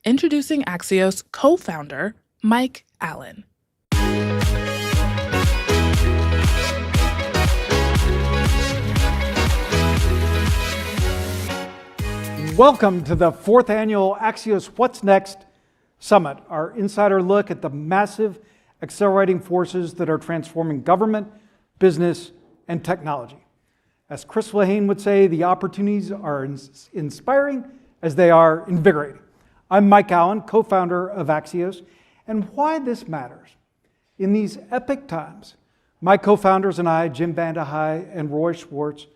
Introducing Axios co-founder, Mike Allen. Welcome to the fourth annual Axios What's Next Summit, our insider look at the massive accelerating forces that are transforming government, business, and technology. As Chris Lehane would say, the opportunities are inspiring as they are invigorating. I'm Mike Allen, co-founder of Axios, and why this matters. In these epic times, my co-founders and I, Jim Vandehei and Roy Schwartz,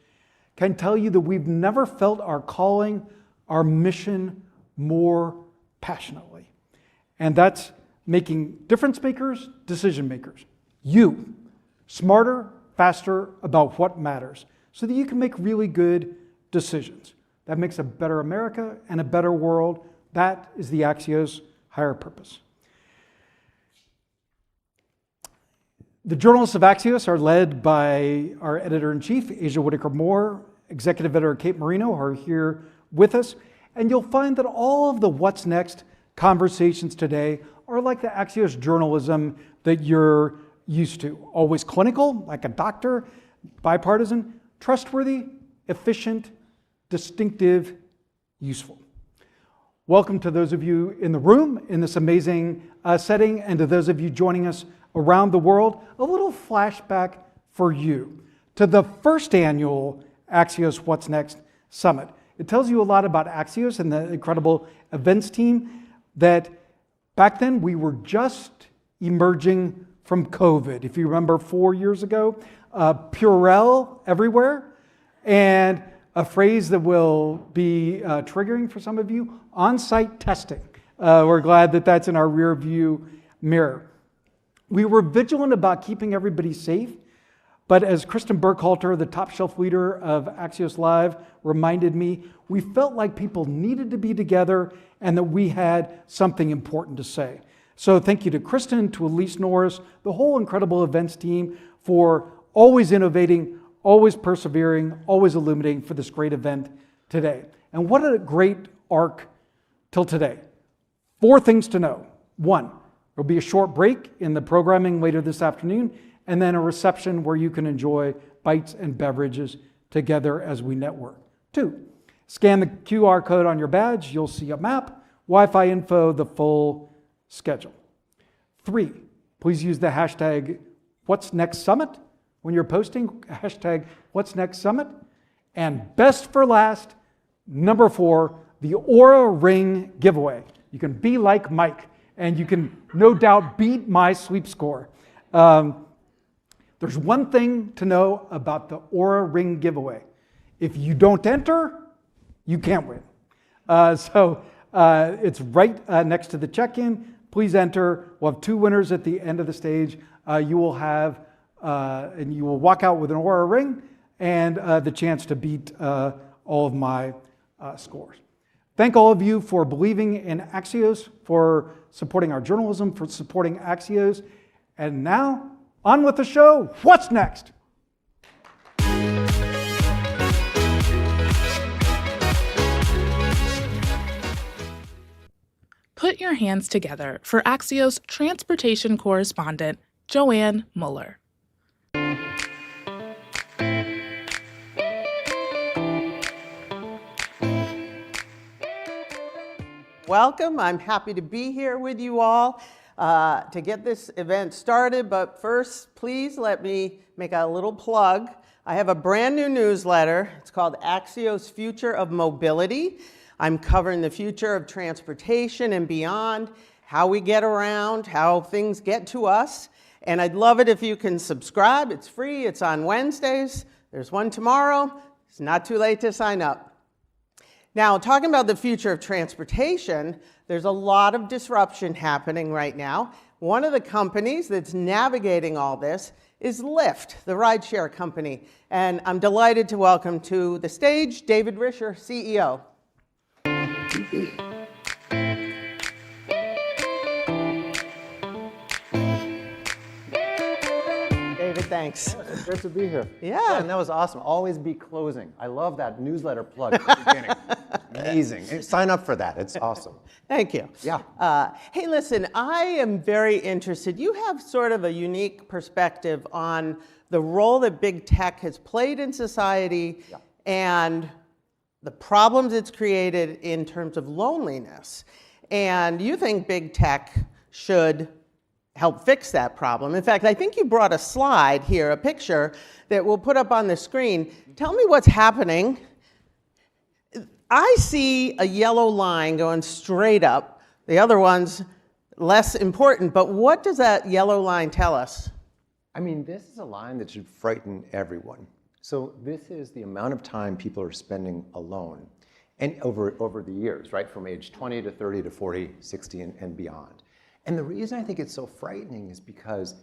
can tell you that we've never felt our calling, our mission more passionately. And that's making difference makers, decision makers. You, smarter, faster about what matters, so that you can make really good decisions. That makes a better America and a better world. That is the Axios higher purpose. The journalists of Axios are led by our editor-in-chief, Asia Whitaker-Moore, executive editor Kate Marino, who are here with us. And you'll find that all of the What's Next conversations today are like the Axios journalism that you're used to. Always clinical, like a doctor, bipartisan, trustworthy, efficient, distinctive, useful. Welcome to those of you in the room in this amazing setting, and to those of you joining us around the world. A little flashback for you to the first annual Axios What's Next Summit. It tells you a lot about Axios and the incredible events team that back then we were just emerging from COVID. If you remember 4 years ago, Purell everywhere, and a phrase that will be triggering for some of you, on-site testing. We're glad that that's in our rear view mirror. We were vigilant about keeping everybody safe, but as Kristen Burkhalter, the top shelf leader of Axios Live, reminded me, we felt like people needed to be together and that we had something important to say. So thank you to Kristen, to Elise Norris, the whole incredible events team for always innovating, always persevering, always illuminating for this great event today. And what a great arc till today. 4 things to know. 1, there'll be a short break in the programming later this afternoon, and then a reception where you can enjoy bites and beverages together as we network. 2, scan the QR code on your badge. You'll see a map, Wi-Fi info, the full schedule. 3, please use the hashtag What's Next Summit when you're posting, hashtag What's Next Summit. And best for last, number 4, the Aura Ring giveaway. You can be like Mike, and you can no doubt beat my sleep score. There's one thing to know about the Aura Ring giveaway. If you don't enter, you can't win. It's right next to the check-in. Please enter. We'll have 2 winners at the end of the stage. You will have, and you will walk out with an Aura Ring and the chance to beat all of my scores. Thank all of you for believing in Axios, for supporting our journalism, for supporting Axios. And now, on with the show. What's next? Put your hands together for Axios transportation correspondent, Joanne Mueller. Welcome. I'm happy to be here with you all to get this event started. But first, please let me make a little plug. I have a brand new newsletter. It's called Axios Future of Mobility. I'm covering the future of transportation and beyond, how we get around, how things get to us. And I'd love it if you can subscribe. It's free. It's on Wednesdays. There's one tomorrow. It's not too late to sign up. Now, talking about the future of transportation, there's a lot of disruption happening right now. One of the companies that's navigating all this is Lyft, the rideshare company. And I'm delighted to welcome to the stage David Risher, CEO. David, thank Thanks. Great to be here. Yeah. And that was awesome. Always be closing. I love that newsletter plug at the beginning. Amazing. Hey, sign up for that. It's awesome. Thank you. Yeah. Hey, listen, I am very interested. You have sort of a unique perspective on the role that big tech has played in society and the problems it's created in terms of loneliness. And you think big tech should help fix that problem. In fact, I think you brought a slide here, a picture that we'll put up on the screen. Tell me what's happening. I see a yellow line going straight up. The other one's less important, but what does that yellow line tell us? I mean, this is a line that should frighten everyone. So this is the amount of time people are spending alone and over the years, right? From age 20 to 30 to 40, 60, and beyond. And the reason I think it's so frightening is because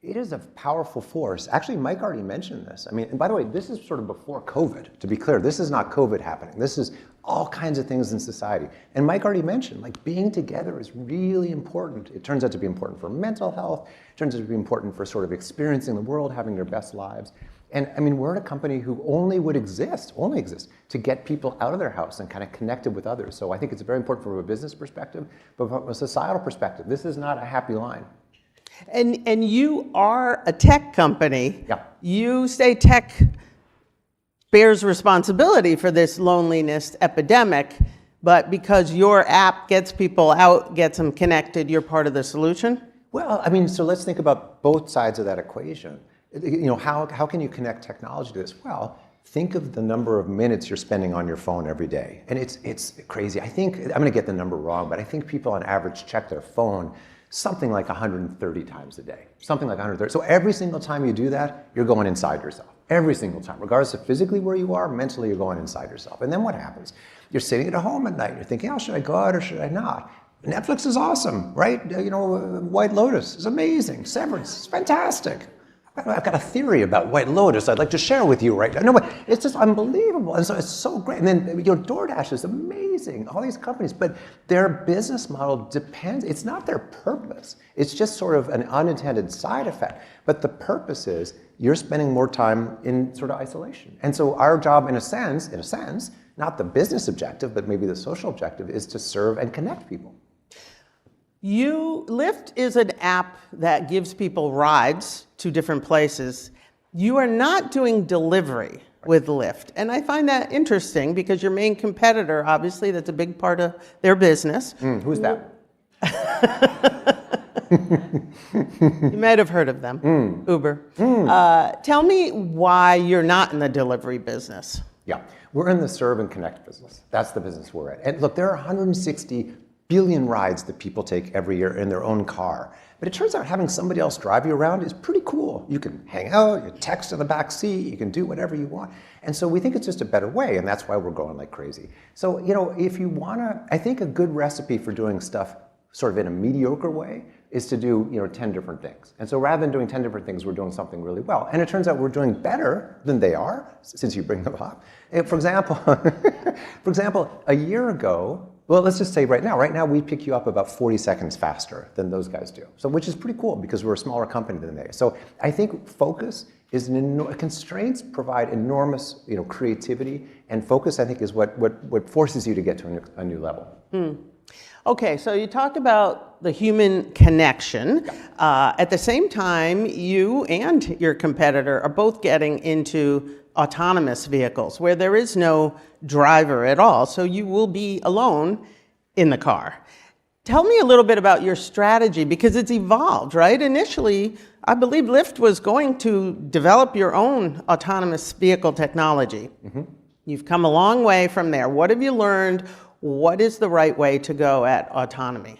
it is a powerful force. Actually, Mike already mentioned this. I mean, and by the way, this is sort of before COVID, to be clear. This is not COVID happening. This is all kinds of things in society. And Mike already mentioned, like, being together is really important. It turns out to be important for mental health. It turns out to be important for sort of experiencing the world, having their best lives. And I mean, we're at a company who only exists to get people out of their house and kind of connected with others. So I think it's very important from a business perspective, but from a societal perspective, this is not a happy line. And you are a tech company. Yeah. You say tech bears responsibility for this loneliness epidemic, but because your app gets people out, gets them connected, you're part of the solution? Well, I mean, so let's think about both sides of that equation. You know, how can you connect technology to this? Well, think of the number of minutes you're spending on your phone every day. And it's crazy. I think, I'm gonna get the number wrong, but I think people on average check their phone something like 130 times a day. Something like 130. So every single time you do that, you're going inside yourself. Every single time. Regardless of physically where you are, mentally you're going inside yourself. And then what happens? You're sitting at home at night, you're thinking, oh, should I go out or should I not? Netflix is awesome, right? You know, White Lotus is amazing. Severance is fantastic. I've got a theory about White Lotus I'd like to share with you right now. No, but it's just unbelievable. And so it's so great. And then, you know, DoorDash is amazing, all these companies, but their business model depends, it's not their purpose. It's just sort of an unintended side effect. But the purpose is you're spending more time in sort of isolation. And so our job, in a sense, not the business objective, but maybe the social objective, is to serve and connect people. Lyft is an app that gives people rides to different places. You are not doing delivery with Lyft. And I find that interesting because your main competitor, obviously, that's a big part of their business. Who's that? You might have heard of them, Uber. Tell me why you're not in the delivery business. Yeah, we're in the serve and connect business. That's the business we're in. And look, there are 160 billion rides that people take every year in their own car. But it turns out having somebody else drive you around is pretty cool. You can hang out, you text in the back seat, you can do whatever you want. And so we think it's just a better way, and that's why we're going like crazy. So, you know, if you wanna, I think a good recipe for doing stuff sort of in a mediocre way is to do, you know, 10 different things. And so rather than doing 10 different things, we're doing something really well. And it turns out we're doing better than they are, since you bring them up. For example, a year ago, well, let's just say right now we pick you up about 40 seconds faster than those guys do. So, which is pretty cool because we're a smaller company than they are. So I think focus is constraints provide enormous, you know, creativity, and focus, I think, is what forces you to get to a new level. Okay, so you talked about the human connection. At the same time, you and your competitor are both getting into autonomous vehicles where there is no driver at all, so you will be alone in the car. Tell me a little bit about your strategy, because it's evolved, right? Initially, I believe Lyft was going to develop your own autonomous vehicle technology. You've come a long way from there. What have you learned? What is the right way to go at autonomy?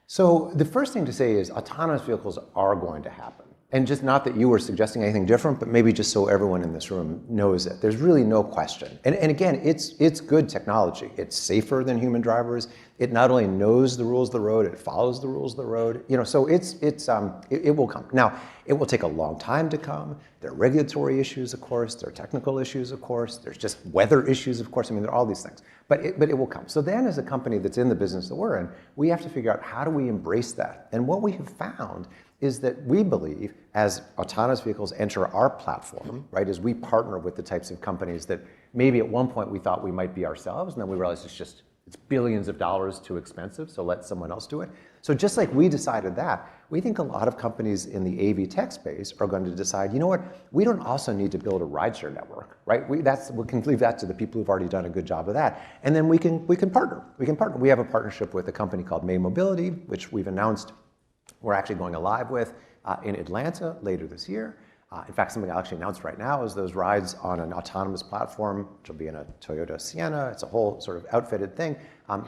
So the first thing to say is autonomous vehicles are going to happen. And just not that you were suggesting anything different, but maybe just so everyone in this room knows it. There's really no question. And again, it's good technology. It's safer than human drivers. It not only knows the rules of the road, it follows the rules of the road. You know, so it will come. Now, It will take a long time to come. There are regulatory issues, of course. There are technical issues, of course. There's just weather issues, of course. I mean, there are all these things. But it will come. So then as a company that's in the business that we're in, we have to figure out how do we embrace that. And what we have found is that we believe as autonomous vehicles enter our platform, right, as we partner with the types of companies that maybe at one point we thought we might be ourselves, and then we realized it's billions of dollars too expensive, so let someone else do it. So just like we decided that, we think a lot of companies in the AV tech space are going to decide, you know what, we don't also need to build a rideshare network, right? We can leave that to the people who've already done a good job of that. And then we can partner. We have a partnership with a company called May Mobility, which we've announced we're actually going live with in Atlanta later this year. In fact, something I'll actually announce right now is those rides on an autonomous platform, which will be in a Toyota Sienna. It's a whole sort of outfitted thing.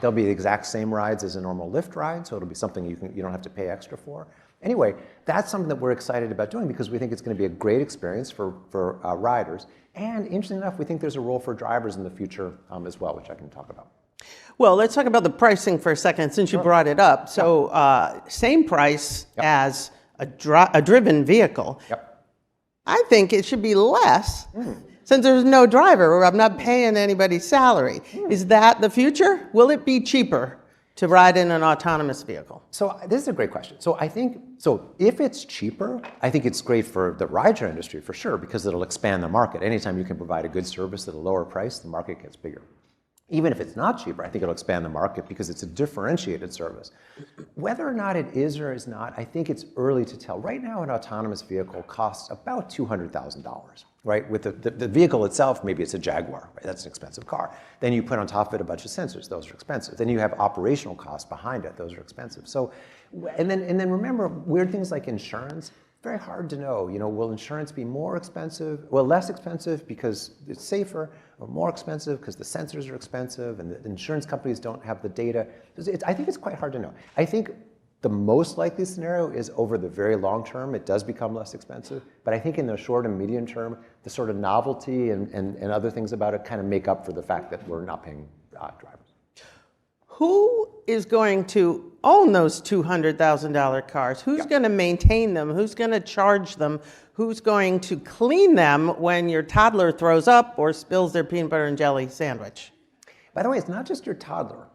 They'll be the exact same rides as a normal Lyft ride, so it'll be something you don't have to pay extra for. Anyway, that's something that we're excited about doing because we think it's going to be a great experience for riders. And interestingly enough, we think there's a role for drivers in the future as well, which I can talk about. Well, let's talk about the pricing for a second, since you brought it up. So same price as a driven vehicle. Yep. I think it should be less since there's no driver or I'm not paying anybody's salary. Is that the future? Will it be cheaper to ride in an autonomous vehicle? So this is a great question. So I think, if it's cheaper, I think it's great for the rideshare industry for sure, because it'll expand the market. Anytime you can provide a good service at a lower price, the market gets bigger. Even if it's not cheaper, I think it'll expand the market because it's a differentiated service. Whether or not it is or is not, I think it's early to tell. Right now, an autonomous vehicle costs about $200,000, right? With the vehicle itself, maybe it's a Jaguar, right? That's an expensive car. Then you put on top of it a bunch of sensors, those are expensive. Then you have operational costs behind it, those are expensive. So, and then remember, weird things like insurance, very hard to know. Will insurance be more expensive? Well, less expensive because it's safer, or more expensive because the sensors are expensive and the insurance companies don't have the data. I think it's quite hard to know. I think the most likely scenario is over the very long term, it does become less expensive. But I think in the short and medium term, the sort of novelty and other things about it kind of make up for the fact that we're not paying drivers. Who is going to own those $200,000 cars? Who's going to maintain them? Who's going to charge them? Who's going to clean them when your toddler throws up or spills their peanut butter and jelly sandwich? By the way, it's not just your toddler.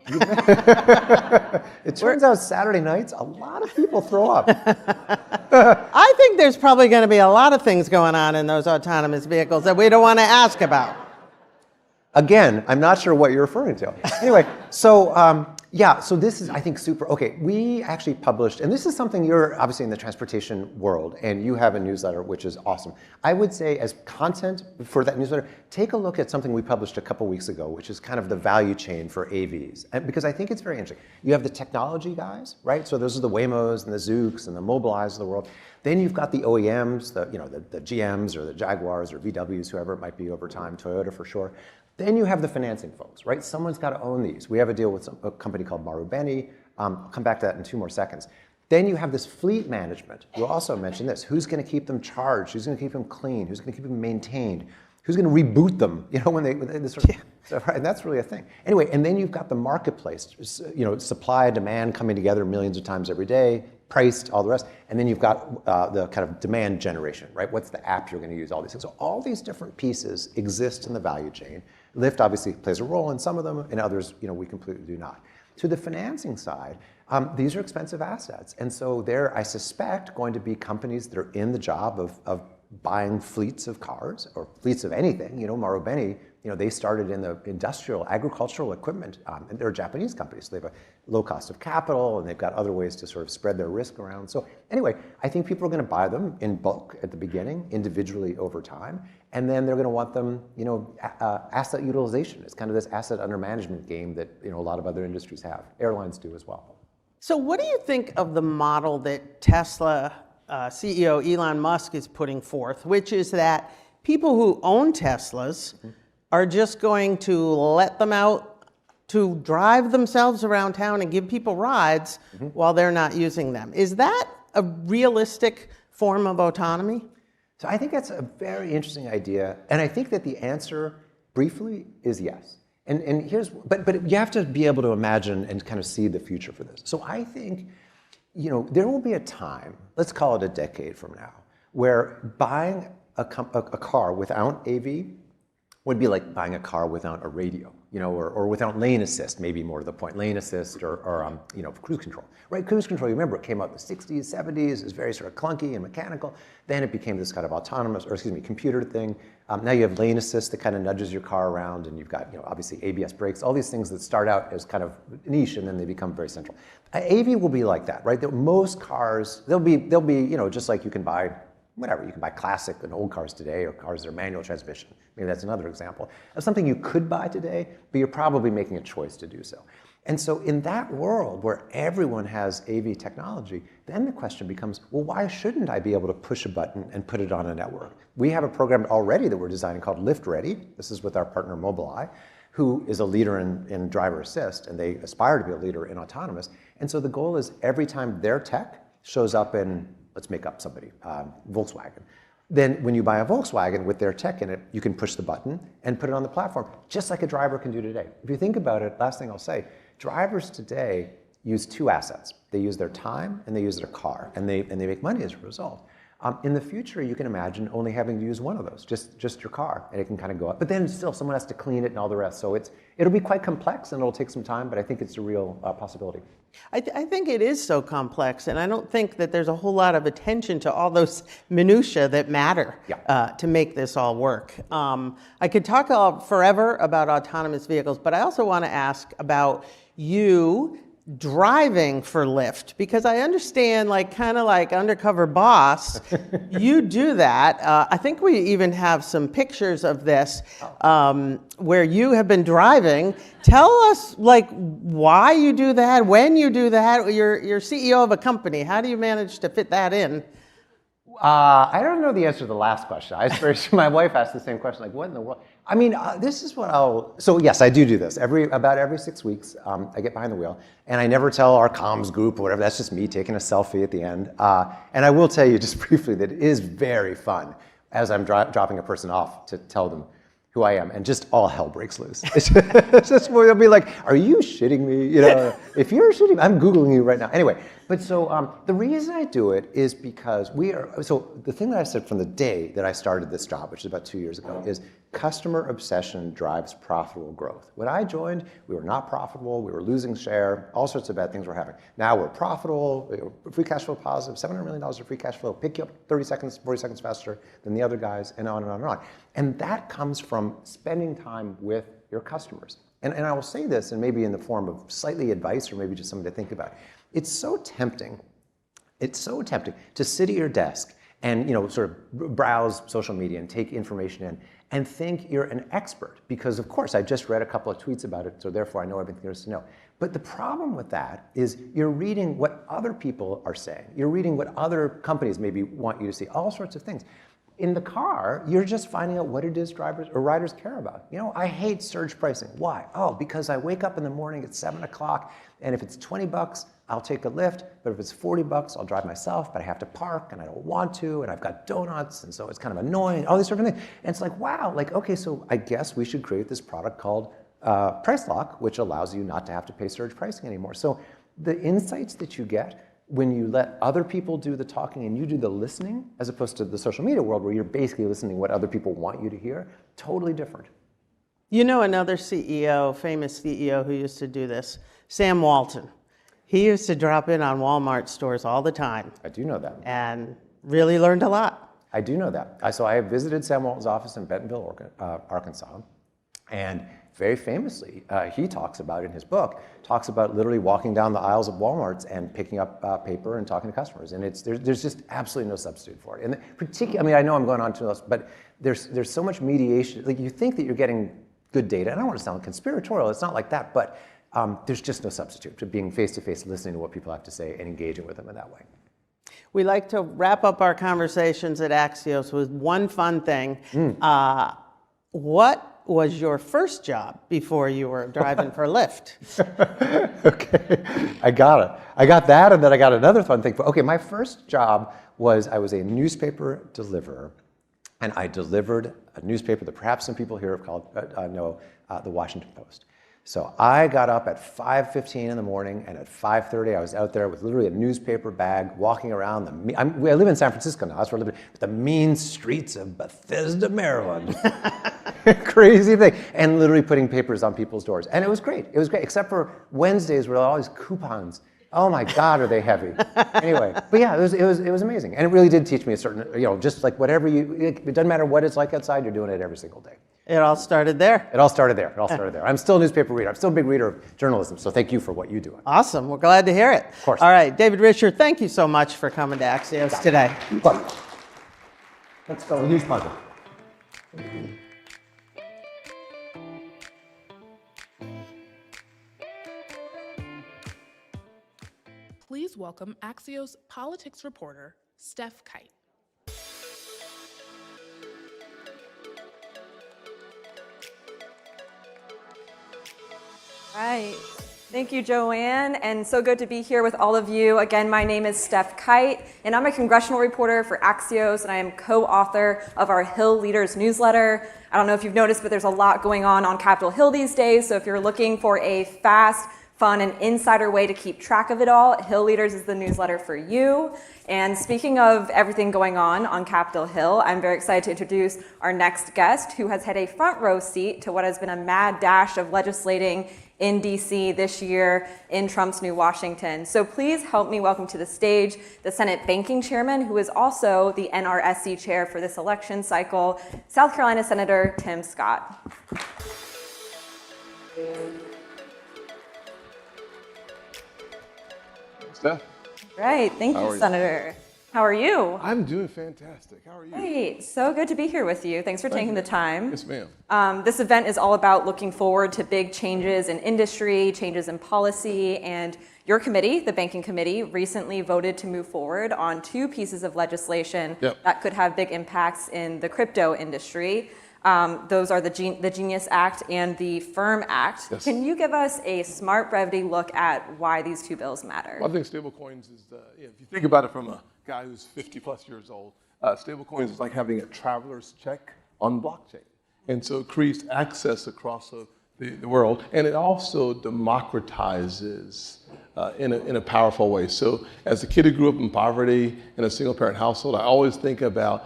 It turns out Saturday nights, a lot of people throw up. I think there's probably going to be a lot of things going on in those autonomous vehicles that we don't want to ask about. Again, I'm not sure what you're referring to. Anyway, so this is, I think, super. Okay, we actually published, and this is something you're obviously in the transportation world, and you have a newsletter, which is awesome. I would say as content for that newsletter, take a look at something we published a couple weeks ago, which is kind of the value chain for AVs. And because I think it's very interesting. You have the technology guys, right? So those are the Waymos and the Zooks and the Mobileye's of the world. Then you've got the OEMs, the GMs or the Jaguars or VWs, whoever it might be over time, Toyota for sure. Then you have the financing folks, right? Someone's got to own these. We have a deal with a company called Marubeni. I'll come back to that in 2 more seconds. Then you have this fleet management. We'll also mention this. Who's going to keep them charged? Who's going to keep them clean? Who's going to keep them maintained? Who's going to reboot them? When they sort of, so, right, and that's really a thing. Anyway, and then you've got the marketplace. Supply and demand coming together millions of times every day, priced, all the rest. And then you've got the kind of demand generation, right? What's the app you're going to use? All these things. So all these different pieces exist in the value chain. Lyft obviously plays a role in some of them, and others, we completely do not. To the financing side, these are expensive assets. And so there, I suspect, going to be companies that are in the job of buying fleets of cars or fleets of anything. Marubeni, they started in the industrial, agricultural equipment, and they're a Japanese company, so they have a low cost of capital, and they've got other ways to sort of spread their risk around. So anyway, I think people are going to buy them in bulk at the beginning, individually over time, and then they're going to want them, asset utilization. It's kind of this asset under management game that a lot of other industries have. Airlines do as well. So what do you think of the model that Tesla CEO Elon Musk is putting forth, which is that people who own Teslas are just going to let them out to drive themselves around town and give people rides while they're not using them? Is that a realistic form of autonomy? So I think that's a very interesting idea, and I think that the answer, briefly, is yes. And here's, but you have to be able to imagine and kind of see the future for this. So I think, there will be a time, let's call it a decade from now, where buying a car without AV would be like buying a car without a radio, or without lane assist, maybe more to the point, lane assist or cruise control, right? Cruise control, you remember, it came out in the 60s, 70s, it was very sort of clunky and mechanical. Then it became this kind of computer thing. Now you have lane assist that kind of nudges your car around, and you've got, obviously ABS brakes, all these things that start out as kind of niche and then they become very central. AV will be like that, right? Most cars, they'll be, just like you can buy whatever, you can buy classic and old cars today, or cars that are manual transmission. Maybe that's another example of something you could buy today, but you're probably making a choice to do so. And so in that world where everyone has AV technology, then the question becomes, well, why shouldn't I be able to push a button and put it on a network? We have a program already that we're designing called Lift Ready. This is with our partner Mobileye, who is a leader in driver assist, and they aspire to be a leader in autonomous. And so the goal is every time their tech shows up in, let's make up somebody, Volkswagen. Then when you buy a Volkswagen with their tech in it, you can push the button and put it on the platform, just like a driver can do today. If you think about it, last thing I'll say, drivers today use two assets. They use their time and they use their car, and they make money as a result. In the future, you can imagine only having to use one of those, just your car, and it can kind of go up. But then still, someone has to clean it and all the rest. So it'll be quite complex and it'll take some time, but I think it's a real possibility. I think it is so complex, and I don't think that there's a whole lot of attention to all those minutiae that matter to make this all work. I could talk forever about autonomous vehicles, but I also want to ask about you driving for Lyft, because I understand, kind of like undercover boss, you do that. I think we even have some pictures of this where you have been driving. Tell us why you do that, when you do that. You're CEO of a company. How do you manage to fit that in? I don't know the answer to the last question. My wife asked the same question, what in the world? I mean, this is what so yes, I do this. About every 6 weeks, I get behind the wheel, and I never tell our comms group or whatever. That's just me taking a selfie at the end. And I will tell you just briefly that it is very fun as I'm dropping a person off to tell them who I am, and just all hell breaks loose. It's just where they'll be like, "Are you shitting me?" If you're shitting, I'm Googling you right now. Anyway, but so the reason I do it is because so the thing that I said from the day that I started this job, which is about 2 years ago, is customer obsession drives profitable growth. When I joined, we were not profitable, we were losing share, all sorts of bad things were happening. Now we're profitable, we're free cash flow positive, $700 million of free cash flow, pick you up 30 seconds, 40 seconds faster than the other guys, and on and on and on. And that comes from spending time with your customers. And I will say this, and maybe in the form of slightly advice or maybe just something to think about. It's so tempting to sit at your desk and sort of browse social media and take information in and think you're an expert, because of course I just read a couple of tweets about it, so therefore I know everything there is to know. But the problem with that is you're reading what other people are saying. You're reading what other companies maybe want you to see, all sorts of things. In the car, you're just finding out what it is drivers or riders care about. I hate surge pricing. Why? Oh, because I wake up in the morning at 7 o'clock, and if it's $20, I'll take a Lyft, but if it's $40, I'll drive myself, but I have to park, and I don't want to, and I've got donuts, and so it's kind of annoying, all these sort of things. And it's like, wow, okay, so I guess we should create this product called Price Lock, which allows you not to have to pay surge pricing anymore. So the insights that you get when you let other people do the talking and you do the listening, as opposed to the social media world where you're basically listening to what other people want you to hear, totally different. Another CEO, famous CEO who used to do this, Sam Walton. He used to drop in on Walmart stores all the time. I do know that. And really learned a lot. I do know that. So I visited Sam Walton's office in Bentonville, Arkansas, and very famously, he talks about in his book, literally walking down the aisles of Walmarts and picking up paper and talking to customers. And there's just absolutely no substitute for it. And particularly, I know I'm going on too much, but there's so much mediation. You think that you're getting good data, and I don't want to sound conspiratorial, it's not like that, but there's just no substitute to being face-to-face, listening to what people have to say and engaging with them in that way. We like to wrap up our conversations at Axios with one fun thing. What was your first job before you were driving for Lyft? Okay, I got it. I got that, and then I got another fun thing. Okay, my first job was I was a newspaper deliverer, and I delivered a newspaper that perhaps some people here have know, the Washington Post. So I got up at 5:15 in the morning, and at 5:30 I was out there with literally a newspaper bag, walking around I live in San Francisco now. That's where I live, the mean streets of Bethesda, Maryland. Crazy thing, and literally putting papers on people's doors, and it was great. It was great, except for Wednesdays where all these coupons. Oh my God, are they heavy? Anyway, but yeah, it was amazing, and it really did teach me a certain, just like whatever it doesn't matter what it's like outside, you're doing it every single day. It all started there. It all started there. I'm still a newspaper reader. I'm still a big reader of journalism, so thank you for what you do. Awesome. We're glad to hear it. Of course. All right, David Risher, thank you so much for coming to Axios today. Look, let's go. News puzzle. Please welcome Axios politics reporter, Steph Kite. Right. Thank you, Joanne, and so good to be here with all of you. Again, my name is Steph Kite, and I'm a congressional reporter for Axios, and I am co-author of our Hill Leaders newsletter. I don't know if you've noticed, but there's a lot going on Capitol Hill these days, so if you're looking for a fast, fun, and insider way to keep track of it all, Hill Leaders is the newsletter for you. And speaking of everything going on Capitol Hill, I'm very excited to introduce our next guest, who has had a front row seat to what has been a mad dash of legislating in DC this year in Trump's new Washington. So please help me welcome to the stage the Senate Banking Chairman, who is also the NRSC Chair for this election cycle, South Carolina Senator Tim Scott. Steph? Right, thank you, Senator. How are you? I'm doing fantastic. How are you? Great, so good to be here with you. Thanks for taking the time. Yes, ma'am. This event is all about looking forward to big changes in industry, changes in policy, and your committee, the Banking Committee, recently voted to move forward on 2 pieces of legislation that could have big impacts in the crypto industry. Those are the Genius Act and the Firm Act. Yes. Can you give us a smart brevity look at why these 2 bills matter? Well, I think stablecoins is if you think about it from a guy who's 50 plus years old, stablecoins is like having a traveler's check on blockchain. And so it creates access across the world, and it also democratizes in a powerful way. So as a kid who grew up in poverty in a single parent household, I always think about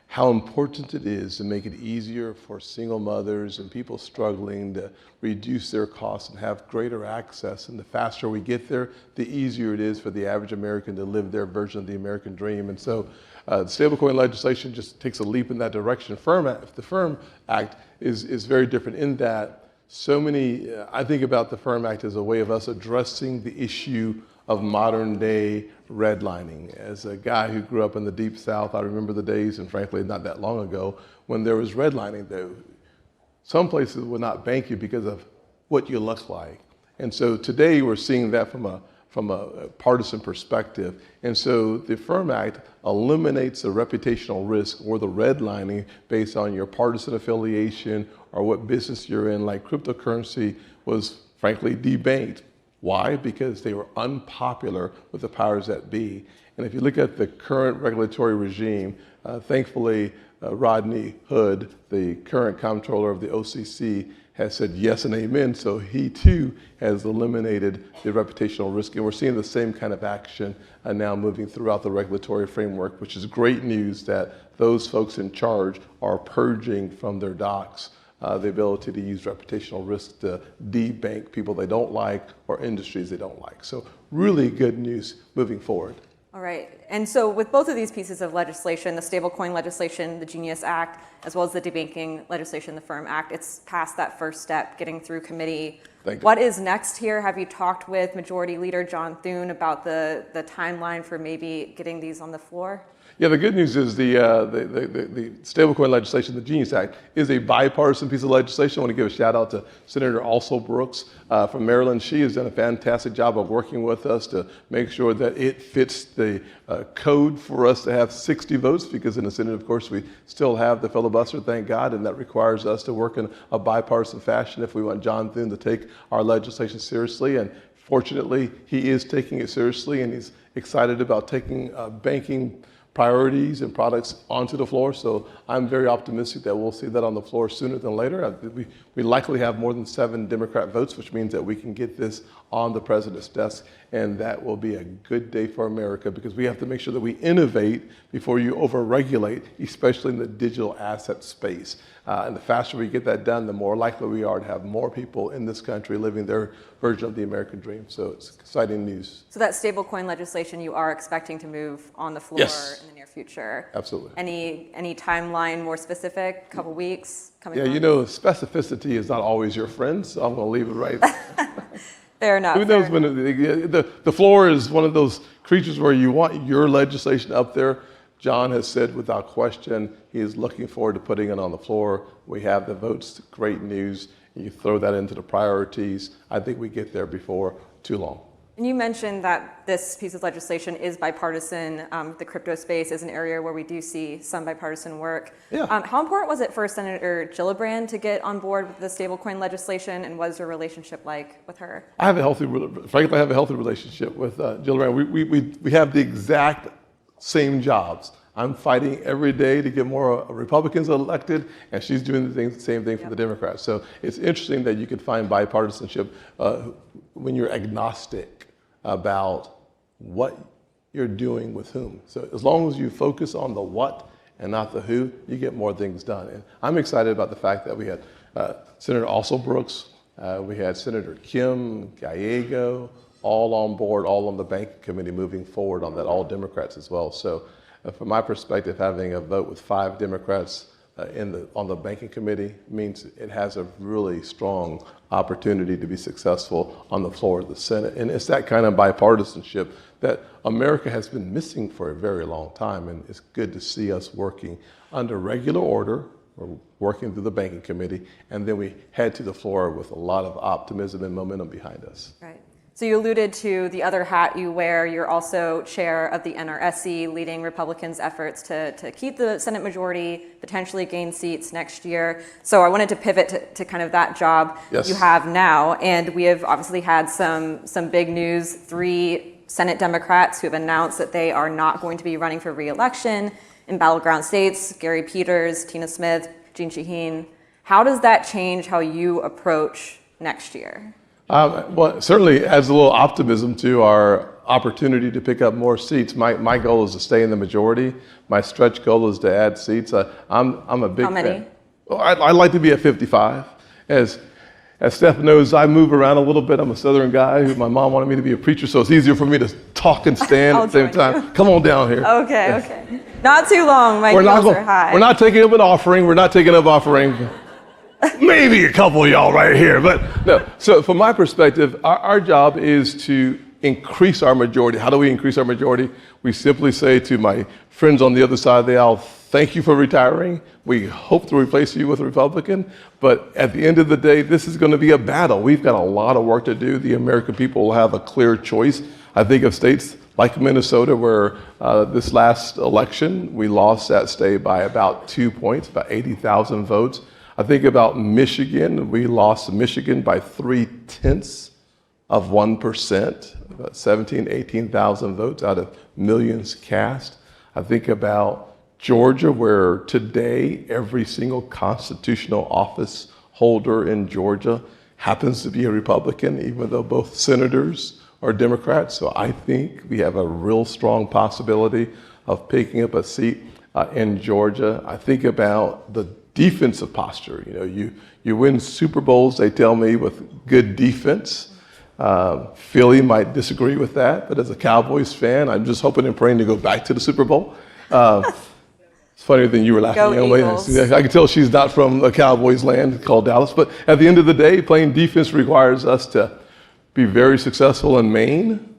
how important it is to make it easier for single mothers and people struggling to reduce their costs and have greater access. And the faster we get there, the easier it is for the average American to live their version of the American dream. And so the stablecoin legislation just takes a leap in that direction. The Firm Act is very different in that I think about the Firm Act as a way of us addressing the issue of modern day redlining. As a guy who grew up in the Deep South, I remember the days, and frankly not that long ago, when there was redlining. Some places would not bank you because of what you look like. And so today we're seeing that from a partisan perspective. And so the Firm Act eliminates the reputational risk or the redlining based on your partisan affiliation or what business you're in, like cryptocurrency was frankly debanked. Why? Because they were unpopular with the powers that be. And if you look at the current regulatory regime, thankfully Rodney Hood, the current comptroller of the OCC, has said yes and amen, so he too has eliminated the reputational risk. And we're seeing the same kind of action now moving throughout the regulatory framework, which is great news that those folks in charge are purging from their docs the ability to use reputational risk to debank people they don't like or industries they don't like. So really good news moving forward. All right, and so with both of these pieces of legislation, the stablecoin legislation, the Genius Act, as well as the debanking legislation, the Firm Act, it's past that first step, getting through committee. Thank you. What is next here? Have you talked with Majority Leader John Thune about the timeline for maybe getting these on the floor? Yeah, the good news is the stablecoin legislation, the Genius Act, is a bipartisan piece of legislation. I want to give a shout out to Senator Also Brooks from Maryland. She has done a fantastic job of working with us to make sure that it fits the code for us to have 60 votes, because in the Senate, of course, we still have the filibuster, thank God, and that requires us to work in a bipartisan fashion if we want John Thune to take our legislation seriously. And fortunately, he is taking it seriously, and he's excited about taking banking priorities and products onto the floor. So I'm very optimistic that we'll see that on the floor sooner than later. We likely have more than 7 Democrat votes, which means that we can get this on the president's desk, and that will be a good day for America, because we have to make sure that we innovate before you overregulate, especially in the digital asset space. And the faster we get that done, the more likely we are to have more people in this country living their version of the American dream. So it's exciting news. So that stablecoin legislation you are expecting to move on the floor Yes. in the near future? Absolutely. Any timeline more specific? Couple weeks? Coming Yeah, months? you know, specificity is not always your friend, so I'm going to leave it right there. Fair enough. Who knows when the floor is one of those creatures where you want your legislation up there. John has said without question he is looking forward to putting it on the floor. We have the votes, great news. You throw that into the priorities. I think we get there before too long. And you mentioned that this piece of legislation is bipartisan. The crypto space is an area where we do see some bipartisan work. Yeah. How important was it for Senator Gillibrand to get on board with the stablecoin legislation, and what is your relationship like with her? Frankly, I have a healthy relationship with Gillibrand. We have the exact same jobs. I'm fighting every day to get more Republicans elected, and she's doing the same thing for the Democrats. So it's interesting that you can find bipartisanship when you're agnostic about what you're doing with whom. So as long as you focus on the what and not the who, you get more things done. And I'm excited about the fact that we had Senator Brooks, we had Senator Kim, Gallego, all on board, all on the banking committee moving forward on that, all Democrats as well. So from my perspective, having a vote with 5 Democrats on the banking committee means it has a really strong opportunity to be successful on the floor of the Senate. And it's that kind of bipartisanship that America has been missing for a very long time. And it's good to see us working under regular order. We're working through the banking committee, and then we head to the floor with a lot of optimism and momentum behind us. Right. So you alluded to the other hat you wear. You're also chair of the NRSC, leading Republicans' efforts to keep the Senate majority, potentially gain seats next year. So I wanted to pivot to kind of that job Yes. you have now. And we have obviously had some big news. 3 Senate Democrats who have announced that they are not going to be running for re-election in battleground states: Gary Peters, Tina Smith, Jeanne Shaheen. How does that change how you approach next year? Well, certainly adds a little optimism to our opportunity to pick up more seats. My goal is to stay in the majority. My stretch goal is to add seats. I'm a big How many? fan. Well, I'd like to be at 55. As Steph knows, I move around a little bit. I'm a Southern guy. My mom wanted me to be a preacher, so it's easier for me to talk and stand at the same time. Come on down here. Okay. Not too long. My heels are high. We're not taking up an offering. We're not taking up offering. Maybe a couple of y'all right here, but no. So from my perspective, our job is to increase our majority. How do we increase our majority? We simply say to my friends on the other side of the aisle, thank you for retiring. We hope to replace you with a Republican, but at the end of the day, this is going to be a battle. We've got a lot of work to do. The American people will have a clear choice. I think of states like Minnesota, where this last election, we lost that state by about 2 points, about 80,000 votes. I think about Michigan. We lost Michigan by 0.3%, about 17,000, 18,000 votes out of millions cast. I think about Georgia, where today every single constitutional office holder in Georgia happens to be a Republican, even though both senators are Democrats. So I think we have a real strong possibility of picking up a seat in Georgia. I think about the defensive posture. You know, you win Super Bowls, they tell me, with good defense. Philly might disagree with that, but as a Cowboys fan, I'm just hoping and praying to go back to the Super Bowl. It's funnier than you were laughing. Go Eagles. I can tell she's not from a Cowboys land called Dallas, but at the end of the day, playing defense requires us to be very successful in Maine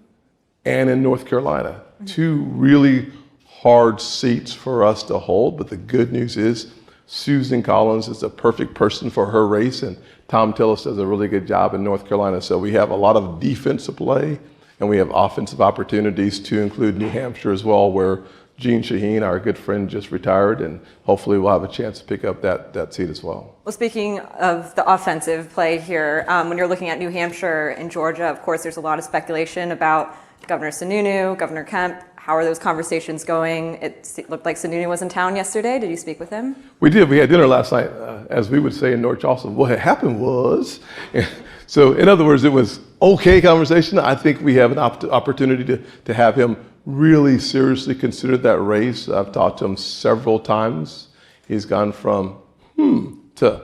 and in North Carolina. 2 really hard seats for us to hold, but the good news is Susan Collins is a perfect person for her race, and Tom Tillis does a really good job in North Carolina. So we have a lot of defense to play, and we have offensive opportunities to include New Hampshire as well, where Jeanne Shaheen, our good friend, just retired, and hopefully we'll have a chance to pick up that seat as well. Well, speaking of the offensive play here, when you're looking at New Hampshire and Georgia, of course, there's a lot of speculation about Governor Sununu, Governor Kemp. How are those conversations going? It looked like Sununu was in town yesterday. Did you speak with him? We did. We had dinner last night. As we would say in North Charleston, what had happened was, so in other words, it was okay conversation. I think we have an opportunity to have him really seriously consider that race. I've talked to him several times. He's gone from to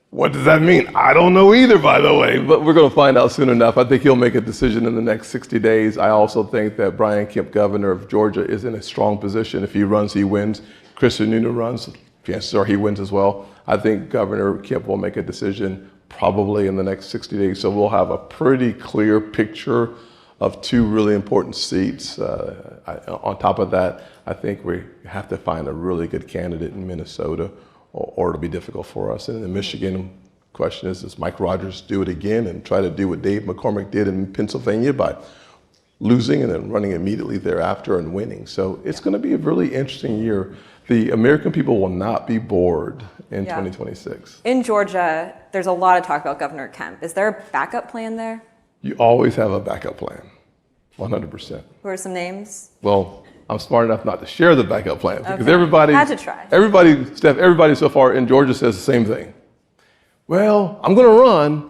What does that mean? I don't know either, by the way, but we're going to find out soon enough. I think he'll make a decision in the next 60 days. I also think that Brian Kemp, governor of Georgia, is in a strong position. If he runs, he wins. Chris Sununu runs, chances are he wins as well. I think Governor Kemp will make a decision probably in the next 60 days. So we'll have a pretty clear picture of two really important seats. On top of that, I think we have to find a really good candidate in Minnesota, or it'll be difficult for us. And the Michigan question is, does Mike Rogers do it again and try to do what Dave McCormick did in Pennsylvania by losing and then running immediately thereafter and winning? So it's going to be a really interesting year. The American people will not be bored in 2026. In Georgia, there's a lot of talk about Governor Kemp. Is there a backup plan there? You always have a backup plan, 100%. Who are some names? Well, I'm smart enough not to share the backup plan because Okay. everybody, Had to try. everybody so far in Georgia says the same thing. Well, I'm going to run.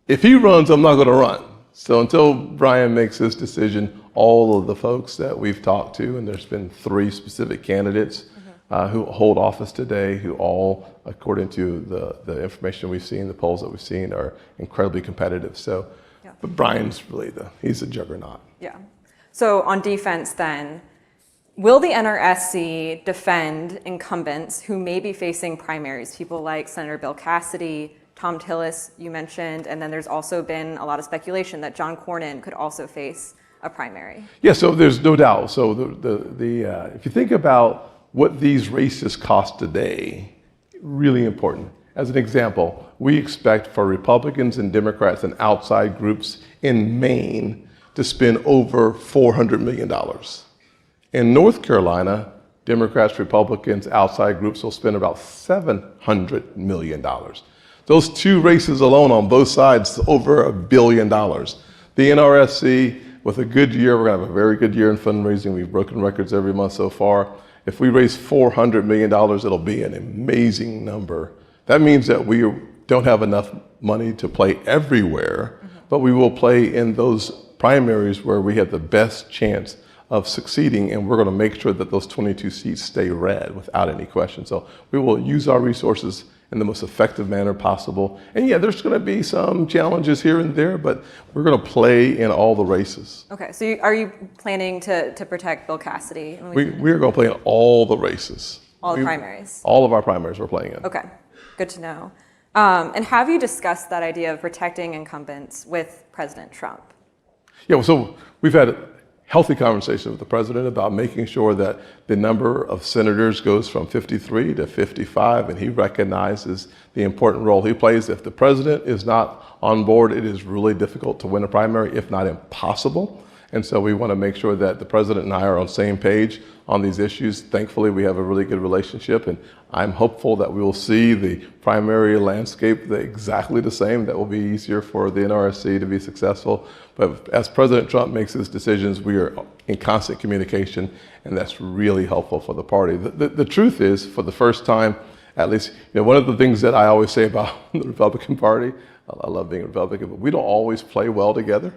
If he runs, I'm not going to run. So until Brian makes his decision, all of the folks that we've talked to, and there's been 3 specific candidates who hold office today, who all, according to the information we've seen, the polls that we've seen, are incredibly competitive. So, but Brian's really he's a juggernaut. Yeah. So on defense then, will the NRSC defend incumbents who may be facing primaries? People like Senator Bill Cassidy, Tom Tillis, you mentioned, and then there's also been a lot of speculation that John Cornyn could also face a primary. Yeah, so there's no doubt. So if you think about what these races cost today, really important. As an example, we expect for Republicans and Democrats and outside groups in Maine to spend over $400 million. In North Carolina, Democrats, Republicans, outside groups will spend about $700 million. Those 2 races alone on both sides, over $1 billion. The NRSC, with a good year, we're going to have a very good year in fundraising. We've broken records every month so far. If we raise $400 million, it'll be an amazing number. That means that we don't have enough money to play everywhere, but we will play in those primaries where we have the best chance of succeeding, and we're going to make sure that those 22 seats stay red without any question. So we will use our resources in the most effective manner possible. And yeah, there's going to be some challenges here and there, but we're going to play in all the races. Okay, so are you planning to protect Bill Cassidy? We are going to play in all the races. All the primaries? All of our primaries we're playing in. Okay, good to know. And have you discussed that idea of protecting incumbents with President Trump? Yeah, well, so we've had a healthy conversation with the president about making sure that the number of senators goes from 53 to 55, and he recognizes the important role he plays. If the president is not on board, it is really difficult to win a primary, if not impossible. And so we want to make sure that the president and I are on the same page on these issues. Thankfully, we have a really good relationship, and I'm hopeful that we will see the primary landscape exactly the same. That will be easier for the NRSC to be successful. But as President Trump makes his decisions, we are in constant communication, and that's really helpful for the party. The truth is, for the first time, at least, one of the things that I always say about the Republican Party, I love being a Republican, but we don't always play well together.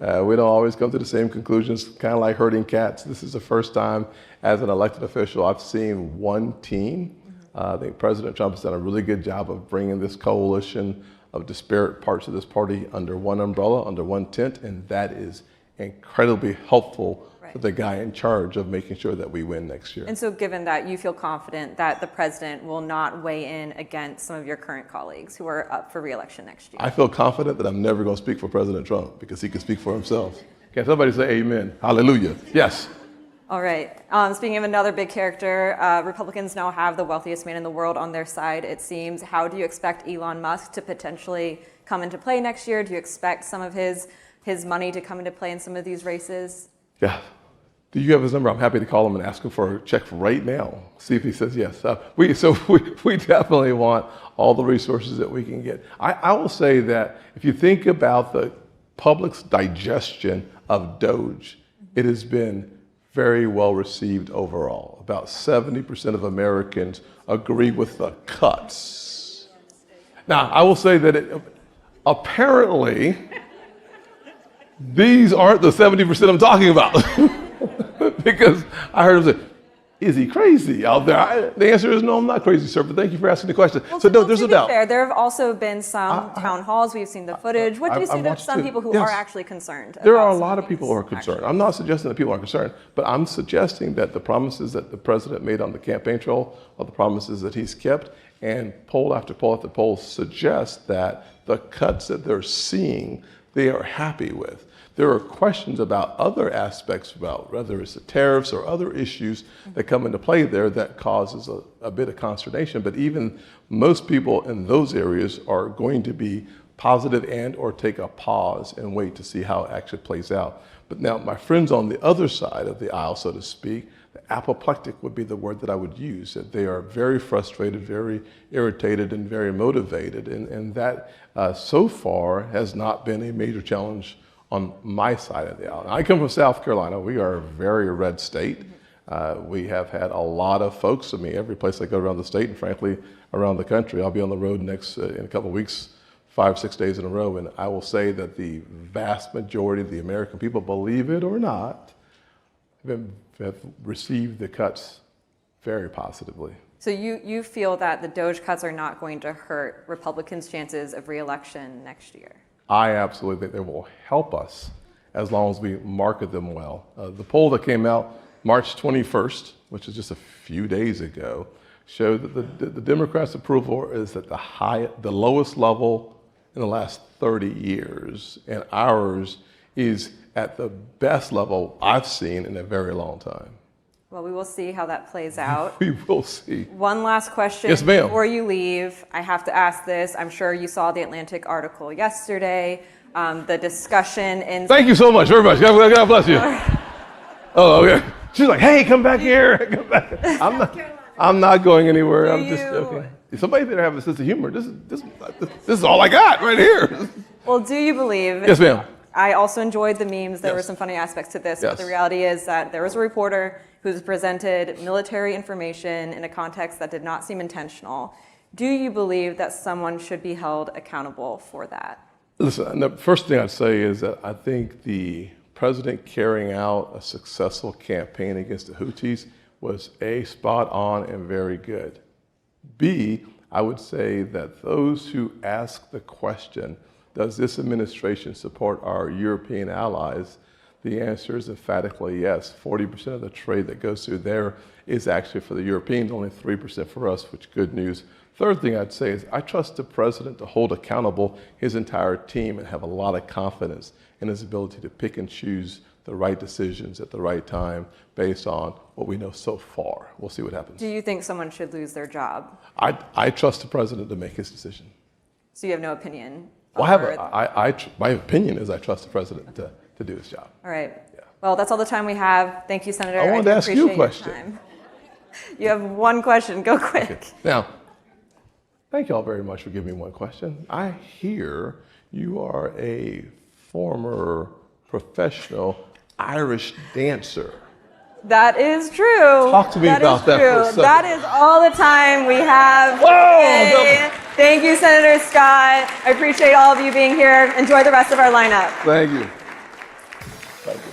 We don't always come to the same conclusions, kind of like herding cats. This is the first time as an elected official I've seen one team. I think President Trump has done a really good job of bringing this coalition of disparate parts of this party under one umbrella, under one tent, and that is incredibly helpful for the guy in charge of making sure that we win next year. And so given that, you feel confident that the president will not weigh in against some of your current colleagues who are up for re-election next year? I feel confident that I'm never going to speak for President Trump because he can speak for himself. Can somebody say amen? Hallelujah. Yes. All right. Speaking of another big character, Republicans now have the wealthiest man in the world on their side, it seems. How do you expect Elon Musk to potentially come into play next year? Do you expect some of his money to come into play in some of these races? Yeah. Do you have his number? I'm happy to call him and ask him for a check right now. See if he says yes. We definitely want all the resources that we can get. I will say that if you think about the public's digestion of Doge, it has been very well received overall. About 70% of Americans agree with the cuts. Now, I will say that apparently, these aren't the 70% I'm talking about. Because I heard him say, is he crazy out there? The answer is no, I'm not crazy, sir, but thank you for asking the question. Well, so no, there's to no be doubt. fair, there have also been some town halls. We've seen the footage. What do you say to some people who are actually concerned? There are a lot of people who are concerned. I'm not suggesting that people are concerned, but I'm suggesting that the promises that the president made on the campaign trail are the promises that he's kept, and poll after poll after poll suggest that the cuts that they're seeing, they are happy with. There are questions about other aspects, about whether it's the tariffs or other issues that come into play there that causes a bit of consternation. But even most people in those areas are going to be positive and or take a pause and wait to see how it actually plays out. But now my friends on the other side of the aisle, so to speak, the apoplectic would be the word that I would use, that they are very frustrated, very irritated, and very motivated. And that so far has not been a major challenge on my side of the aisle. I come from South Carolina. We are a very red state. We have had a lot of folks. I mean, every place I go around the state, and frankly, around the country. I'll be on the road next in a couple of weeks, 5-6 days in a row, and I will say that the vast majority of the American people, believe it or not, have received the cuts very positively. So you feel that the Doge cuts are not going to hurt Republicans' chances of re-election next year? I absolutely think they will help us as long as we market them well. The poll that came out March 21st, which is just a few days ago, showed that the Democrats' approval is at the lowest level in the last 30 years, and ours is at the best level I've seen in a very long time. Well, we will see how that plays out. We will see. One last question Yes, ma'am. before you leave. I have to ask this. I'm sure you saw the Atlantic article yesterday. The discussion in... Thank you so much, very much. God bless you. Oh, okay. She's like, hey, come back here. Come back. I'm not going anywhere. I'm just joking. Somebody better have a sense of humor. This is all I got right here. Well, do you believe... Yes, ma'am. I also enjoyed the memes. There Yes. were some funny aspects to this, Yes. but the reality is that there was a reporter who's presented military information in a context that did not seem intentional. Do you believe that someone should be held accountable for that? Listen, the first thing I'd say is that I think the president carrying out a successful campaign against the Houthis was A, spot on and very good. B, I would say that those who ask the question, does this administration support our European allies? The answer is emphatically yes. 40% of the trade that goes through there is actually for the Europeans, only 3% for us, which is good news. Third thing I'd say is I trust the president to hold accountable his entire team and have a lot of confidence in his ability to pick and choose the right decisions at the right time based on what we know so far. We'll see what happens. Do you think someone should lose their job? I trust the president to make his decision. So you have no opinion? Well, my opinion is I trust the president to do his job. All right. Yeah. Well, that's all the time we have. Thank you, Senator. I wanted to ask you a question. You have one question. Go quick. Okay. Now, thank you all very much for giving me one question. I hear you are a former professional Irish dancer. That is true. Talk to me about that for a second. That is all the time we have Whoa! today. Thank you, Senator Scott. I appreciate all of you being here. Enjoy the rest of our lineup. Thank you. Thank you.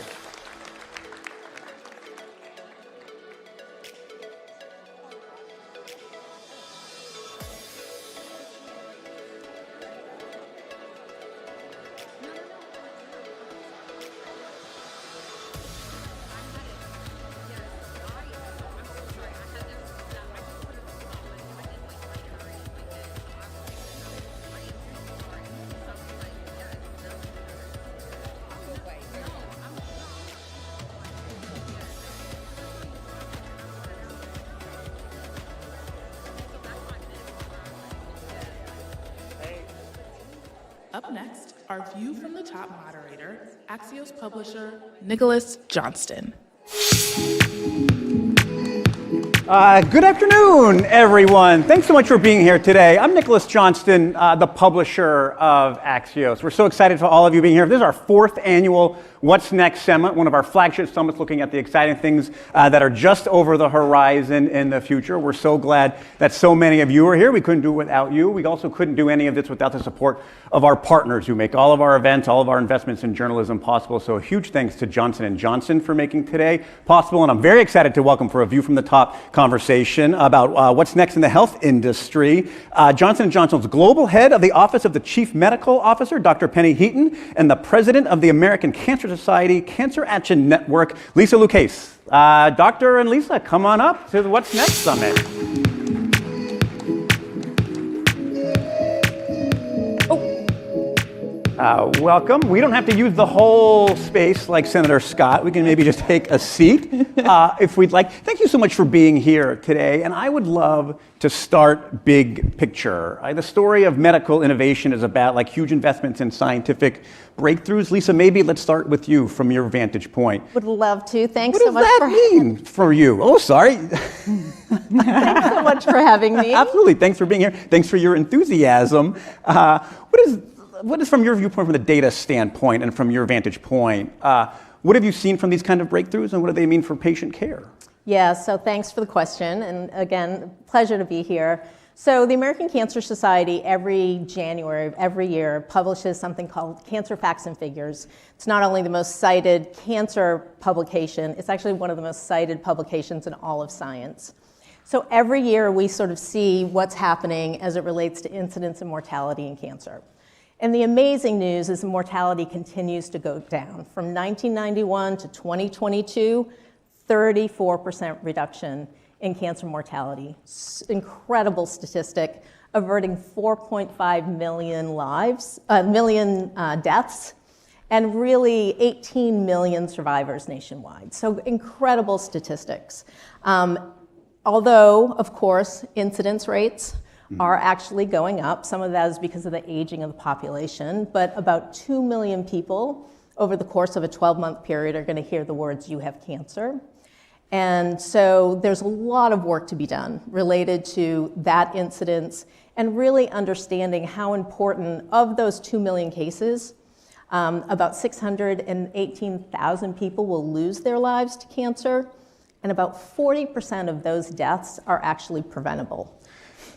Up next, our View from the Top moderator, Axios publisher Nicholas Johnston. Good afternoon, everyone. Thanks so much for being here today. I'm Nicholas Johnston, the publisher of Axios. We're so excited for all of you being here. This is our 4th annual What's Next Summit, one of our flagship summits looking at the exciting things that are just over the horizon in the future. We're so glad that so many of you are here. We couldn't do it without you. We also couldn't do any of this without the support of our partners who make all of our events, all of our investments in journalism possible. So a huge thanks to Johnson & Johnson for making today possible. And I'm very excited to welcome for a view from the top conversation about what's next in the health industry. Johnson & Johnson's global head of the Office of the Chief Medical Officer, Dr. Penny Heaton, and the president of the American Cancer Society Cancer Action Network, Lisa Lucchese. Doctor and Lisa, come on up to the What's Next Summit. Welcome. We don't have to use the whole space like Senator Scott. We can maybe just take a seat if we'd like. Thank you so much for being here today. And I would love to start big picture. The story of medical innovation is about like huge investments in scientific breakthroughs. Lisa, maybe let's start with you from your vantage point. Would love to. Thanks What so much does that mean for you? Oh, sorry. Thanks so much for having me. Absolutely. Thanks for being here. Thanks for your enthusiasm. What is from your viewpoint, from the data standpoint and from your vantage point, what have you seen from these kind of breakthroughs and what do they mean for patient care? Yeah, so thanks for the question. And again, pleasure to be here. So the American Cancer Society every January of every year publishes something called Cancer Facts and Figures. It's not only the most cited cancer publication, it's actually one of the most cited publications in all of science. So every year we sort of see what's happening as it relates to incidence and mortality in cancer. And the amazing news is mortality continues to go down. From 1991 to 2022, 34% reduction in cancer mortality. Incredible statistic, averting 4.5 million deaths, and really 18 million survivors nationwide. So incredible statistics. Although, of course, incidence rates are actually going up. Some of that is because of the aging of the population, but about 2 million people over the course of a 12-month period are going to hear the words, "You have cancer." And so there's a lot of work to be done related to that incidence and really understanding how important of those 2 million cases, about 618,000 people will lose their lives to cancer, and about 40% of those deaths are actually preventable.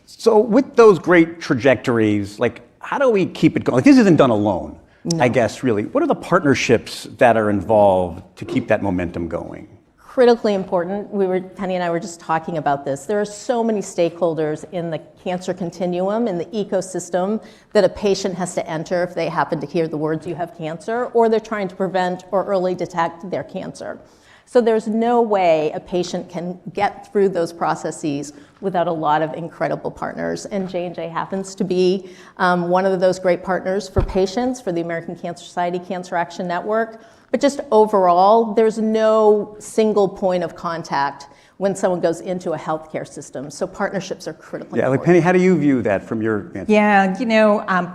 So with those great trajectories, like how do we keep it going? Like, this isn't done alone, I guess, really. What are the partnerships that are involved to keep that momentum going? Critically important. Penny and I were just talking about this. There are so many stakeholders in the cancer continuum, in the ecosystem, that a patient has to enter if they happen to hear the words, "You have cancer," or they're trying to prevent or early detect their cancer. So there's no way a patient can get through those processes without a lot of incredible partners. And J&J happens to be one of those great partners for patients, for the American Cancer Society Cancer Action Network. But just overall, there's no single point of contact when someone goes into a healthcare system. So partnerships are critically important. Like Penny, how do you view that from your vantage? Yeah,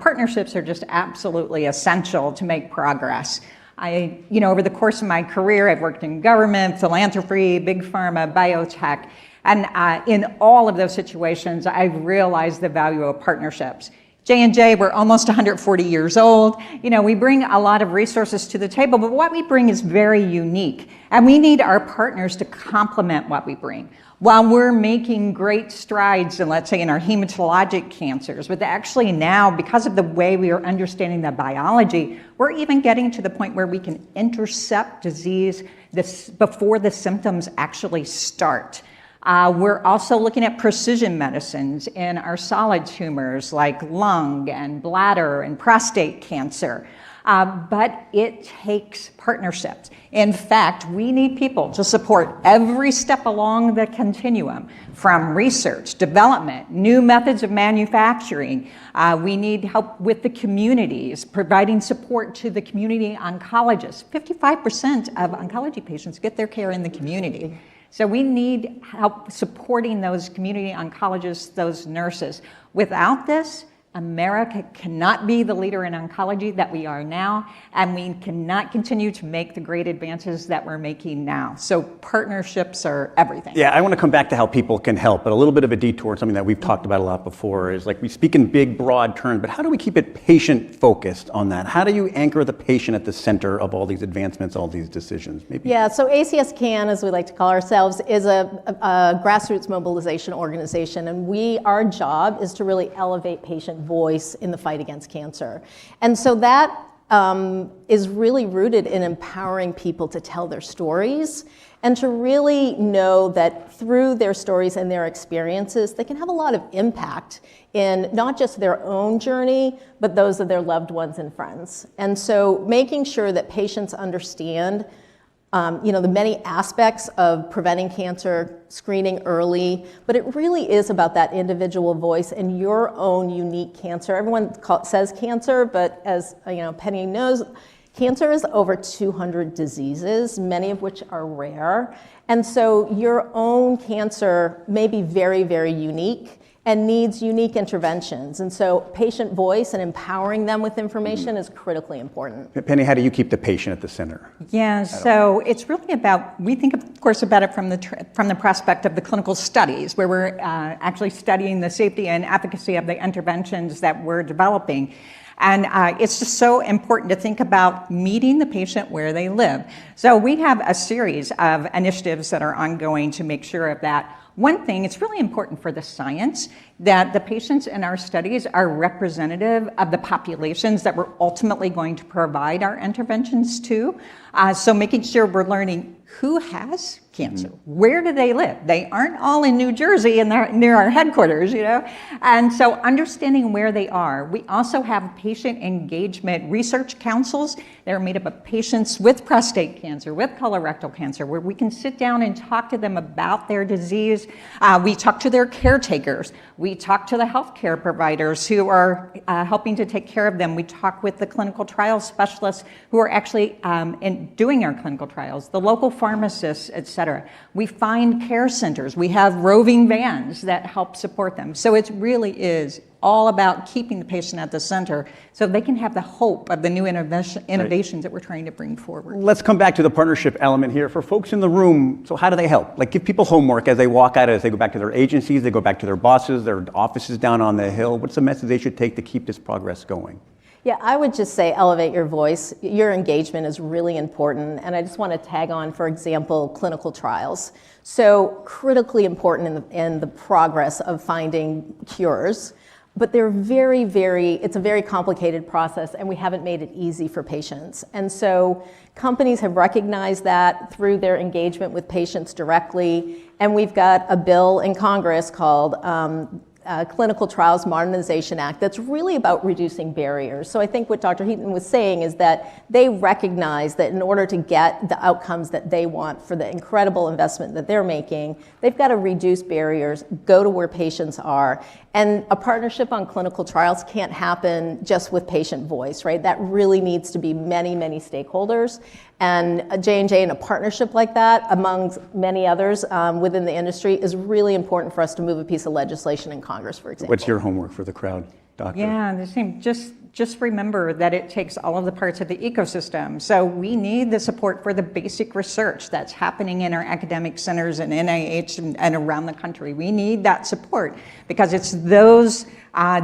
partnerships are just absolutely essential to make progress. Over the course of my career, I've worked in government, philanthropy, big pharma, biotech, and in all of those situations, I've realized the value of partnerships. J&J, we're almost 140 years old. We bring a lot of resources to the table, but what we bring is very unique, and we need our partners to complement what we bring. While we're making great strides in, let's say, in our hematologic cancers, but actually now, because of the way we are understanding the biology, we're even getting to the point where we can intercept disease before the symptoms actually start. We're also looking at precision medicines in our solid tumors like lung and bladder and prostate cancer. But it takes partnerships. In fact, we need people to support every step along the continuum, from research, development, new methods of manufacturing. We need help with the communities, providing support to the community oncologists. 55% of oncology patients get their care in the community. So we need help supporting those community oncologists, those nurses. Without this, America cannot be the leader in oncology that we are now, and we cannot continue to make the great advances that we're making now. So partnerships are everything. Yeah, I want to come back to how people can help, but a little bit of a detour, something that we've talked about a lot before, is like we speak in big, broad terms, but how do we keep it patient-focused on that? How do you anchor the patient at the center of all these advancements, all these decisions? Maybe. Yeah, so ACS CAN, as we like to call ourselves, is a grassroots mobilization organization, and our job is to really elevate patient voice in the fight against cancer. And so that is really rooted in empowering people to tell their stories and to really know that through their stories and their experiences, they can have a lot of impact in not just their own journey, but those of their loved ones and friends. And so making sure that patients understand the many aspects of preventing cancer, screening early, but it really is about that individual voice and your own unique cancer. Everyone says cancer, but as Penny knows, cancer is over 200 diseases, many of which are rare. And so your own cancer may be very, very unique and needs unique interventions. And so patient voice and empowering them with information is critically important. Penny, how do you keep the patient at the center? Yeah, so it's really about, we think of course about it from the prospect of the clinical studies, where we're actually studying the safety and efficacy of the interventions that we're developing. And it's just so important to think about meeting the patient where they live. So we have a series of initiatives that are ongoing to make sure of that. One thing, it's really important for the science that the patients in our studies are representative of the populations that we're ultimately going to provide our interventions to. So making sure we're learning who has cancer, where do they live? They aren't all in New Jersey and near our headquarters, And so understanding where they are. We also have patient engagement research councils. They're made up of patients with prostate cancer, with colorectal cancer, where we can sit down and talk to them about their disease. We talk to their caretakers. We talk to the healthcare providers who are helping to take care of them. We talk with the clinical trial specialists who are actually doing our clinical trials, the local pharmacists, et cetera. We find care centers. We have roving vans that help support them. So it really is all about keeping the patient at the center so they can have the hope of the new innovations that we're trying to bring forward. Let's come back to the partnership element here. For folks in the room, so how do they help? Like give people homework as they walk out, as they go back to their agencies, they go back to their bosses, their offices down on the Hill. What's the message they should take to keep this progress going? Yeah, I would just say elevate your voice. Your engagement is really important. And I just want to tag on, for example, clinical trials. So critically important in the progress of finding cures. But they're it's a very complicated process, and we haven't made it easy for patients. And so companies have recognized that through their engagement with patients directly. And we've got a bill in Congress called Clinical Trials Modernization Act that's really about reducing barriers. So I think what Dr. Heaton was saying is that they recognize that in order to get the outcomes that they want for the incredible investment that they're making, they've got to reduce barriers, go to where patients are. And a partnership on clinical trials can't happen just with patient voice, right? That really needs to be many, many stakeholders. And J&J in a partnership like that, among many others within the industry, is really important for us to move a piece of legislation in Congress, for example. What's your homework for the crowd, Doctor? Yeah, the same. Just remember that it takes all of the parts of the ecosystem. So we need the support for the basic research that's happening in our academic centers and NIH and around the country. We need that support because it's those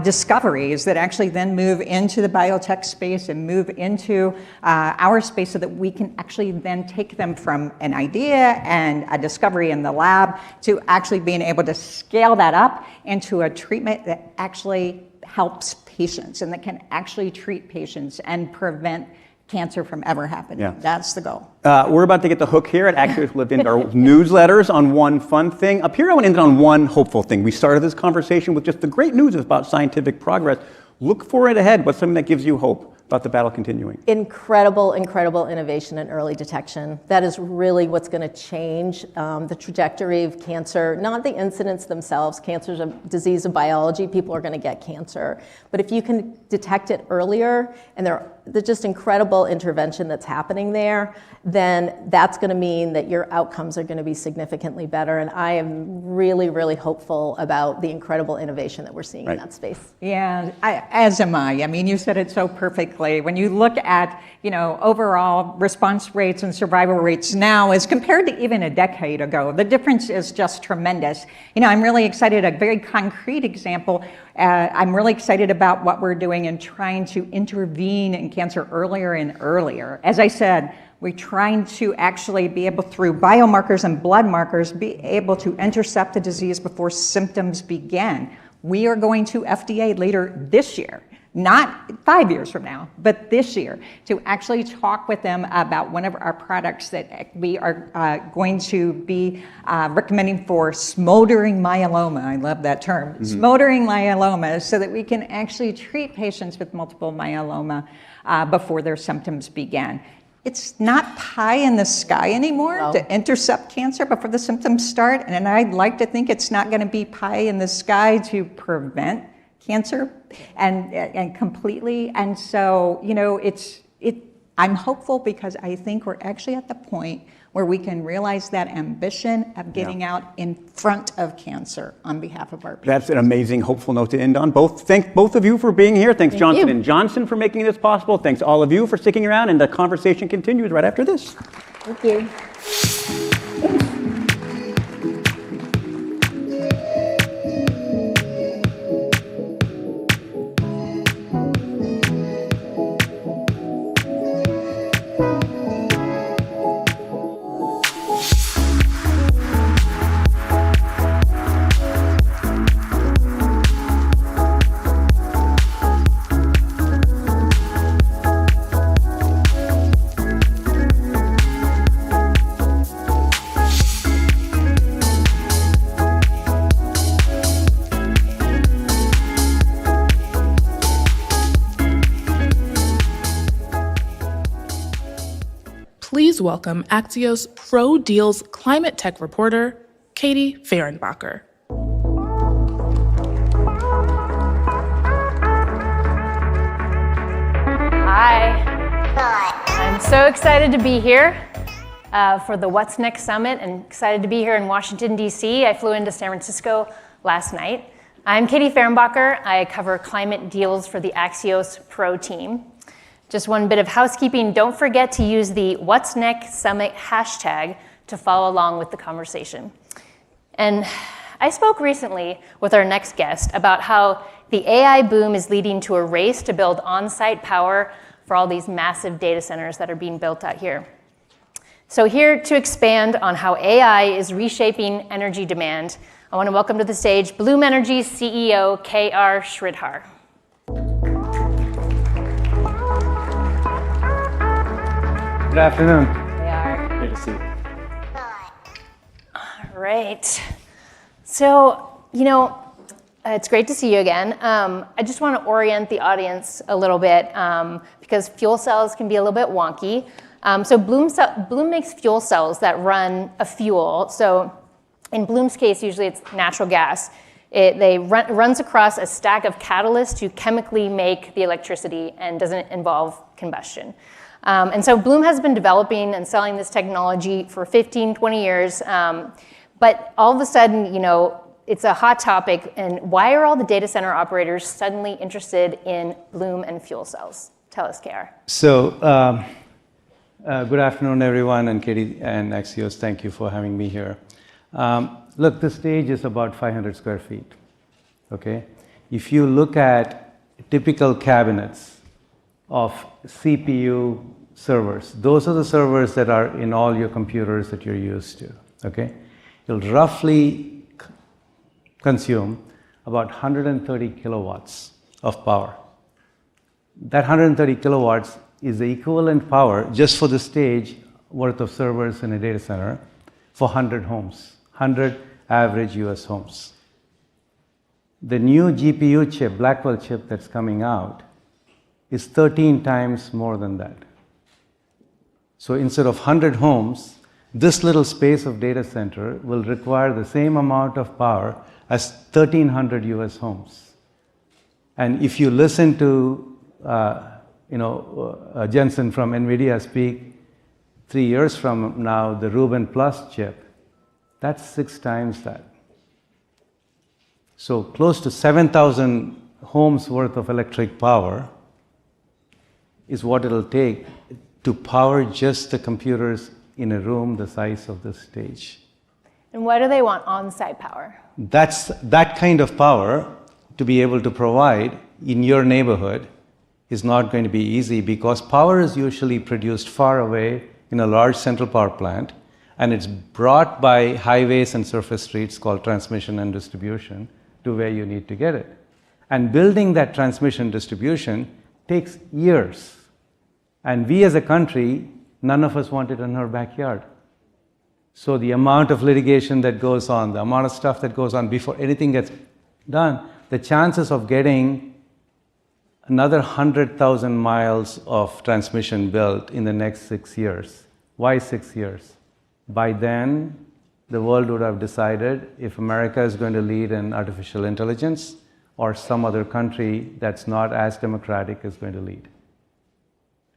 discoveries that actually then move into the biotech space and move into our space so that we can actually then take them from an idea and a discovery in the lab to actually being able to scale that up into a treatment that actually helps patients and that can actually treat patients and prevent cancer from ever happening. Yeah. That's the goal. We're about to get the hook here at Axios. We've ended our newsletters on one fun thing. Up here, I want to end on one hopeful thing. We started this conversation with just the great news about scientific progress. Look for it ahead. What's something that gives you hope about the battle continuing? Incredible, incredible innovation in early detection. That is really what's going to change the trajectory of cancer, not the incidents themselves. Cancer is a disease of biology. People are going to get cancer. But if you can detect it earlier, and there's just incredible intervention that's happening there, then that's going to mean that your outcomes are going to be significantly better. And I am really, really hopeful about the incredible innovation that we're seeing in that space. Yeah, as am I. I mean, you said it so perfectly. When you look at, overall response rates and survival rates now as compared to even a decade ago, the difference is just tremendous. I'm really excited, a very concrete example. I'm really excited about what we're doing in trying to intervene in cancer earlier and earlier. As I said, we're trying to actually be able, through biomarkers and blood markers, be able to intercept the disease before symptoms begin. We are going to FDA later this year, not 5 years from now, but this year, to actually talk with them about one of our products that we are going to be recommending for smoldering myeloma. I love that term, smoldering myeloma, so that we can actually treat patients with multiple myeloma before their symptoms begin. It's not pie in the sky anymore to intercept cancer before the symptoms start, and I'd like to think it's not going to be pie in the sky to prevent cancer and completely. And so, I'm hopeful because I think we're actually at the point where we can realize that ambition of getting out in front of cancer on behalf of our people. That's an amazing, hopeful note to end on. Thank both of you for being here. Thanks, Johnson & Johnson, for making this possible. Thanks all of you for sticking around, and the conversation continues right after this. Thank you. Please welcome Axios Pro Deals climate tech reporter, Katie Fehrenbacher. Hi. I'm so excited to be here for the What's Next Summit, and excited to be here in Washington, D.C. I flew into San Francisco last night. I'm Katie Fehrenbacher. I cover climate deals for the Axios Pro team. Just one bit of housekeeping. Don't forget to use the What's Next Summit hashtag to follow along with the conversation. And I spoke recently with our next guest about how the AI boom is leading to a race to build on-site power for all these massive data centers that are being built out here. So here to expand on how AI is reshaping energy demand, I want to welcome to the stage Bloom Energy's CEO, K.R. Sridhar. Good afternoon. They are. Great to see you. All right. So, it's great to see you again. I just want to orient the audience a little bit because fuel cells can be a little bit wonky. So Bloom makes fuel cells that run a fuel. So in Bloom's case, usually it's natural gas. It runs across a stack of catalysts to chemically make the electricity and doesn't involve combustion. And so Bloom has been developing and selling this technology for 15, 20 years. But all of a sudden, it's a hot topic. And why are all the data center operators suddenly interested in Bloom and fuel cells? Tell us, KR. So, good afternoon, everyone, and Katie and Axios, thank you for having me here. Look, the stage is about 500 square feet, okay? If you look at typical cabinets of CPU servers, those are the servers that are in all your computers that you're used to, okay? You'll roughly consume about 130 kilowatts of power. That 130 kilowatts is the equivalent power just for the stage worth of servers in a data center for 100 homes, 100 average US homes. The new GPU chip, Blackwell chip that's coming out, is 13 times more than that. So instead of 100 homes, this little space of data center will require the same amount of power as 1,300 US homes. And if you listen to Jensen from NVIDIA speak 3 years from now, the Rubin Plus chip, that's 6 times that. So close to 7,000 homes worth of electric power is what it'll take to power just the computers in a room the size of this stage. And why do they want on-site power? That's that kind of power to be able to provide in your neighborhood is not going to be easy, because power is usually produced far away in a large central power plant, and it's brought by highways and surface streets called transmission and distribution to where you need to get it. And building that transmission distribution takes years. And we as a country, none of us want it in our backyard. So the amount of litigation that goes on, the amount of stuff that goes on before anything gets done, the chances of getting another 100,000 miles of transmission built in the next 6 years. Why 6 years? By then, the world would have decided if America is going to lead in artificial intelligence, or some other country that's not as democratic is going to lead.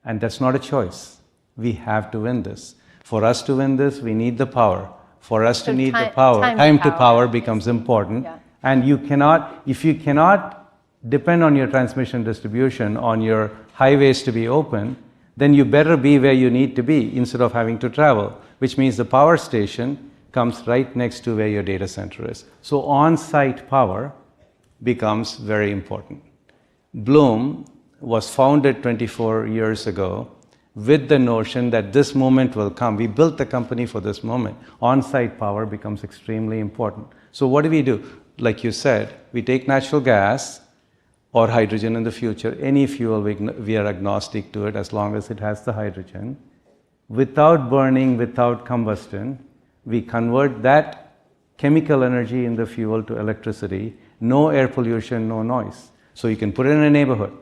And that's not a choice. We have to win this. For us to win this, we need the power. For us to need the power, time to power becomes important. Yeah. And you cannot, if you cannot depend on your transmission distribution, on your highways to be open, then you better be where you need to be instead of having to travel, which means the power station comes right next to where your data center is. So on-site power becomes very important. Bloom was founded 24 years ago with the notion that this moment will come. We built the company for this moment. On-site power becomes extremely important. So what do? Like you said, we take natural gas or hydrogen in the future, any fuel, we are agnostic to it as long as it has the hydrogen. Without burning, without combustion, we convert that chemical energy in the fuel to electricity, no air pollution, no noise. So you can put it in a neighborhood.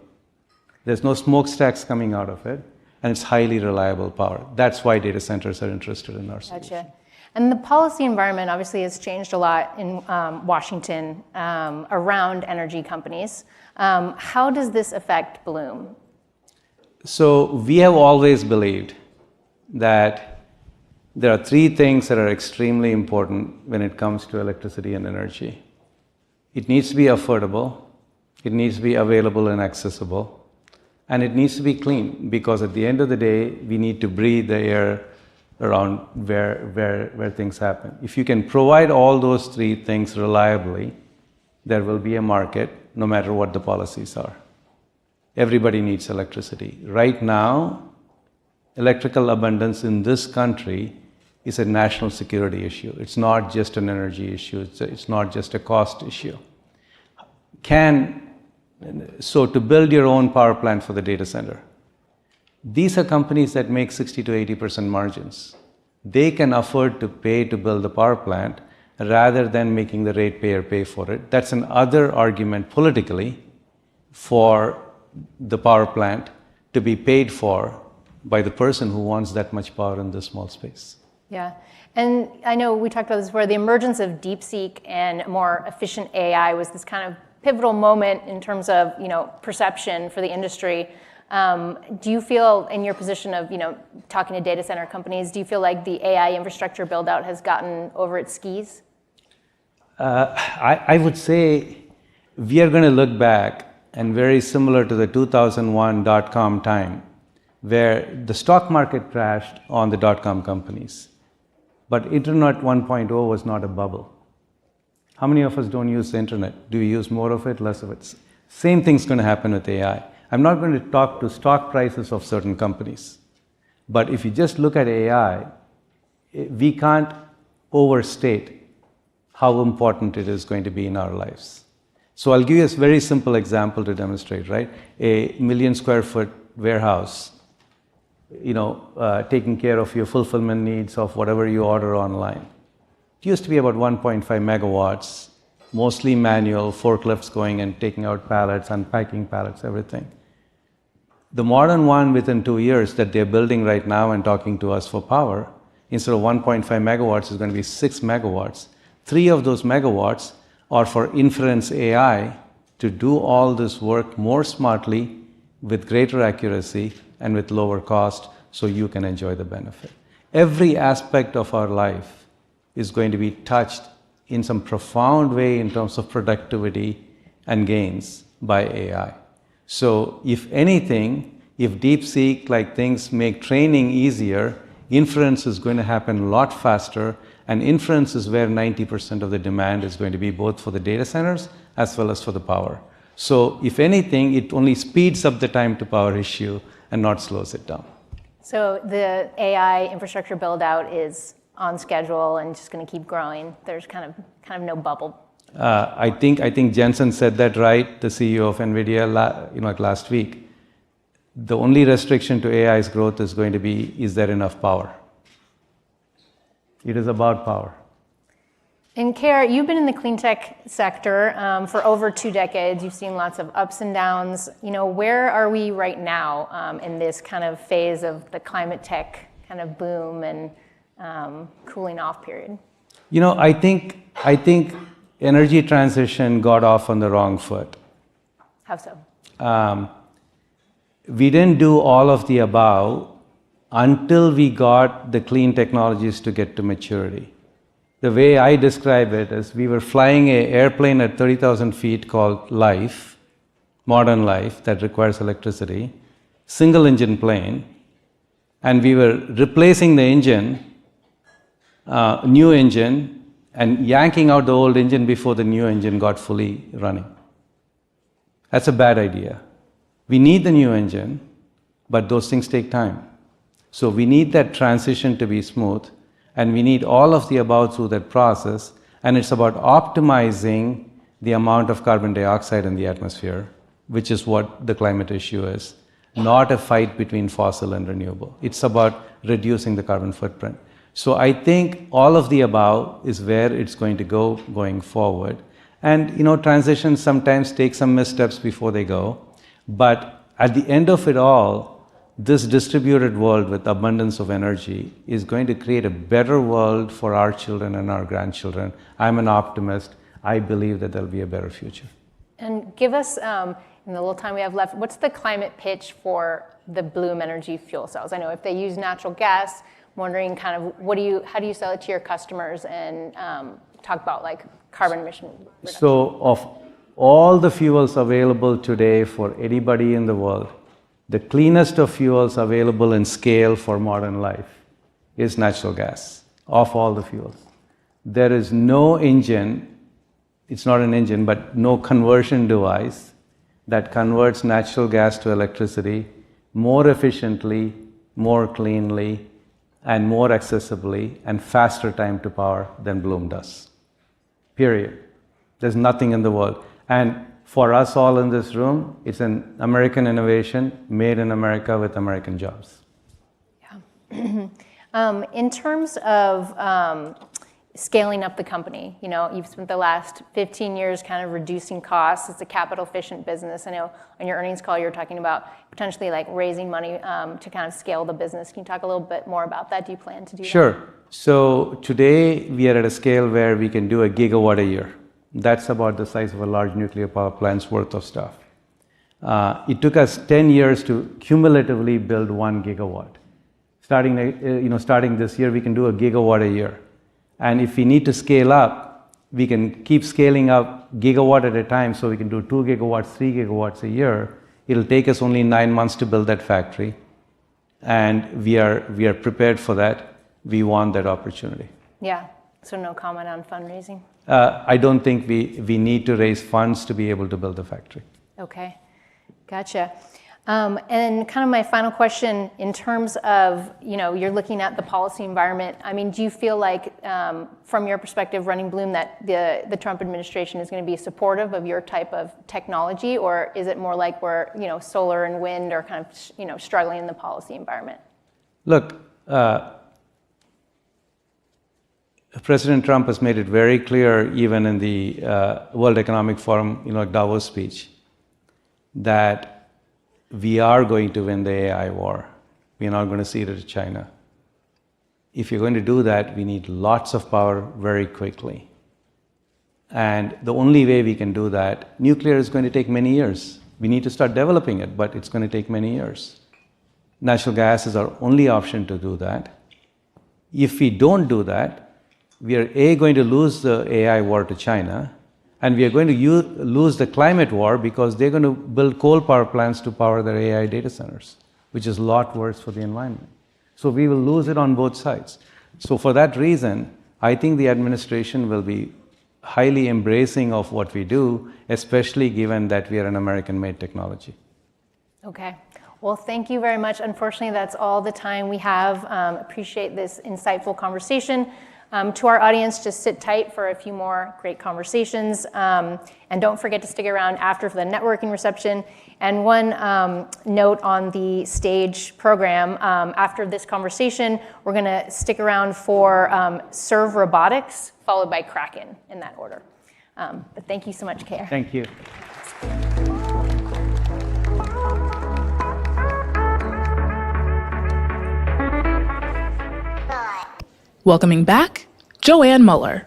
There's no smokestacks coming out of it, and it's highly reliable power. That's why data centers are interested in our solution. Gotcha. And the policy environment obviously has changed a lot in Washington around energy companies. How does this affect Bloom? So we have always believed that there are 3 things that are extremely important when it comes to electricity and energy. It needs to be affordable, it needs to be available and accessible, and it needs to be clean, because at the end of the day, we need to breathe the air around where things happen. If you can provide all those 3 things reliably, there will be a market no matter what the policies are. Everybody needs electricity. Right now, electrical abundance in this country is a national security issue. It's not just an energy issue. It's not just a cost issue. So to build your own power plant for the data center, these are companies that make 60 to 80% margins. They can afford to pay to build the power plant rather than making the ratepayer pay for it. That's another argument politically for the power plant to be paid for by the person who wants that much power in this small space. Yeah, and I know we talked about this before, the emergence of DeepSeek and more efficient AI was this kind of pivotal moment in terms of perception for the industry. Do you feel, in your position of talking to data center companies, do you feel like the AI infrastructure build out has gotten over its skis? I would say we are going to look back, and very similar to the 2001 dot-com time, where the stock market crashed on the dot-com companies. But Internet 1.0 was not a bubble. How many of us don't use the internet? Do we use more of it, less of it? Same thing's going to happen with AI. I'm not going to talk to stock prices of certain companies. But if you just look at AI, we can't overstate how important it is going to be in our lives. So I'll give you a very simple example to demonstrate, right? A 1 million square foot warehouse, taking care of your fulfillment needs of whatever you order online. It used to be about 1.5 megawatts, mostly manual, forklifts going and taking out pallets, unpacking pallets, everything. The modern one within 2 years that they're building right now and talking to us for power, instead of 1.5 megawatts, is going to be 6 megawatts. 3 of those megawatts are for inference AI to do all this work more smartly, with greater accuracy, and with lower cost, so you can enjoy the benefit. Every aspect of our life is going to be touched in some profound way in terms of productivity and gains by AI. So if anything, if DeepSeek like things make training easier, inference is going to happen a lot faster, and inference is where 90% of the demand is going to be, both for the data centers as well as for the power. So if anything, it only speeds up the time to power issue and not slows it down. So the AI infrastructure build out is on schedule and just going to keep growing. There's kind of no bubble. I think Jensen said that right, the CEO of NVIDIA, like last week. The only restriction to AI's growth is going to be, is there enough power? It is about power. And Kara, you've been in the clean tech sector for over 2 decades. You've seen lots of ups and downs. Where are we right now in this kind of phase of the climate tech kind of boom and cooling off period? I think energy transition got off on the wrong foot. How so? We didn't do all of the above until we got the clean technologies to get to maturity. The way I describe it is, we were flying an airplane at 30,000 feet called Life, modern life, that requires electricity, single engine plane, and we were replacing the engine, new engine, and yanking out the old engine before the new engine got fully running. That's a bad idea. We need the new engine, but those things take time. So we need that transition to be smooth, and we need all of the above through that process, and it's about optimizing the amount of carbon dioxide in the atmosphere, which is what the climate issue is, not a fight between fossil and renewable. It's about reducing the carbon footprint. So I think all of the above is where it's going to go going forward. And transitions sometimes take some missteps before they go, but at the end of it all, this distributed world with abundance of energy is going to create a better world for our children and our grandchildren. I'm an optimist. I believe that there'll be a better future. And give us, in the little time we have left, what's the climate pitch for the Bloom Energy fuel cells? I know if they use natural gas, I'm wondering kind of how do you sell it to your customers, and talk about like carbon emission reduction? So of all the fuels available today for anybody in the world, the cleanest of fuels available in scale for modern life is natural gas, of all the fuels. There is no engine, it's not an engine, but no conversion device that converts natural gas to electricity more efficiently, more cleanly, and more accessibly, and faster time to power than Bloom does. Period. There's nothing in the world. And for us all in this room, it's an American innovation made in America with American jobs. Yeah. In terms of scaling up the company, you've spent the last 15 years kind of reducing costs. It's a capital efficient business. I know on your earnings call, you were talking about potentially like raising money to kind of scale the business. Can you talk a little bit more about that? Do you plan to do that? Sure. So today we are at a scale where we can do 1 gigawatt a year. That's about the size of a large nuclear power plant's worth of stuff. It took us 10 years to cumulatively build 1 gigawatt. Starting this year, we can do 1 gigawatt a year. And if we need to scale up, we can keep scaling up gigawatt at a time, so we can do 2 gigawatts, 3 gigawatts a year. It'll take us only 9 months to build that factory. And we are prepared for that. We want that opportunity. Yeah. So no comment on fundraising? I don't think we need to raise funds to be able to build the factory. Okay, gotcha. And kind of my final question, in terms of, you're looking at the policy environment. I mean, do you feel like, from your perspective running Bloom, that the Trump administration is going to be supportive of your type of technology, or is it more like we're, solar and wind are kind of, struggling in the policy environment? Look, President Trump has made it very clear, even in the World Economic Forum, Davos speech, that we are going to win the AI war. We're not going to cede it to China. If you're going to do that, we need lots of power very quickly. And the only way we can do that, nuclear is going to take many years. We need to start developing it, but it's going to take many years. Natural gas is our only option to do that. If we don't do that, we are going to lose the AI war to China, and we are going to lose the climate war because they're going to build coal power plants to power their AI data centers, which is a lot worse for the environment. So we will lose it on both sides. So for that reason, I think the administration will be highly embracing of what we do, especially given that we are an American-made technology. Okay. Well, thank you very much. Unfortunately, that's all the time we have. Appreciate this insightful conversation. To our audience, just sit tight for a few more great conversations. And don't forget to stick around after for the networking reception. And one note on the stage program, after this conversation, we're going to stick around for Serve Robotics, followed by Kraken, in that order. But thank you so much, K.R. Thank you. Welcoming back, Joanne Muller.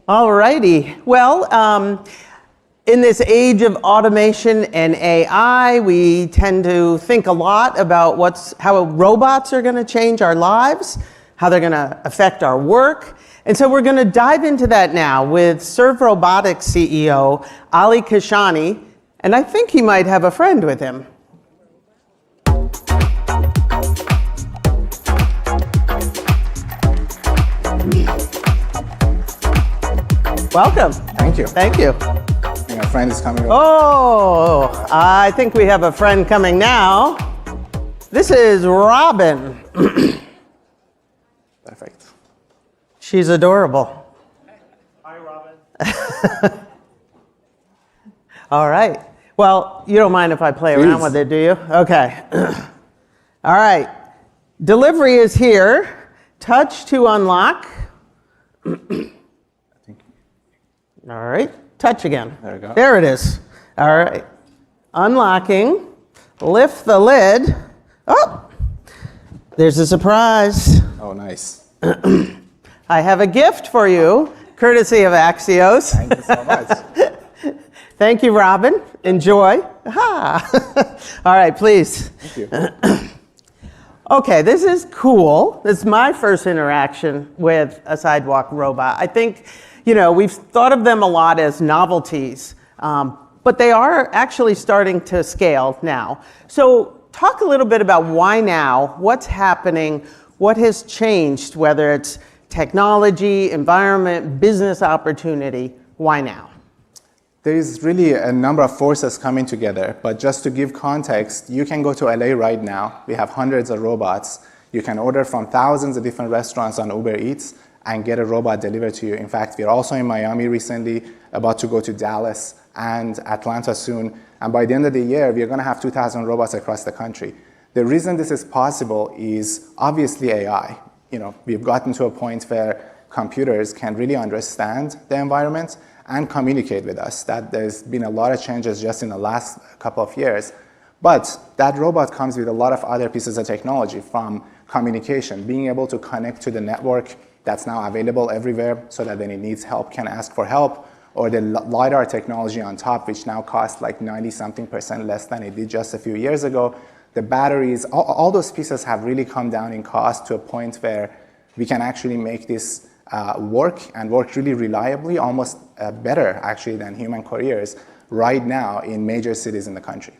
All righty. Well, in this age of automation and AI, we tend to think a lot about how robots are going to change our lives, how they're going to affect our work. And so we're going to dive into that now with Serve Robotics CEO Ali Kashani, and I think he might have a friend with him. Welcome. Thank you. Thank you. I think a friend is coming over. Oh, I think we have a friend coming now. This is Robin. Perfect. She's adorable. Hi, Robin. All right. Well, you don't mind if I play around with it, do you? Okay. All right. Delivery is here. Touch to unlock. All right. Touch again. There we go. There it is. All right. Unlocking. Lift the lid. Oh, there's a surprise. Oh, nice. I have a gift for you, courtesy of Axios. Thank you so much. Thank you, Robin. Enjoy. Aha. All right, please. Thank you. Okay, this is cool. This is my first interaction with a sidewalk robot. I think, we've thought of them a lot as novelties, but they are actually starting to scale now. So talk a little bit about why now, what's happening, what has changed, whether it's technology, environment, business opportunity, why now? There is really a number of forces coming together, but just to give context, you can go to LA right now. We have hundreds of robots. You can order from thousands of different restaurants on Uber Eats and get a robot delivered to you. In fact, we're also in Miami recently, about to go to Dallas and Atlanta soon. And by the end of the year, we're going to have 2,000 robots across the country. The reason this is possible is obviously AI. We've gotten to a point where computers can really understand the environment and communicate with us. That there's been a lot of changes just in the last couple of years. But that robot comes with a lot of other pieces of technology, from communication, being able to connect to the network that's now available everywhere so that when it needs help, can ask for help, or the LiDAR technology on top, which now costs like 90-something% less than it did just a few years ago. The batteries, all those pieces have really come down in cost to a point where we can actually make this work really reliably, almost better actually than human couriers right now in major cities in the country.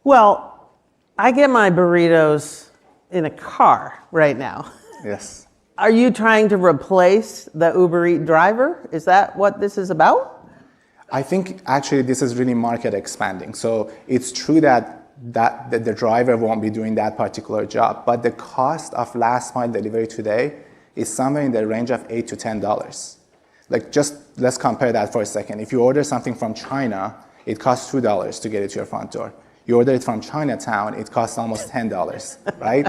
Well, I get my burritos in a car right now. Yes. Are you trying to replace the Uber Eats driver? Is that what this is about? I think actually this is really market expanding. So it's true that the driver won't be doing that particular job, but the cost of last mile delivery today is somewhere in the range of $8 to $10. Let's compare that for a second. If you order something from China, it costs $2 to get it to your front door. You order it from Chinatown, it costs almost $10, right?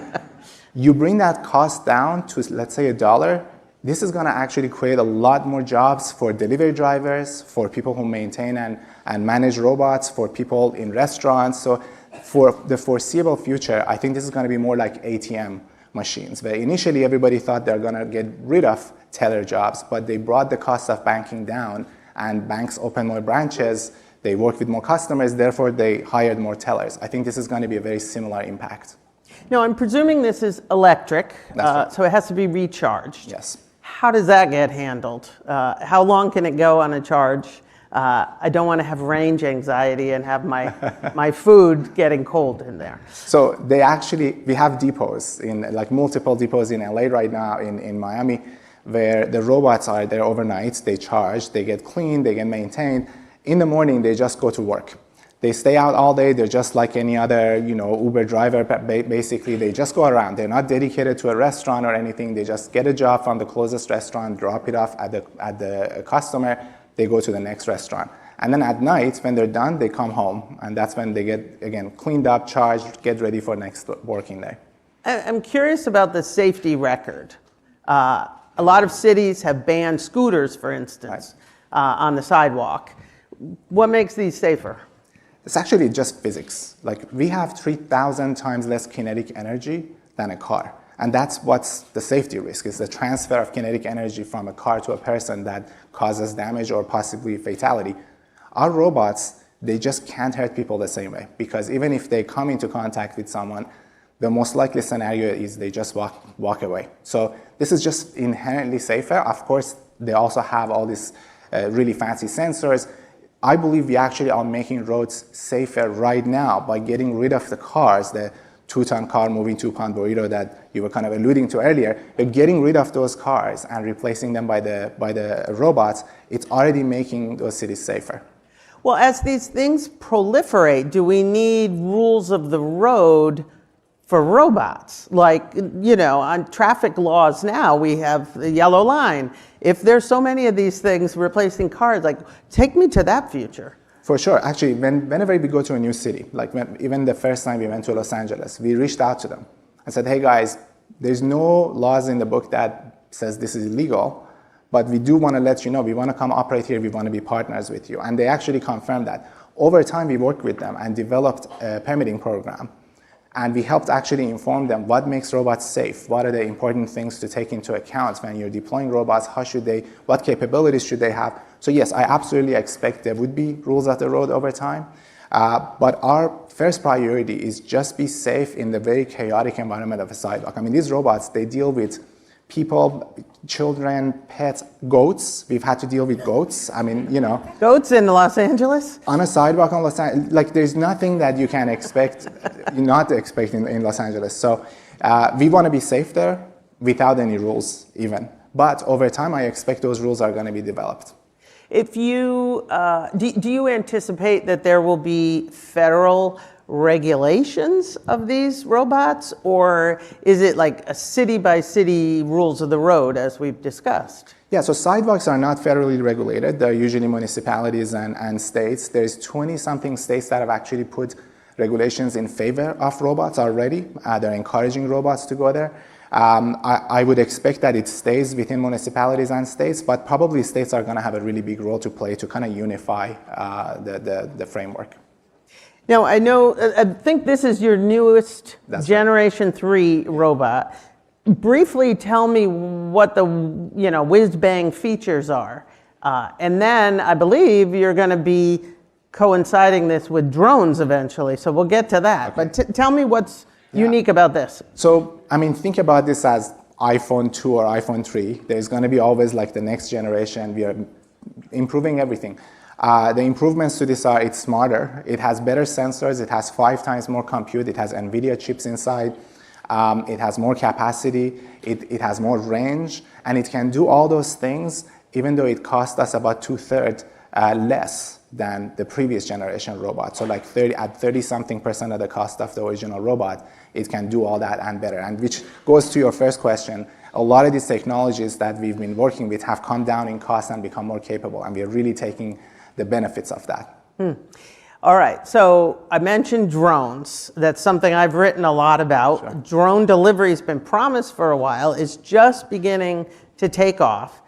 You bring that cost down to, let's say, $1, this is going to actually create a lot more jobs for delivery drivers, for people who maintain and manage robots, for people in restaurants. So for the foreseeable future, I think this is going to be more like ATM machines, where initially everybody thought they're going to get rid of teller jobs, but they brought the cost of banking down, and banks opened more branches, they worked with more customers, therefore they hired more tellers. I think this is going to be a very similar impact. Now, I'm presuming this is electric, That's right. so it has to be recharged. Yes. How does that get handled? How long can it go on a charge? I don't want to have range anxiety and have my food getting cold in there. So we have depots, like multiple depots in LA right now, in Miami, where the robots are there overnight, they charge, they get cleaned, they get maintained. In the morning, they just go to work. They stay out all day, they're just like any other Uber driver, basically they just go around. They're not dedicated to a restaurant or anything, they just get a job from the closest restaurant, drop it off at the customer, they go to the next restaurant. And then at night, when they're done, they come home, and that's when they get, again, cleaned up, charged, get ready for next working day. I'm curious about the safety record. A lot of cities have banned scooters, for instance, on the sidewalk. What makes these safer? It's actually just physics. Like, we have 3,000 times less kinetic energy than a car. And that's what's the safety risk, is the transfer of kinetic energy from a car to a person that causes damage or possibly fatality. Our robots, they just can't hurt people the same way, because even if they come into contact with someone, the most likely scenario is they just walk away. So this is just inherently safer. Of course, they also have all these really fancy sensors. I believe we actually are making roads safer right now by getting rid of the cars, the 2-ton car moving 2-pound burrito that you were kind of alluding to earlier. But getting rid of those cars and replacing them by the robots, it's already making those cities safer. Well, as these things proliferate, do we need rules of the road for robots? Like, on traffic laws now, we have the yellow line. If there's so many of these things replacing cars, like, take me to that future. For sure. Actually, whenever we go to a new city, like even the first time we went to Los Angeles, we reached out to them and said, hey guys, there's no laws in the book that says this is illegal, but we do want to let you know, we want to come operate here, we want to be partners with you. And they actually confirmed that. Over time, we worked with them and developed a permitting program. And we helped actually inform them what makes robots safe, what are the important things to take into account when you're deploying robots, what capabilities should they have. So yes, I absolutely expect there would be rules of the road over time. But our first priority is just be safe in the very chaotic environment of a sidewalk. I mean, these robots, they deal with people, children, pets, goats. We've had to deal with goats. I mean, Goats in Los Angeles? On a sidewalk in Los Angeles, like, there's nothing that you can expect, not expect in Los Angeles. So we want to be safe there without any rules even. But over time, I expect those rules are going to be developed. If you, do you anticipate that there will be federal regulations of these robots, or is it like a city-by-city rules of the road, as we've discussed? Yeah, so sidewalks are not federally regulated. They're usually municipalities and states. There's 20-something states that have actually put regulations in favor of robots already. They're encouraging robots to go there. I would expect that it stays within municipalities and states, but probably states are going to have a really big role to play to kind of unify the framework. Now, I think this is your newest Generation 3 robot. Briefly tell me what the whiz-bang features are. And then I believe you're going to be coinciding this with drones eventually, so we'll get to that. Okay. But tell me what's unique about this. So, I mean, think about this as iPhone 2 or iPhone 3. There's going to be always like the next generation. We are improving everything. The improvements to this are it's smarter, it has better sensors, it has 5 times more compute, it has NVIDIA chips inside, it has more capacity, it has more range, and it can do all those things even though it cost us about 2/3 less than the previous generation robot. So like 30-something% of the cost of the original robot, it can do all that and better. And which goes to your first question, a lot of these technologies that we've been working with have come down in cost and become more capable, and we are really taking the benefits of that. All right, so I mentioned drones. That's something I've written a lot about. Sure. Drone delivery has been promised for a while. It's just beginning to take off.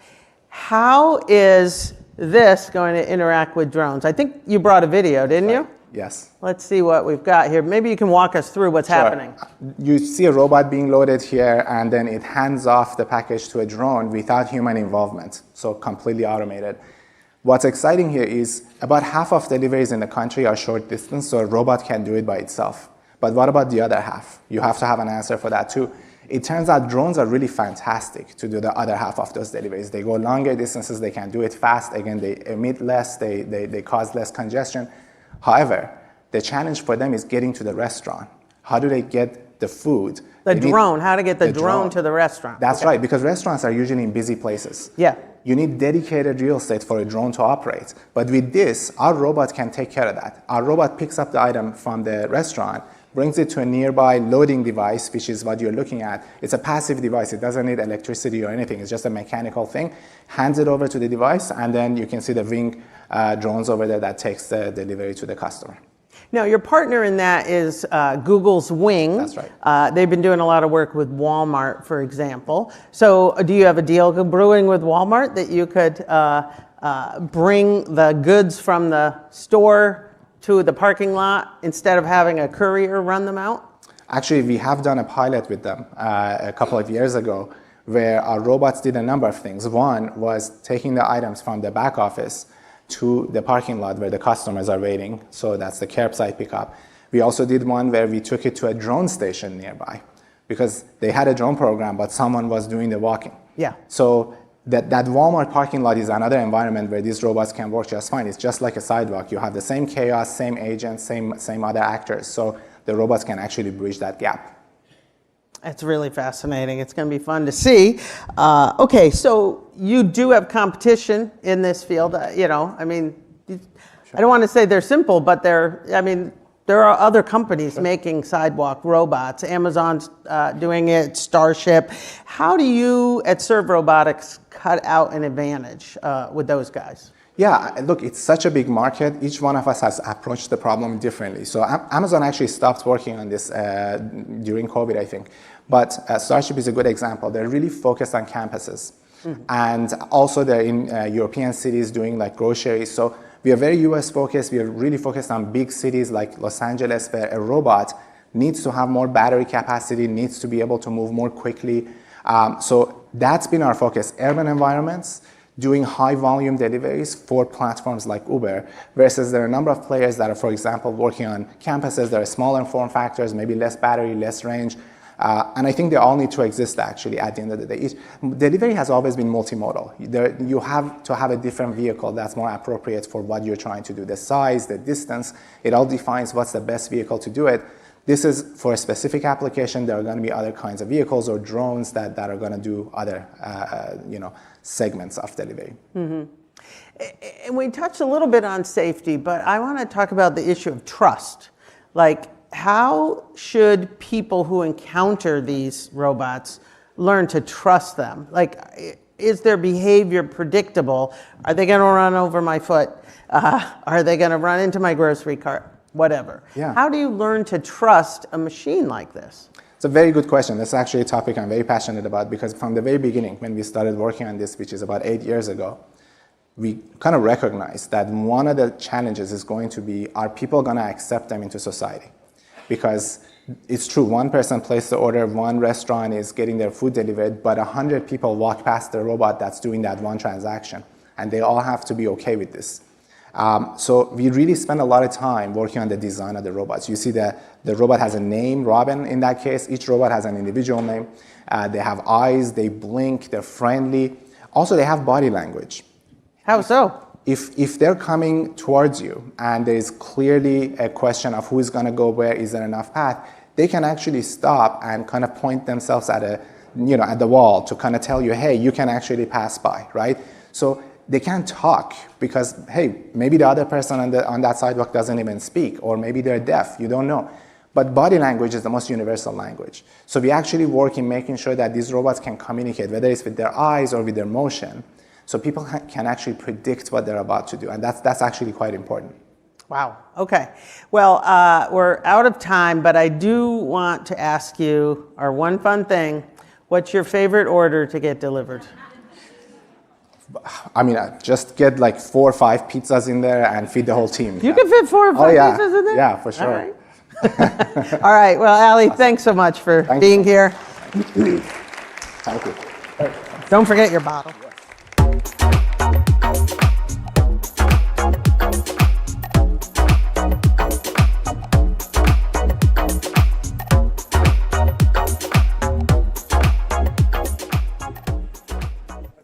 How is this going to interact with drones? I think you brought a video, didn't you? Yes. Let's see what we've got here. Maybe you can walk us through what's happening. You see a robot being loaded here, and then it hands off the package to a drone without human involvement, so completely automated. What's exciting here is about half of deliveries in the country are short distance, so a robot can do it by itself. But what about the other half? You have to have an answer for that too. It turns out drones are really fantastic to do the other half of those deliveries. They go longer distances, they can do it fast. Again, they emit less, they cause less congestion. However, the challenge for them is getting to the restaurant. How do they get the food? How to get the drone to the restaurant. That's right, because restaurants are usually in busy places. Yeah. You need dedicated real estate for a drone to operate. But with this, our robot can take care of that. Our robot picks up the item from the restaurant, brings it to a nearby loading device, which is what you're looking at. It's a passive device. It doesn't need electricity or anything. It's just a mechanical thing. Hands it over to the device, and then you can see the Ring drones over there that takes the delivery to the customer. Now, your partner in that is Google's Wing. That's right. They've been doing a lot of work with Walmart, for example. So do you have a deal brewing with Walmart that you could bring the goods from the store to the parking lot instead of having a courier run them out? Actually, we have done a pilot with them a couple of years ago where our robots did a number of things. One was taking the items from the back office to the parking lot where the customers are waiting. So that's the curbside pickup. We also did one where we took it to a drone station nearby because they had a drone program, but someone was doing the walking. Yeah. So that Walmart parking lot is another environment where these robots can work just fine. It's just like a sidewalk. You have the same chaos, same agents, same other actors. So the robots can actually bridge that gap. It's really fascinating. It's going to be fun to see. Okay, so you do have competition in this field. I don't want to say they're simple, but there are other companies making sidewalk robots. Amazon's doing it, Starship. How do you at Serve Robotics cut out an advantage with those guys? Yeah, look, it's such a big market. Each one of us has approached the problem differently. So Amazon actually stopped working on this during COVID, I think. But Starship is a good example. They're really focused on campuses. Mm-hmm. And also they're in European cities doing like groceries. So we are very US focused. We are really focused on big cities like Los Angeles, where a robot needs to have more battery capacity, needs to be able to move more quickly. So that's been our focus. Urban environments, doing high volume deliveries for platforms like Uber, versus there are a number of players that are, for example, working on campuses that are smaller form factors, maybe less battery, less range. And I think they all need to exist actually at the end of the day. Delivery has always been multimodal. You have to have a different vehicle that's more appropriate for what you're trying to do. The size, the distance, it all defines what's the best vehicle to do it. This is for a specific application. There are going to be other kinds of vehicles or drones that are going to do other segments of delivery. Mm-hmm. And we touched a little bit on safety, but I want to talk about the issue of trust. Like, how should people who encounter these robots learn to trust them? Like, is their behavior predictable? Are they going to run over my foot? Are they going to run into my grocery cart? Whatever. Yeah. How do you learn to trust a machine like this? It's a very good question. That's actually a topic I'm very passionate about, because from the very beginning, when we started working on this, which is about 8 years ago, we kind of recognized that one of the challenges is going to be, are people going to accept them into society? Because it's true, one person placed the order, one restaurant is getting their food delivered, but 100 people walk past the robot that's doing that one transaction, and they all have to be okay with this. So we really spend a lot of time working on the design of the robots. You see that the robot has a name, Robin in that case. Each robot has an individual name. They have eyes, they blink, they're friendly. Also, they have body language. How so? If they're coming towards you and there is clearly a question of who's going to go where, is there enough path, they can actually stop and kind of point themselves at at the wall to kind of tell you, hey, you can actually pass by, right? So they can't talk because, hey, maybe the other person on that sidewalk doesn't even speak, or maybe they're deaf, you don't know. But body language is the most universal language. So we actually work in making sure that these robots can communicate, whether it's with their eyes or with their motion, so people can actually predict what they're about to do, and that's actually quite important. Wow. Okay. Well, we're out of time, but I do want to ask you our one fun thing. What's your favorite order to get delivered? I mean, just get like 4 or 5 pizzas in there and feed the whole team. You can fit 4 or 5 yeah. pizzas in there? Yeah, for sure. All right. All right. Well, Allie, thanks so much for being here. Thank you. Don't forget your bottle.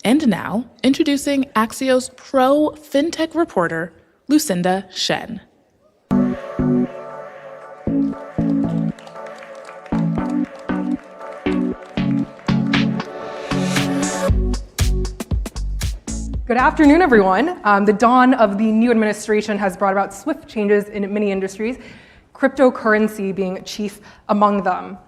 And now, introducing Axios Pro FinTech reporter, Lucinda Shen. Good afternoon, everyone. The dawn of the new administration has brought about swift changes in many industries, cryptocurrency being chief among them.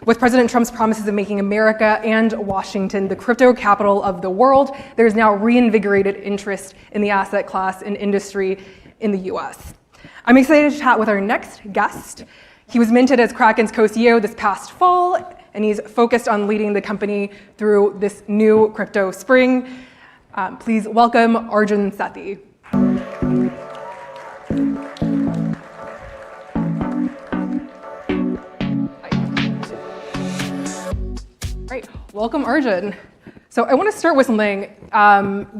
With President Trump's promises of making America and Washington the crypto capital of the world, there's now reinvigorated interest in the asset class and industry in the US. I'm excited to chat with our next guest. He was minted as Kraken's co-CEO this past fall, and he's focused on leading the company through this new crypto spring. Please welcome Arjun Sethi. Right, welcome Arjun. So I want to start with something.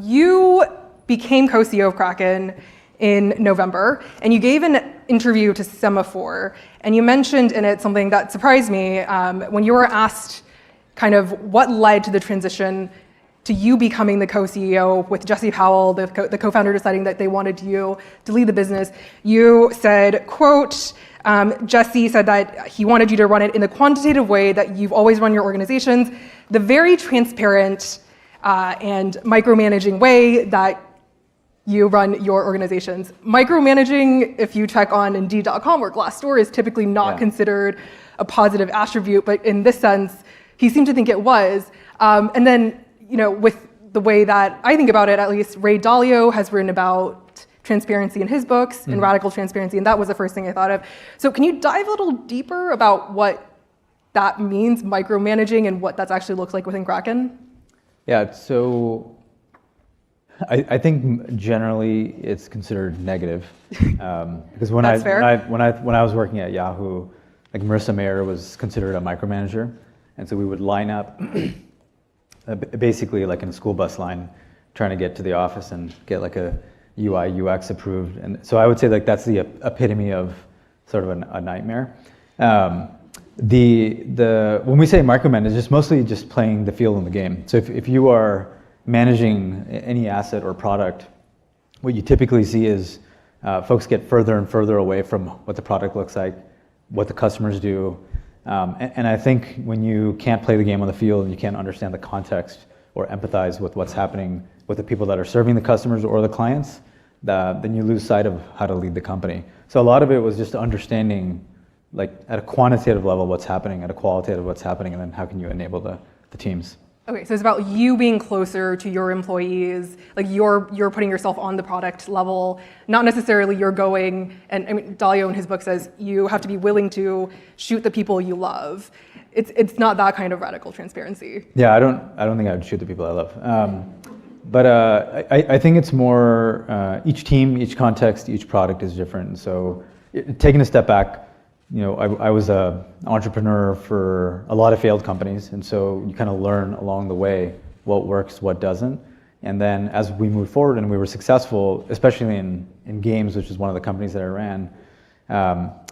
You became co-CEO of Kraken in November, and you gave an interview to Semaphore, and you mentioned in it something that surprised me when you were asked kind of what led to the transition to you becoming the co-CEO with Jesse Powell, the co-founder, deciding that they wanted you to lead the business. You said, quote, Jesse said that he wanted you to run it in the quantitative way that you've always run your organizations, the very transparent and micromanaging way that you run your organizations. Micromanaging, if you check on Indeed.com or Glassdoor, is typically not considered a positive attribute, but in this sense, he seemed to think it was. And then, you know, with the way that I think about it, at least Ray Dalio has written about transparency in his books and radical transparency, and that was the first thing I thought of. So can you dive a little deeper about what that means, micromanaging, and what that actually looks like within Kraken? Yeah, so I think generally it's considered negative because when I was working at Yahoo, like Marissa Mayer was considered a micromanager, and so we would line up basically like in a school bus line, trying to get to the office and get like a UI UX approved, and so I would say like that's the epitome of sort of a nightmare. When we say micromanage, it's just mostly just playing the field in the game. So if you are managing any asset or product, what you typically see is folks get further and further away from what the product looks like, what the customers do. And I think when you can't play the game on the field and you can't understand the context or empathize with what's happening with the people that are serving the customers or the clients, then you lose sight of how to lead the company. So a lot of it was just understanding, like at a quantitative level, what's happening, at a qualitative what's happening, and then how can you enable the teams. Okay, so it's about you being closer to your employees, like you're putting yourself on the product level, not necessarily you're going, and I mean, Dalio in his book says you have to be willing to shoot the people you love. It's not that kind of radical transparency. Yeah, I don't think I would shoot the people I love. But I think it's more, each team, each context, each product is different. So taking a step back, you know, I was an entrepreneur for a lot of failed companies, and so you kind of learn along the way what works, what doesn't. And then as we moved forward and we were successful, especially in games, which is one of the companies that I ran,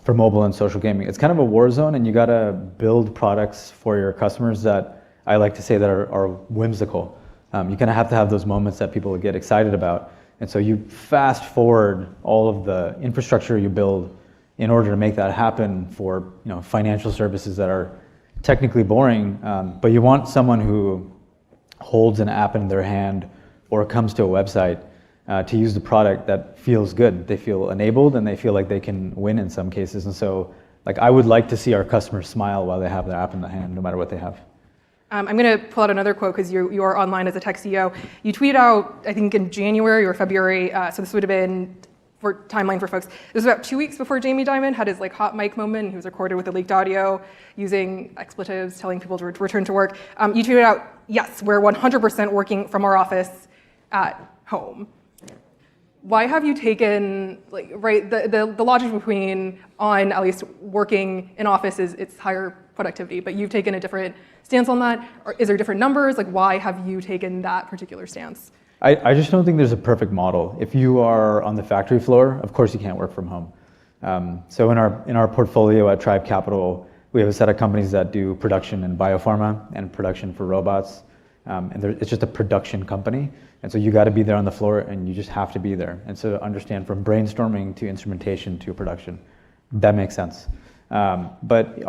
for mobile and social gaming, it's kind of a war zone, and you gotta build products for your customers that I like to say that are whimsical. You kind of have to have those moments that people get excited about. And so you fast forward all of the infrastructure you build in order to make that happen for, you know, financial services that are technically boring, but you want someone who holds an app in their hand or comes to a website to use the product that feels good. They feel enabled and they feel like they can win in some cases. And so, like, I would like to see our customers smile while they have their app in the hand, no matter what they have. I'm going to pull out another quote because you are online as a tech CEO. You tweeted out, I think in January or February, so this would have been timeline for folks. It was about 2 weeks before Jamie Dimon had his like hot mic moment. He was recorded with the leaked audio using expletives, telling people to return to work. You tweeted out, yes, we're 100% working from our office at home. Why have you taken, like, right, the logic between on at least working in office is it's higher productivity, but you've taken a different stance on that? Or is there different numbers? Like, why have you taken that particular stance? I just don't think there's a perfect model. If you are on the factory floor, of course you can't work from home. So in our portfolio at Tribe Capital, we have a set of companies that do production in biopharma and production for robots. And it's just a production company. And so you got to be there on the floor, and you just have to be there. And so to understand from brainstorming to instrumentation to production, that makes sense. But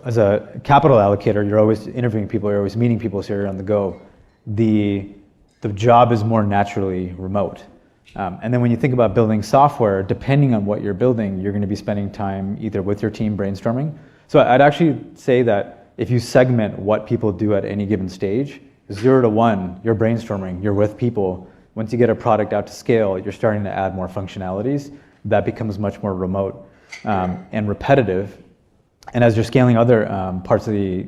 as a capital allocator, you're always interviewing people, you're always meeting people, so you're on the go. The job is more naturally remote. And then when you think about building software, depending on what you're building, you're going to be spending time either with your team brainstorming. So I'd actually say that if you segment what people do at any given stage, 0 to 1, you're brainstorming, you're with people. Once you get a product out to scale, you're starting to add more functionalities. That becomes much more remote and repetitive. And as you're scaling other parts of the,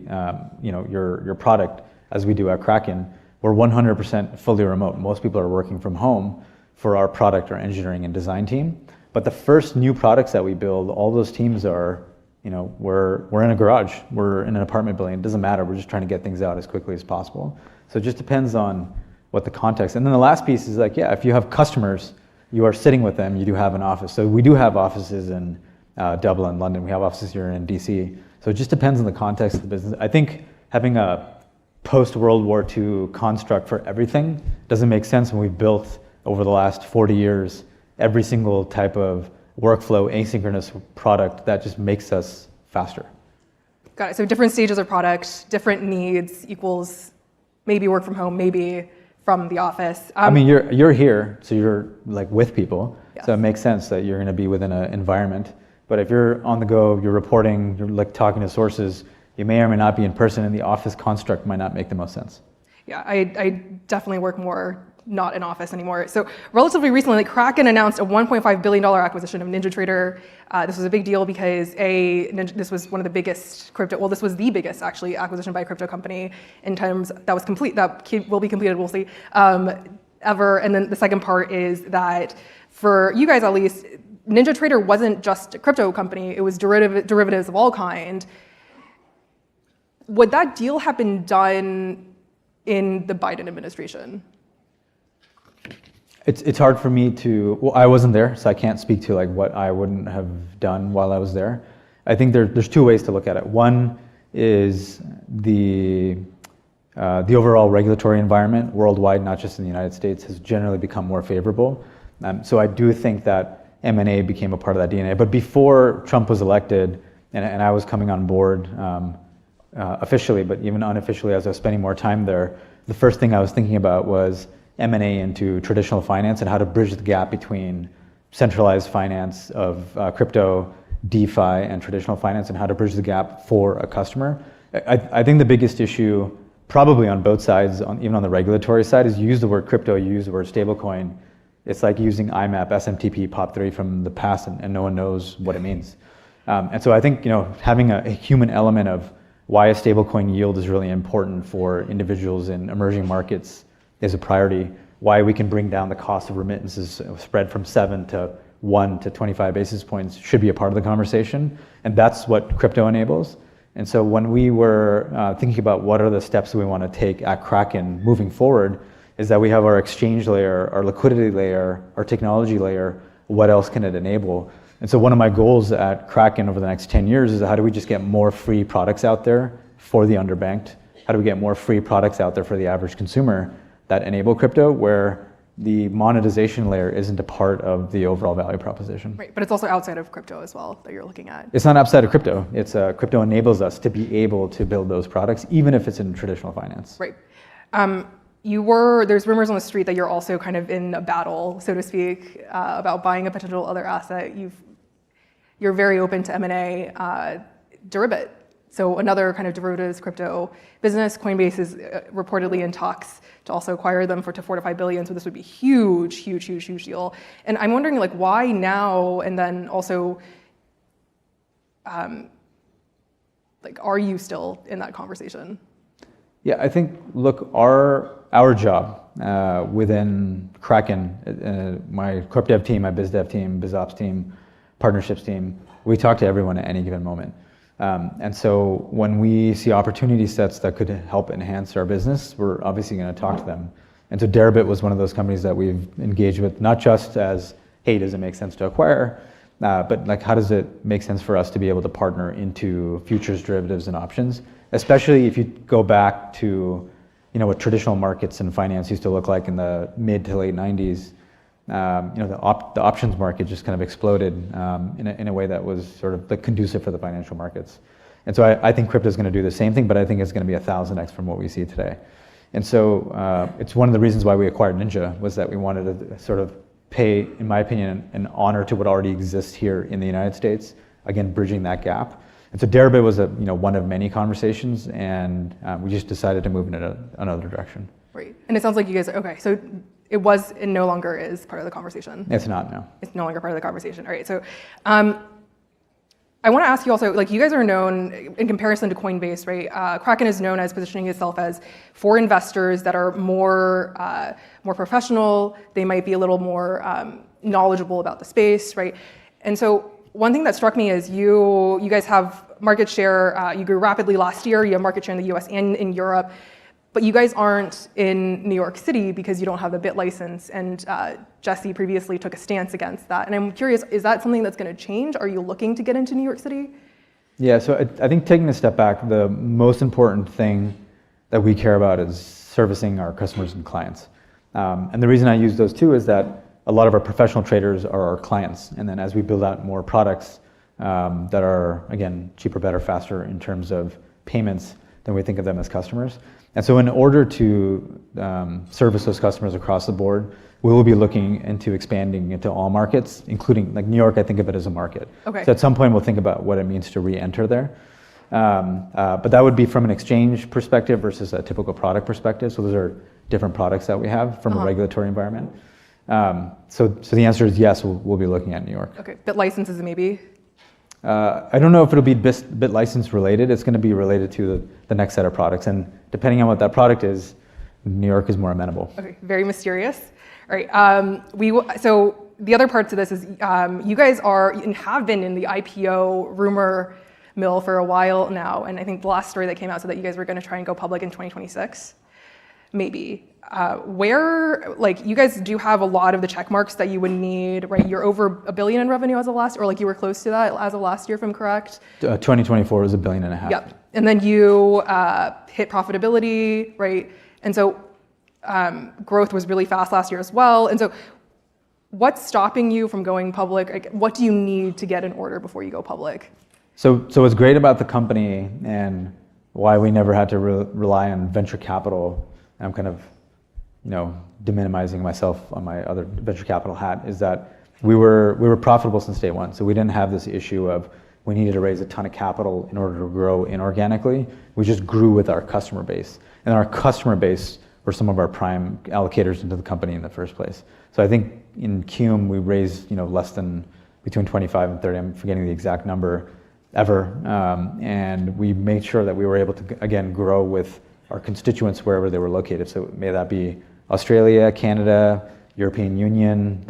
your product, as we do at Kraken, we're 100% fully remote. Most people are working from home for our product, our engineering and design team. But the first new products that we build, all those teams are, we're in a garage, we're in an apartment building. It doesn't matter. We're just trying to get things out as quickly as possible. So it just depends on what the context. And then the last piece is like, yeah, if you have customers, you are sitting with them, you do have an office. So we do have offices in Dublin, London. We have offices here in DC. So it just depends on the context of the business. I think having a post-World War II construct for everything doesn't make sense when we've built over the last 40 years every single type of workflow asynchronous product that just makes us faster. Got it. So different stages of product, different needs equals maybe work from home, maybe from the office. I mean, you're here, so you're like with people. Yes. So it makes sense that you're going to be within an environment. But if you're on the go, you're reporting, you're like talking to sources, you may or may not be in person, and the office construct might not make the most sense. Yeah, I definitely work more not in office anymore. So relatively recently, like Kraken announced a $1.5 billion acquisition of NinjaTrader. This was a big deal because this was one of the biggest this was the biggest actually acquisition by a crypto company in terms that was complete, that will be completed, we'll see, ever. And then the second part is that for you guys at least, NinjaTrader wasn't just a crypto company, it was derivatives of all kind. Would that deal have been done in the Biden administration? It's hard for me to, well, I wasn't there, so I can't speak to like what I wouldn't have done while I was there. I think there's two ways to look at it. One is the overall regulatory environment worldwide, not just in the United States, has generally become more favorable. So I do think that M&A became a part of that DNA. But before Trump was elected, and I was coming on board officially, but even unofficially as I was spending more time there, the first thing I was thinking about was M&A into traditional finance and how to bridge the gap between centralized finance of crypto, DeFi, and traditional finance, and how to bridge the gap for a customer. I think the biggest issue, probably on both sides, even on the regulatory side, is you use the word crypto, you use the word stablecoin. It's like using IMAP, SMTP, POP3 from the past, and no one knows what it means. And so I think having a human element of why a stablecoin yield is really important for individuals in emerging markets is a priority. Why we can bring down the cost of remittances spread from 7 to 1 to 25 basis points should be a part of the conversation. And that's what crypto enables. And so when we were thinking about what are the steps we want to take at Kraken moving forward, is that we have our exchange layer, our liquidity layer, our technology layer. What else can it enable? And so one of my goals at Kraken over the next 10 years is how do we just get more free products out there for the underbanked? How do we get more free products out there for the average consumer that enable crypto, where the monetization layer isn't a part of the overall value proposition? Right, but it's also outside of crypto as well that you're looking at. It's not outside of crypto. It's crypto enables us to be able to build those products, even if it's in traditional finance. Right. There's rumors on the street that you're also kind of in a battle, so to speak, about buying a potential other asset. You're very open to M&A. Deribit So another kind of derivatives crypto business. Coinbase is reportedly in talks to also acquire them for to $4 to $5 billion. So this would be huge, huge, huge, huge deal. And I'm wondering, like, why now? And then also, like, are you still in that conversation? Yeah, I think, look, our job within Kraken, my corp dev team, my biz dev team, biz ops team, partnerships team, we talk to everyone at any given moment. And so when we see opportunity sets that could help enhance our business, we're obviously going to talk to them. And so Deribit was one of those companies that we've engaged with, not just as, hey, does it make sense to acquire, but like, how does it make sense for us to be able to partner into futures, derivatives, and options, especially if you go back to, what traditional markets and finance used to look like in the mid to late 90s. The options market just kind of exploded in a way that was sort of conducive for the financial markets. And so I think crypto is going to do the same thing, but I think it's going to be 1,000x from what we see today. And so it's one of the reasons why we acquired Ninja, was that we wanted to sort of pay, in my opinion, an honor to what already exists here in the United States, again, bridging that gap. And so Deribit was one of many conversations, and we just decided to move in another direction. Right. And it sounds like you guys, okay, so it was and no longer is part of the conversation. It's not, no. It's no longer part of the conversation. All right, so I want to ask you also, like, you guys are known, in comparison to Coinbase, right? Kraken is known as positioning itself as for investors that are more professional. They might be a little more knowledgeable about the space, right? And so one thing that struck me is you guys have market share. You grew rapidly last year. You have market share in the US and in Europe. But you guys aren't in New York City because you don't have the BIT license, and Jesse previously took a stance against that. And I'm curious, is that something that's going to change? Are you looking to get into New York City? Yeah, so I think taking a step back, the most important thing that we care about is servicing our customers and clients. And the reason I use those two is that a lot of our professional traders are our clients. And then as we build out more products that are, again, cheaper, better, faster in terms of payments, then we think of them as customers. And so in order to service those customers across the board, we will be looking into expanding into all markets, including, like, New York. I think of it as a market. Okay. So at some point we'll think about what it means to re-enter there. But that would be from an exchange perspective versus a typical product perspective. So those are different products that we have from a regulatory environment. So the answer is yes, we'll be looking at New York. Okay, BIT licenses maybe? I don't know if it'll be BIT license related. It's going to be related to the next set of products. And depending on what that product is, New York is more amenable. Okay, very mysterious. All right, so the other part to this is you guys are and have been in the IPO rumor mill for a while now. And I think the last story that came out said that you guys were going to try and go public in 2026, maybe. Like, you guys do have a lot of the check marks that you would need, right? You're over $1 billion in revenue as of last, or like you were close to that as of last year, if I'm correct. 2024 was $1.5 billion. Yep. And then you hit profitability, right? And so growth was really fast last year as well. And so what's stopping you from going public? Like, what do you need to get in order before you go public? So what's great about the company and why we never had to rely on venture capital, and I'm kind of deminimizing myself on my other venture capital hat, is that we were profitable since day one. So we didn't have this issue of we needed to raise a ton of capital in order to grow inorganically. We just grew with our customer base. And our customer base were some of our prime allocators into the company in the first place. So I think in Cume, we raised less than between 25 and 30, I'm forgetting the exact number, ever. And we made sure that we were able to, again, grow with our constituents wherever they were located. So may that be Australia, Canada, European Union,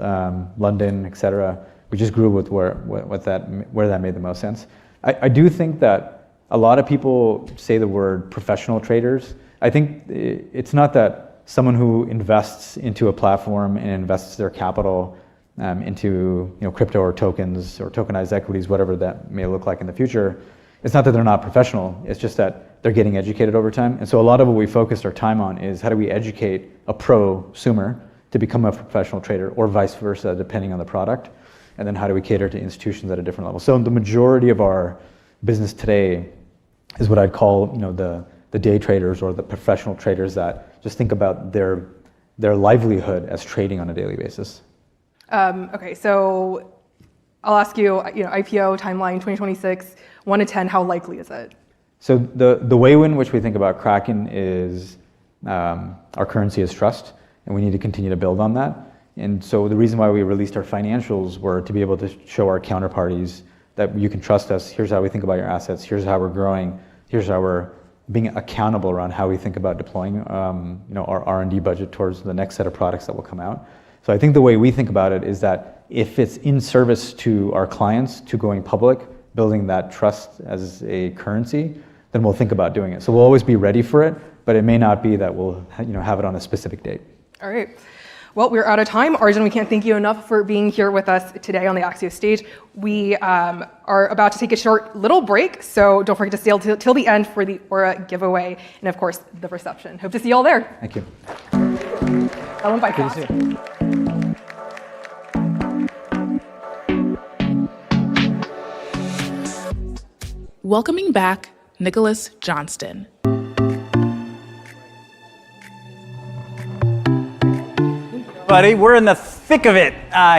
London, et cetera. We just grew with where that made the most sense. I do think that a lot of people say the word professional traders. I think it's not that someone who invests into a platform and invests their capital into crypto or tokens or tokenized equities, whatever that may look like in the future. It's not that they're not professional. It's just that they're getting educated over time. And so a lot of what we focused our time on is how do we educate a prosumer to become a professional trader, or vice versa, depending on the product. And then how do we cater to institutions at a different level? So the majority of our business today is what I'd call the day traders or the professional traders that just think about their livelihood as trading on a daily basis. Okay, so I'll ask you, IPO timeline 2026, 1 to 10, how likely is it? So the way in which we think about Kraken is our currency is trust, and we need to continue to build on that. And so the reason why we released our financials were to be able to show our counterparties that you can trust us. Here's how we think about your assets. Here's how we're growing. Here's how we're being accountable around how we think about deploying our R&D budget towards the next set of products that will come out. So I think the way we think about it is that if it's in service to our clients, to going public, building that trust as a currency, then we'll think about doing it. So we'll always be ready for it, but it may not be that we'll have it on a specific date. All right. Well, we're out of time. Arjun, we can't thank you enough for being here with us today on the Axios stage. We are about to take a short little break, so don't forget to stay till the end for the Aura giveaway and, of course, the reception. Hope to see you all there. Thank you. That went by fast. Welcoming back Nicholas Johnston. Buddy, we're in the thick of it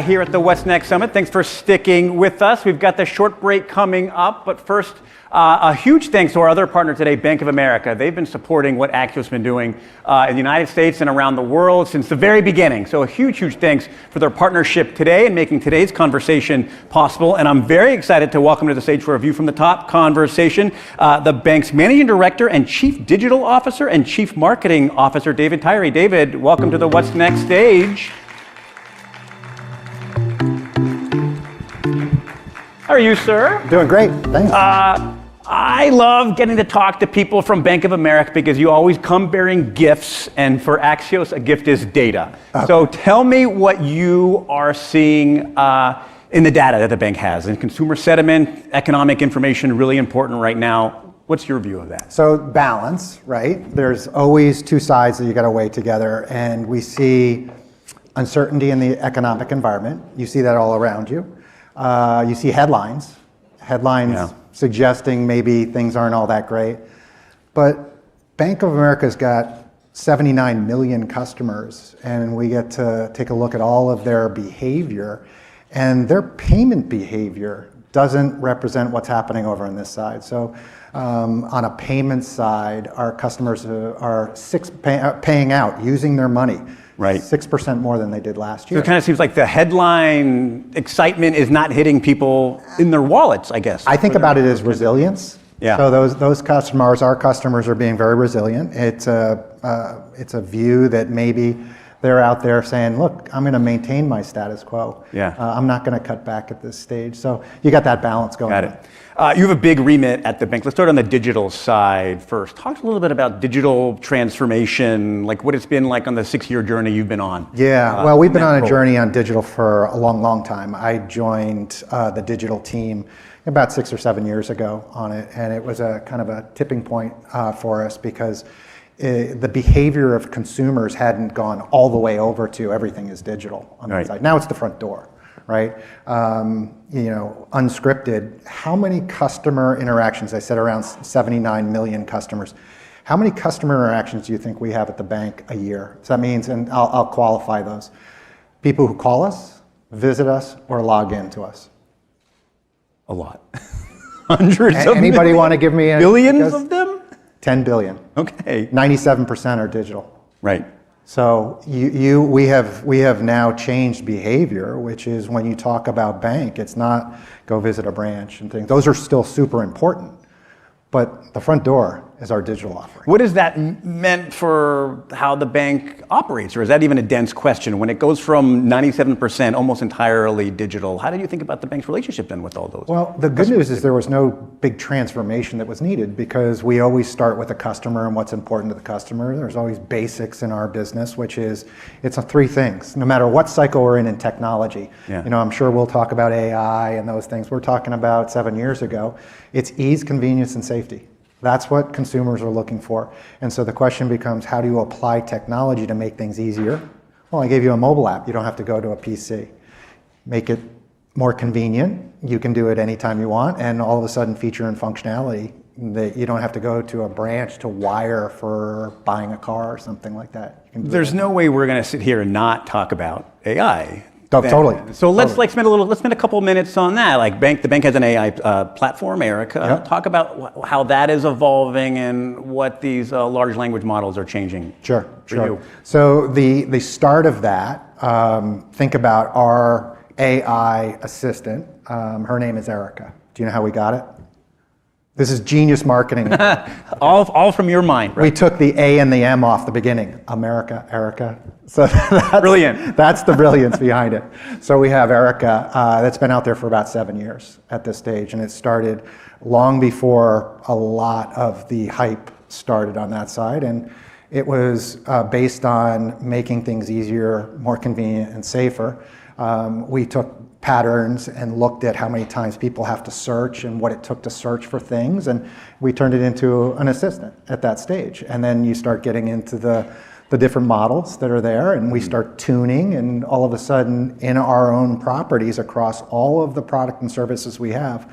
here at the What's Next Summit. Thanks for sticking with us. We've got the short break coming up, but first, a huge thanks to our other partner today, Bank of America. They've been supporting what Axios has been doing in the United States and around the world since the very beginning. So a huge, huge thanks for their partnership today and making today's conversation possible. And I'm very excited to welcome to the stage for a view from the top conversation, the bank's Managing Director and Chief Digital Officer and Chief Marketing Officer, David Tyree. David, welcome to the What's Next stage. How are you, sir? Doing great, thanks. I love getting to talk to people from Bank of America because you always come bearing gifts, and for Axios, a gift is data. So tell me what you are seeing in the data that the bank has. And consumer sentiment, economic information, really important right now. What's your view of that? So balance, right? There's always two sides that you got to weigh together, and we see uncertainty in the economic environment. You see that all around you. You see headlines suggesting maybe things aren't all that great. But Bank of America's got 79 million customers, and we get to take a look at all of their behavior, and their payment behavior doesn't represent what's happening over on this side. So on a payment side, our customers are paying out, using their money. Right. 6% more than they did last year. So it kind of seems like the headline excitement is not hitting people in their wallets, I guess. I think about it as resilience. Yeah. So those customers, our customers, are being very resilient. It's a view that maybe they're out there saying, look, I'm going to maintain my status quo. Yeah. I'm not going to cut back at this stage. So you got that balance going on. Got it. You have a big remit at the bank. Let's start on the digital side first. Talk a little bit about digital transformation, like what it's been like on the 6-year journey you've been on. Yeah, well, we've been on a journey on digital for a long, long time. I joined the digital team about 6 or 7 years ago on it, and it was a kind of a tipping point for us because the behavior of consumers hadn't gone all the way over to everything is digital on that side. Now it's the front door. Right? Unscripted, how many customer interactions, I said around 79 million customers, how many customer interactions do you think we have at the bank a year? So that means, and I'll qualify those, people who call us, visit us, or log in to us. A lot. Hundreds of Anybody want to give me billions of them? 10 billion. Okay. 97% are digital. Right. So we have now changed behavior, which is when you talk about bank, it's not go visit a branch and things. Those are still super important, but the front door is our digital offering. What is that meant for how the bank operates, or is that even a dense question? When it goes from 97% almost entirely digital, how do you think about the bank's relationship then with all those? Well, the good news is there was no big transformation that was needed because we always start with the customer and what's important to the customer. There's always basics in our business, which is it's 3 things. No matter what cycle we're in technology, I'm sure we'll talk about AI and those things. We're talking about 7 years ago. It's ease, convenience, and safety. That's what consumers are looking for. And so the question becomes, how do you apply technology to make things easier? Well, I gave you a mobile app. You don't have to go to a PC. Make it more convenient. You can do it anytime you want. And all of a sudden, feature and functionality that you don't have to go to a branch to wire for buying a car or something like that. There's no way we're going to sit here and not talk about AI. Totally. So let's spend a couple minutes on that. Like the bank has an AI platform, Erica. Yep. Talk about how that is evolving and what these large language models are changing. Sure. you. So the start of that, think about our AI assistant. Her name is Erica. Do you know how we got it? This is genius marketing. all from your mind, right? We took the A and the M off the beginning. America, Erica. So that's, Brilliant. That's the brilliance behind it. So we have Erica that's been out there for about 7 years at this stage, and it started long before a lot of the hype started on that side. And it was based on making things easier, more convenient, and safer. We took patterns and looked at how many times people have to search and what it took to search for things, and we turned it into an assistant at that stage. And then you start getting into the different models that are there, and we start tuning, and all of a sudden in our own properties across all of the product and services we have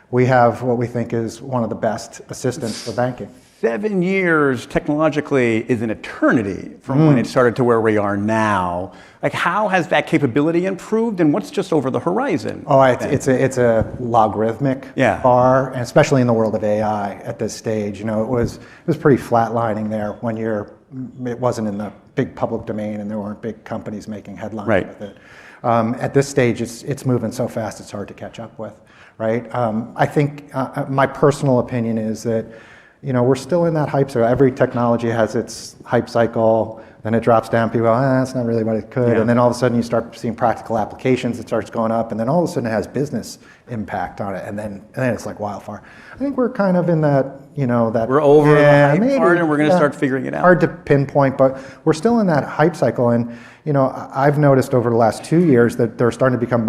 what we think is one of the best assistants for banking. 7 years technologically is an eternity from when it started to where we are now. Like, how has that capability improved, and what's just over the horizon? Oh, it's a logarithmic bar, and especially in the world of AI at this stage. You know, it was pretty flatlining there when it wasn't in the big public domain, and there weren't big companies making headlines with it. At this stage, it's moving so fast it's hard to catch up with, right? I think my personal opinion is that, you know, we're still in that hype cycle. Every technology has its hype cycle, then it drops down, people go, that's not really what it could. And then all of a sudden you start seeing practical applications, it starts going up, and then all of a sudden it has business impact on it, and then it's like wildfire. I think we're kind of in that, you know, that we're over the hype part, and we're going to start figuring it out. Hard to pinpoint, but we're still in that hype cycle. And, you know, I've noticed over the last 2 years that there's starting to become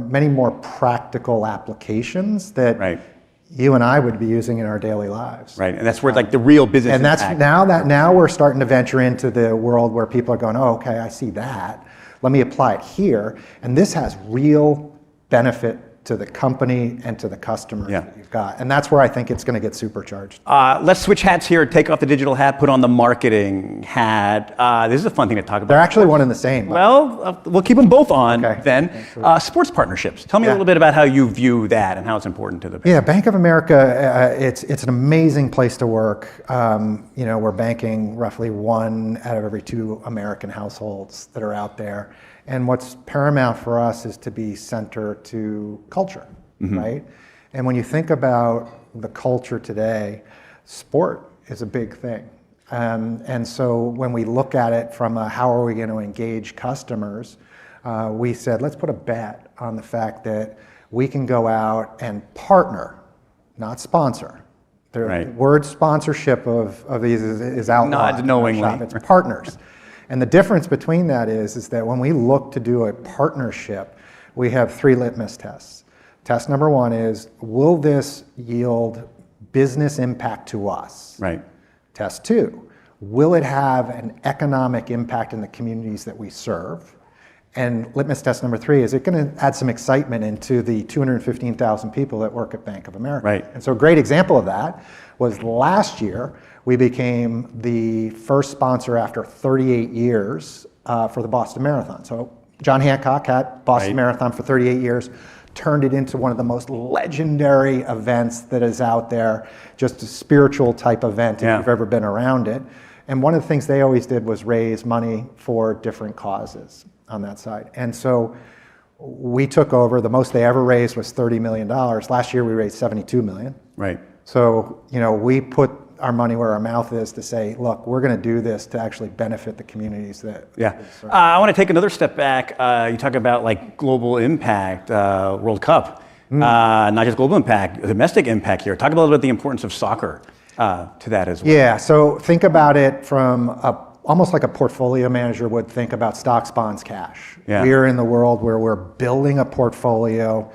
many more practical applications that you and I would be using in our daily lives. Right, and that's where like the real business and that's now we're starting to venture into the world where people are going, oh, okay, I see that. Let me apply it here. And this has real benefit to the company and to the customers that you've got. And that's where I think it's going to get supercharged. Let's switch hats here. Take off the digital hat, put on the marketing hat. This is a fun thing to talk about. They're actually one and the same. Well, we'll keep them both on then. Sports partnerships. Tell me a little bit about how you view that and how it's important to the business. Yeah, Bank of America, it's an amazing place to work. You know, we're banking roughly 1 out of every 2 American households that are out there. And what's paramount for us is to be center to culture, right? And when you think about the culture today, sport is a big thing. And so when we look at it from how are we going to engage customers, we said, let's put a bet on the fact that we can go out and partner, not sponsor. The word sponsorship of these is outlawed. Not knowingly. It's partners. And the difference between that is that when we look to do a partnership, we have 3 litmus tests. Test number 1 is, will this yield business impact to us? Right. Test 2, will it have an economic impact in the communities that we serve? And litmus test number 3, is it going to add some excitement into the 215,000 people that work at Bank of America? Right. And so a great example of that was last year, we became the first sponsor after 38 years for the Boston Marathon. So John Hancock had Boston Marathon for 38 years, turned it into one of the most legendary events that is out there, just a spiritual type event if you've ever been around it. And one of the things they always did was raise money for different causes on that side. And so we took over. The most they ever raised was $30 million. Last year we raised $72 million. Right. So, you know, we put our money where our mouth is to say, look, we're going to do this to actually benefit the communities that. I want to take another step back. You talk about like global impact, World Cup, not just global impact, domestic impact here. Talk a little bit about the importance of soccer to that as well. Yeah, so think about it from almost like a portfolio manager would think about stocks, bonds, cash. Yeah. We are in the world where we're building a portfolio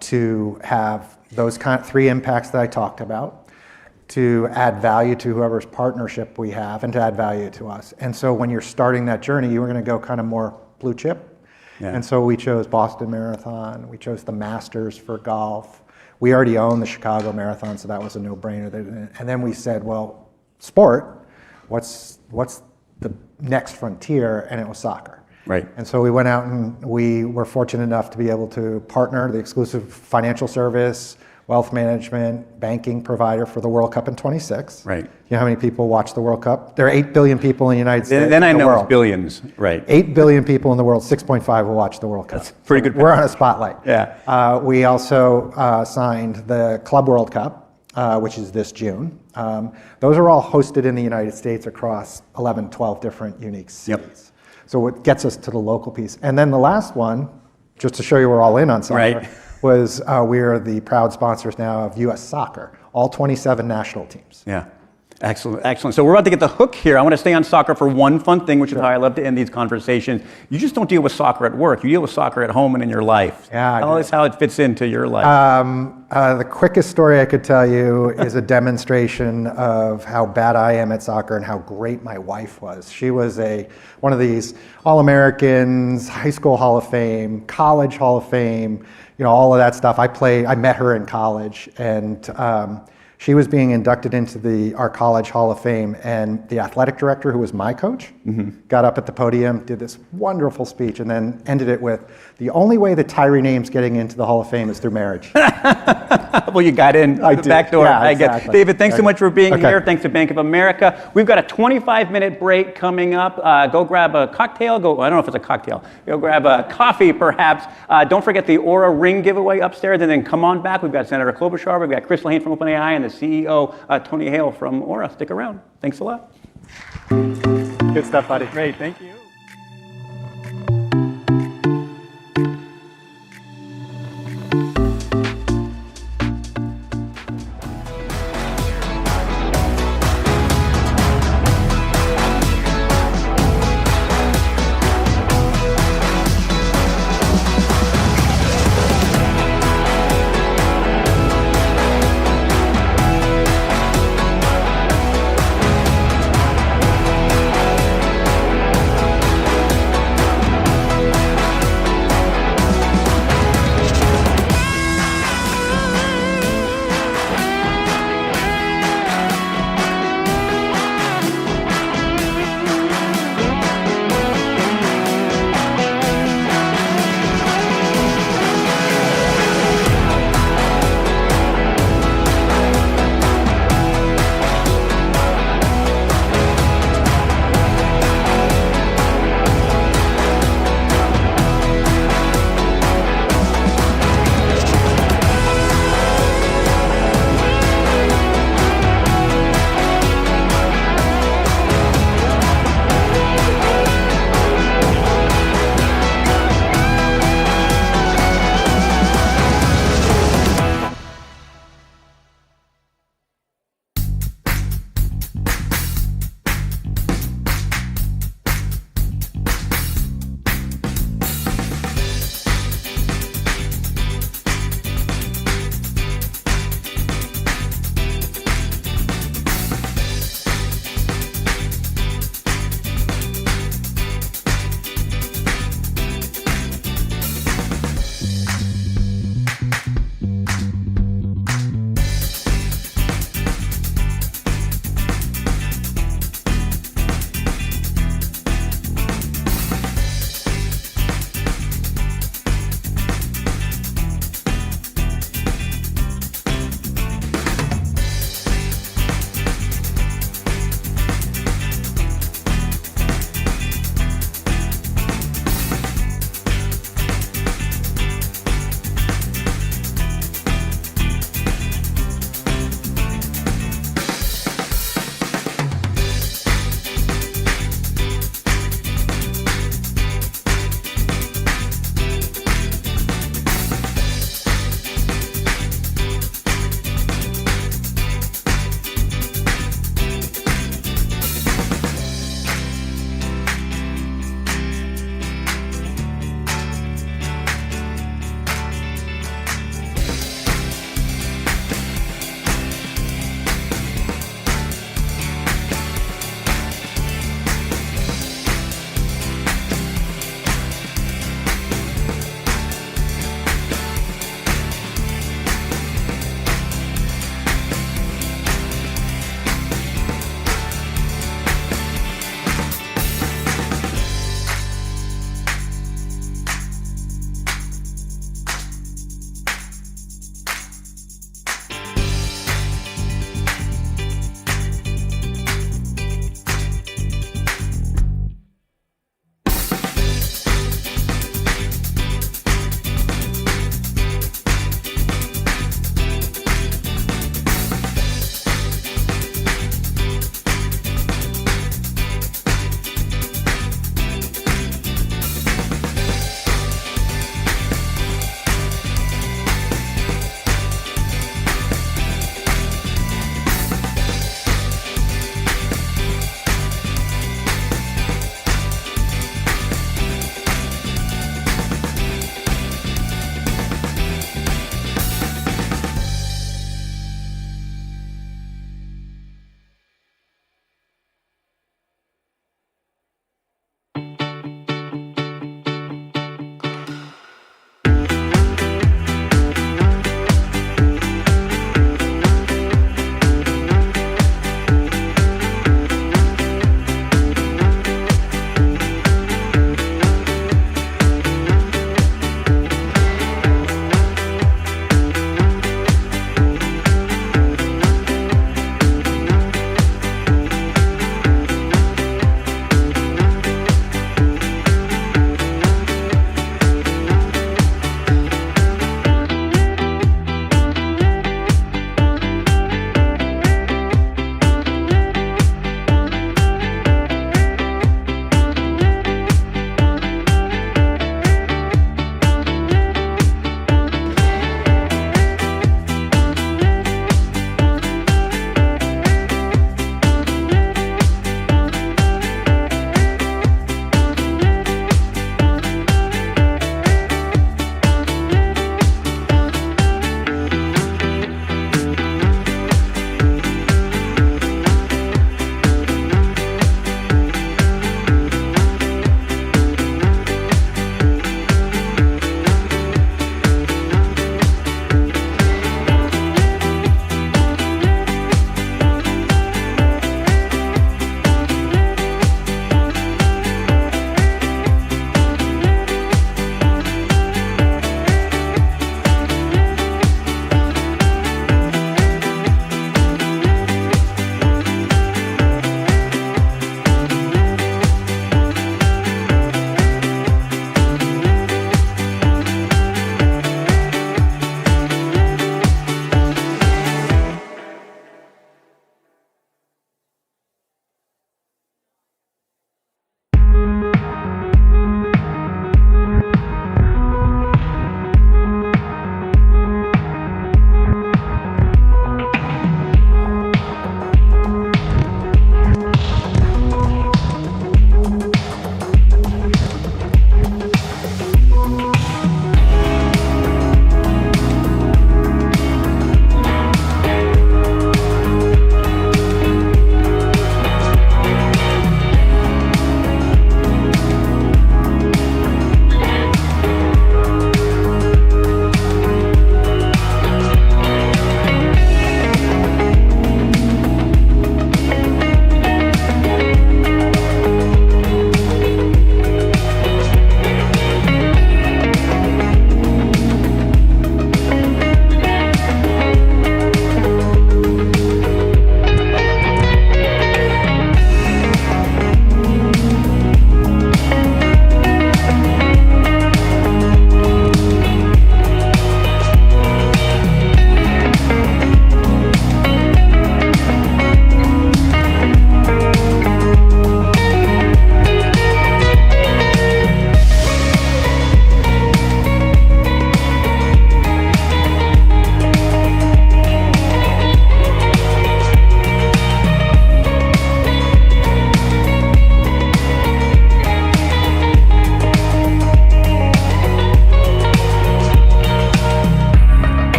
to have those 3 impacts that I talked about, to add value to whoever's partnership we have, and to add value to us. And so when you're starting that journey, you were going to go kind of more blue chip. And so we chose Boston Marathon, we chose the Masters for golf. We already own the Chicago Marathon, so that was a no-brainer. And then we said, well, sport, what's the next frontier? And it was soccer. Right. And so we went out and we were fortunate enough to be able to partner the exclusive financial service, wealth management, banking provider for the World Cup in 26. Right. You know how many people watch the World Cup? There are 8 billion people in the United States. Then I know world. it's billions, right. 8 billion people in the world, 6.5 will watch the World Cup. That's pretty good. We're on a spotlight. Yeah. We also signed the Club World Cup, which is this June. Those are all hosted in the United States across 11, 12 different unique cities. So it gets us to the local piece. And then the last one, just to show you we're all in on soccer, Right. was we are the proud sponsors now of U.S. Soccer, all 27 national teams. Yeah. Excellent, excellent. So we're about to get the hook here. I want to stay on soccer for one fun thing, which is how I love to end these conversations. You just don't deal with soccer at work. You deal with soccer at home and in your life. Yeah, Tell us how it fits into your life. The quickest story I could tell you is a demonstration of how bad I am at soccer and how great my wife was. She was one of these All-Americans, high school Hall of Fame, college Hall of Fame, all of that stuff. I met her in college, and she was being inducted into our college Hall of Fame, and the athletic director, who was my coach, got up at the podium, did this wonderful speech, and then ended it with, the only way that Tyree Name's getting into the Hall of Fame is through marriage. Well, you got in the back door. Yeah, I get exactly. David, thanks so much for being Okay. here. Thanks to Bank of America. We've got a 25-minute break coming up. Go grab a cocktail. I don't know if it's a cocktail. Go grab a coffee, perhaps. Don't forget the Aura Ring giveaway upstairs, and then come on back. We've got Senator Klobuchar. We've got Chris Lane from OpenAI, and the CEO, Tony Hale from Aura. Stick around. Thanks a lot. Good stuff, buddy. Great. Thank you.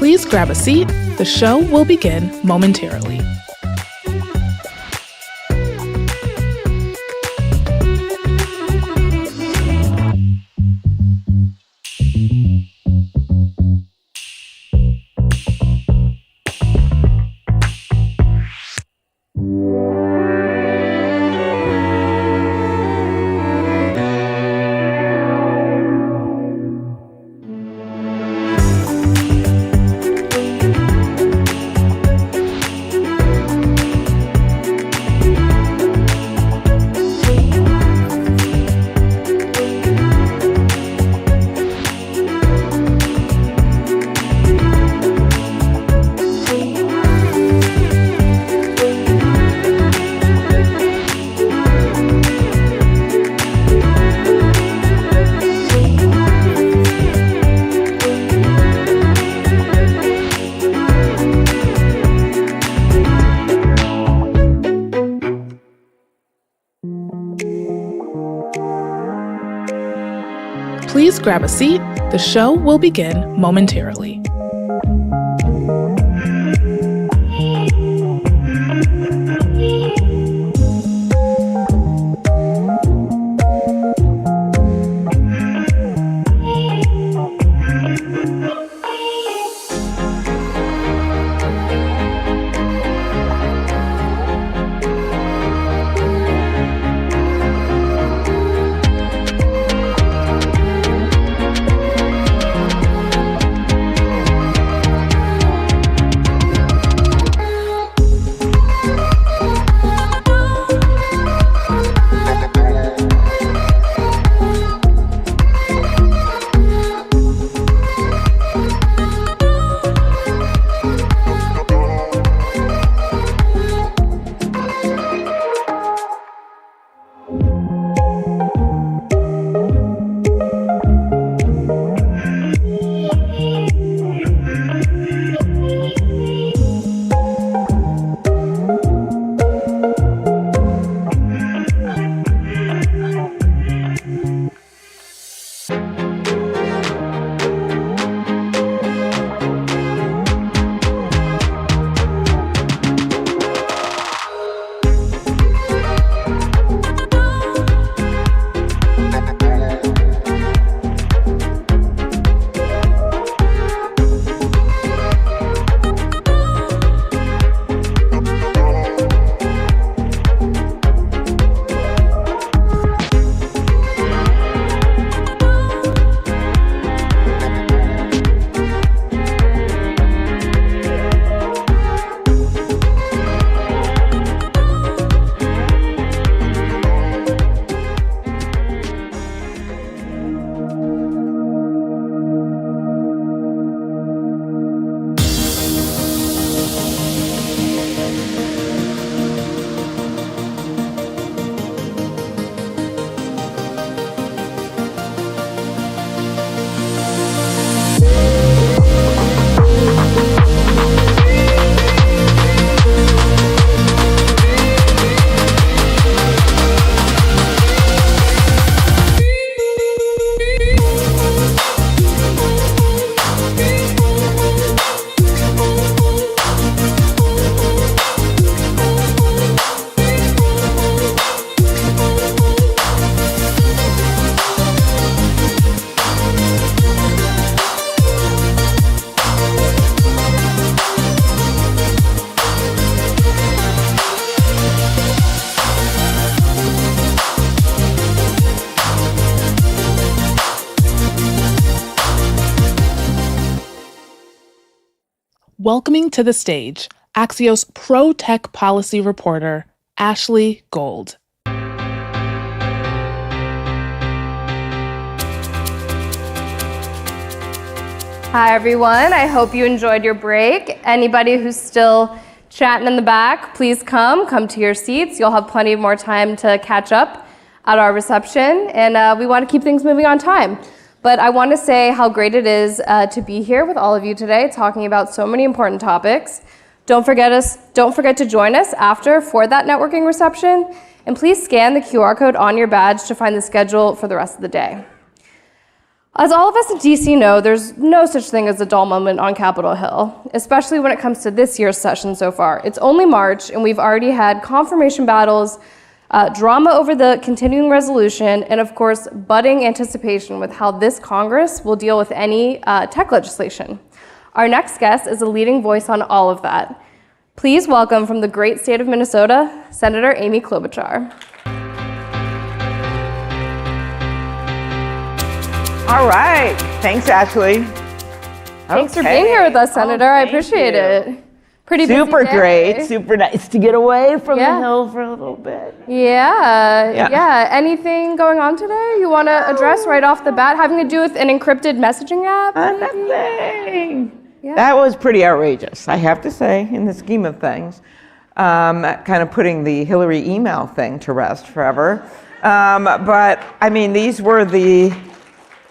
Please grab a seat. The show will begin momentarily. Please grab a seat. The show will begin momentarily. welcoming to the stage Axios Pro Tech Policy Reporter, Ashley Gold. Hi, everyone. I hope you enjoyed your break. Anybody who's still chatting in the back, please come to your seats. You'll have plenty of more time to catch up at our reception, and we want to keep things moving on time. But I want to say how great it is to be here with all of you today, talking about so many important topics. Don't forget to join us after for that networking reception, and please scan the QR code on your badge to find the schedule for the rest of the day. As all of us in DC know, there's no such thing as a dull moment on Capitol Hill, especially when it comes to this year's session so far. It's only March, and we've already had confirmation battles, drama over the continuing resolution, and of course, budding anticipation with how this Congress will deal with any tech legislation. Our next guest is a leading voice on all of that. Please welcome from the great state of Minnesota, Senator Amy Klobuchar. All right. Thanks, Ashley. Thanks for being here with us, Senator. I appreciate it. Pretty busy Super day. great. Super nice to get away from the Hill for a little bit. Yeah. Anything going on today you want to address right off the bat, having to do with an encrypted messaging app? Nothing. Yeah. That was pretty outrageous, I have to say, in the scheme of things. Kind of putting the Hillary email thing to rest forever. But I mean, these were the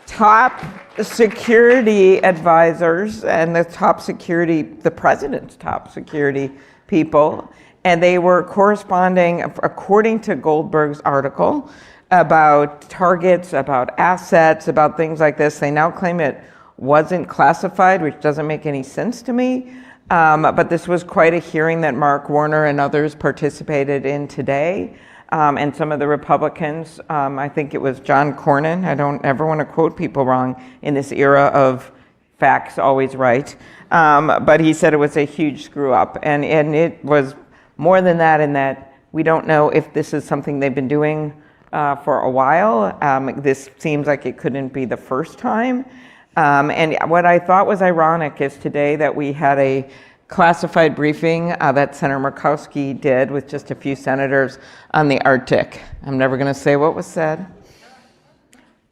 top security advisors and the president's top security people, and they were corresponding, according to Goldberg's article, about targets, about assets, about things like this. They now claim it wasn't classified, which doesn't make any sense to me. But this was quite a hearing that Mark Warner and others participated in today. And some of the Republicans, I think it was John Cornyn, I don't ever want to quote people wrong in this era of facts always right, but he said it was a huge screw up, and it was more than that in that we don't know if this is something they've been doing for a while. This seems like it couldn't be the first time. And what I thought was ironic is today that we had a classified briefing that Senator Murkowski did with just a few senators on the Arctic. I'm never going to say what was said.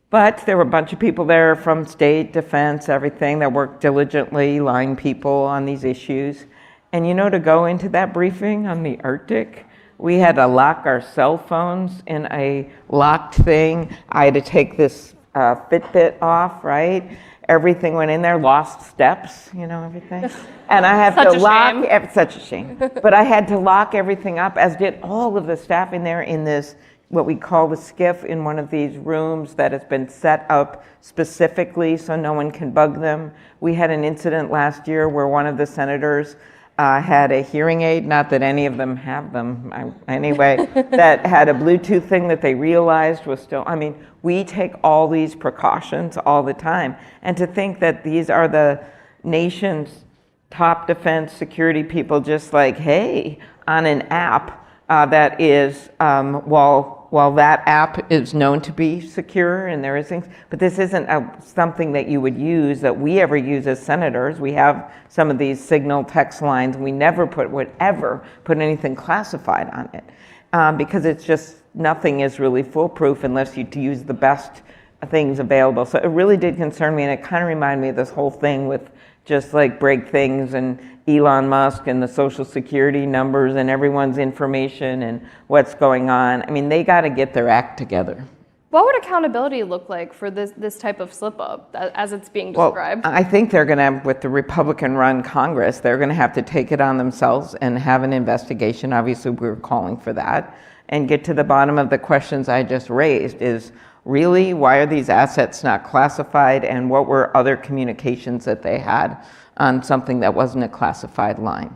But there were a bunch of people there from state, defense, everything that worked diligently, line people on these issues. And to go into that briefing on the Arctic, we had to lock our cell phones in a locked thing. I had to take this Fitbit off, right? Everything went in there, lost steps, everything. And I had to lock, such a shame. But I had to lock everything up, as did all of the staff in there in this, what we call the skiff, in one of these rooms that has been set up specifically so no one can bug them. We had an incident last year where one of the senators had a hearing aid, not that any of them have them anyway, that had a Bluetooth thing that they realized was still, we take all these precautions all the time. And to think that these are the nation's top defense security people just like, hey, on an app that is, while that app is known to be secure and there is things, but this isn't something that you would use, that we ever use as senators. We have some of these signal text lines. We never would ever put anything classified on it because it's just, nothing is really foolproof unless you use the best things available. So it really did concern me, and it kind of reminded me of this whole thing with just like break things and Elon Musk and the social security numbers and everyone's information and what's going on. They got to get their act together. What would accountability look like for this type of slip up as it's being described? Well, I think they're going to, with the Republican-run Congress, they're going to have to take it on themselves and have an investigation. Obviously, we're calling for that, and get to the bottom of the questions I just raised. Is really, why are these assets not classified, and what were other communications that they had on something that wasn't a classified line?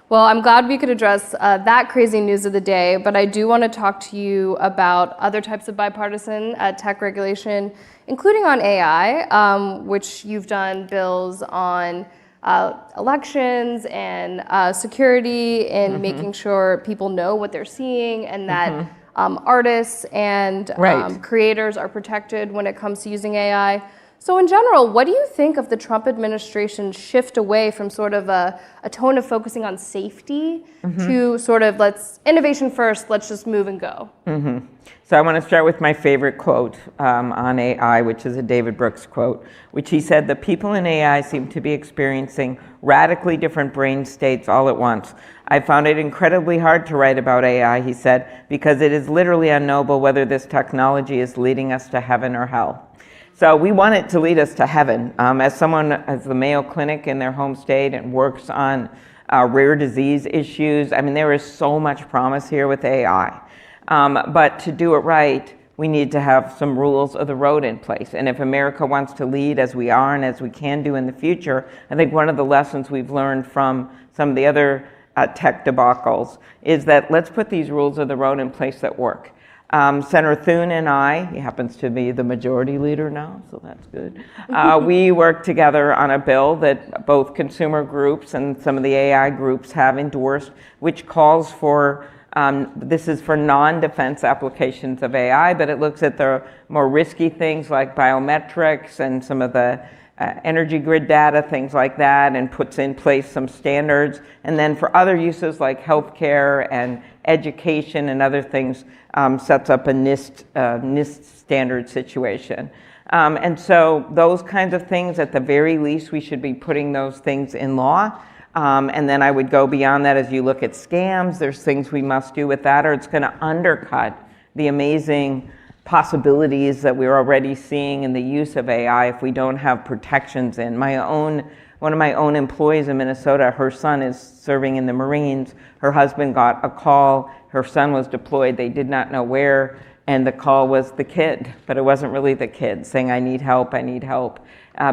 Well, I'm glad we could address that crazy news of the day, but I do want to talk to you about other types of bipartisan tech regulation, including on AI, which you've done bills on elections and security and making sure people know what they're seeing, and that artists and creators are protected when it comes to using AI. So in general, what do you think of the Trump administration's shift away from sort of a tone of focusing on safety to sort of innovation first, let's just move and go? So I want to start with my favorite quote on AI, which is a David Brooks quote, which he said, "The people in AI seem to be experiencing radically different brain states all at once. I found it incredibly hard to write about AI," he said, "because it is literally unknowable whether this technology is leading us to heaven or hell." So we want it to lead us to heaven. As someone as the Mayo Clinic in their home state and works on rare disease issues, I mean, there is so much promise here with AI. But to do it right, we need to have some rules of the road in place. And if America wants to lead as we are and as we can do in the future, I think one of the lessons we've learned from some of the other tech debacles is that let's put these rules of the road in place that work. Senator Thune and I, he happens to be the majority leader now, so that's good. We worked together on a bill that both consumer groups and some of the AI groups have endorsed, which calls for, this is for non-defense applications of AI, but it looks at the more risky things like biometrics and some of the energy grid data, things like that, and puts in place some standards. And then for other uses like healthcare and education and other things, sets up a NIST standard situation. And so those kinds of things, at the very least, we should be putting those things in law. And then I would go beyond that as you look at scams. There's things we must do with that, or it's going to undercut the amazing possibilities that we're already seeing in the use of AI if we don't have protections in. One of my own employees in Minnesota, her son is serving in the Marines. Her husband got a call. Her son was deployed. They did not know where, and the call was the kid, but it wasn't really the kid saying, I need help,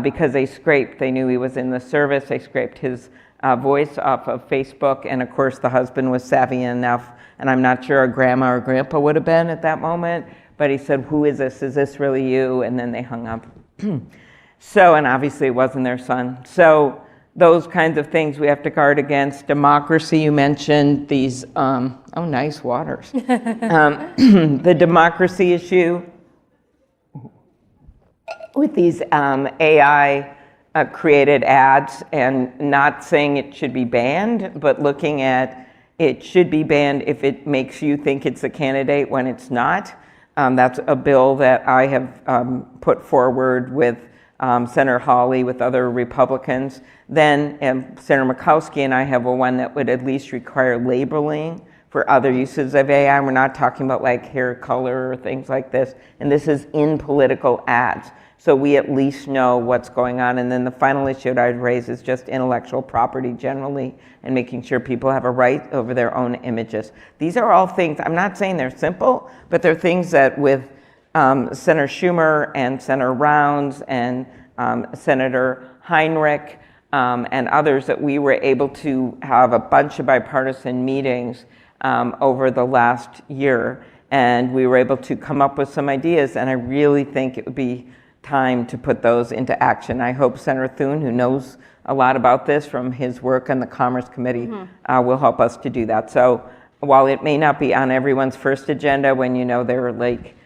because they knew he was in the service. They scraped his voice off of Facebook, and of course the husband was savvy enough, and I'm not sure a grandma or grandpa would have been at that moment, but he said, who is this? Is this really you? And then they hung up. So, and obviously it wasn't their son. So those kinds of things we have to guard against. Democracy, you mentioned these, nice waters. The democracy issue with these AI created ads, and not saying it should be banned, but looking at it should be banned if it makes you think it's a candidate when it's not. That's a bill that I have put forward with Senator Hawley, with other Republicans. Then Senator Murkowski and I have one that would at least require labeling for other uses of AI. We're not talking about like hair color or things like this. And this is in political ads. So we at least know what's going on. And then the final issue that I'd raise is just intellectual property generally, and making sure people have a right over their own images. These are all things, I'm not saying they're simple, but they're things that with Senator Schumer and Senator Rounds and Senator Heinrich and others, that we were able to have a bunch of bipartisan meetings over the last year. And we were able to come up with some ideas, and I really think it would be time to put those into action. I hope Senator Thune, who knows a lot about this from his work on the Commerce Committee, will help us to do that. So while it may not be on everyone's first agenda when they're like,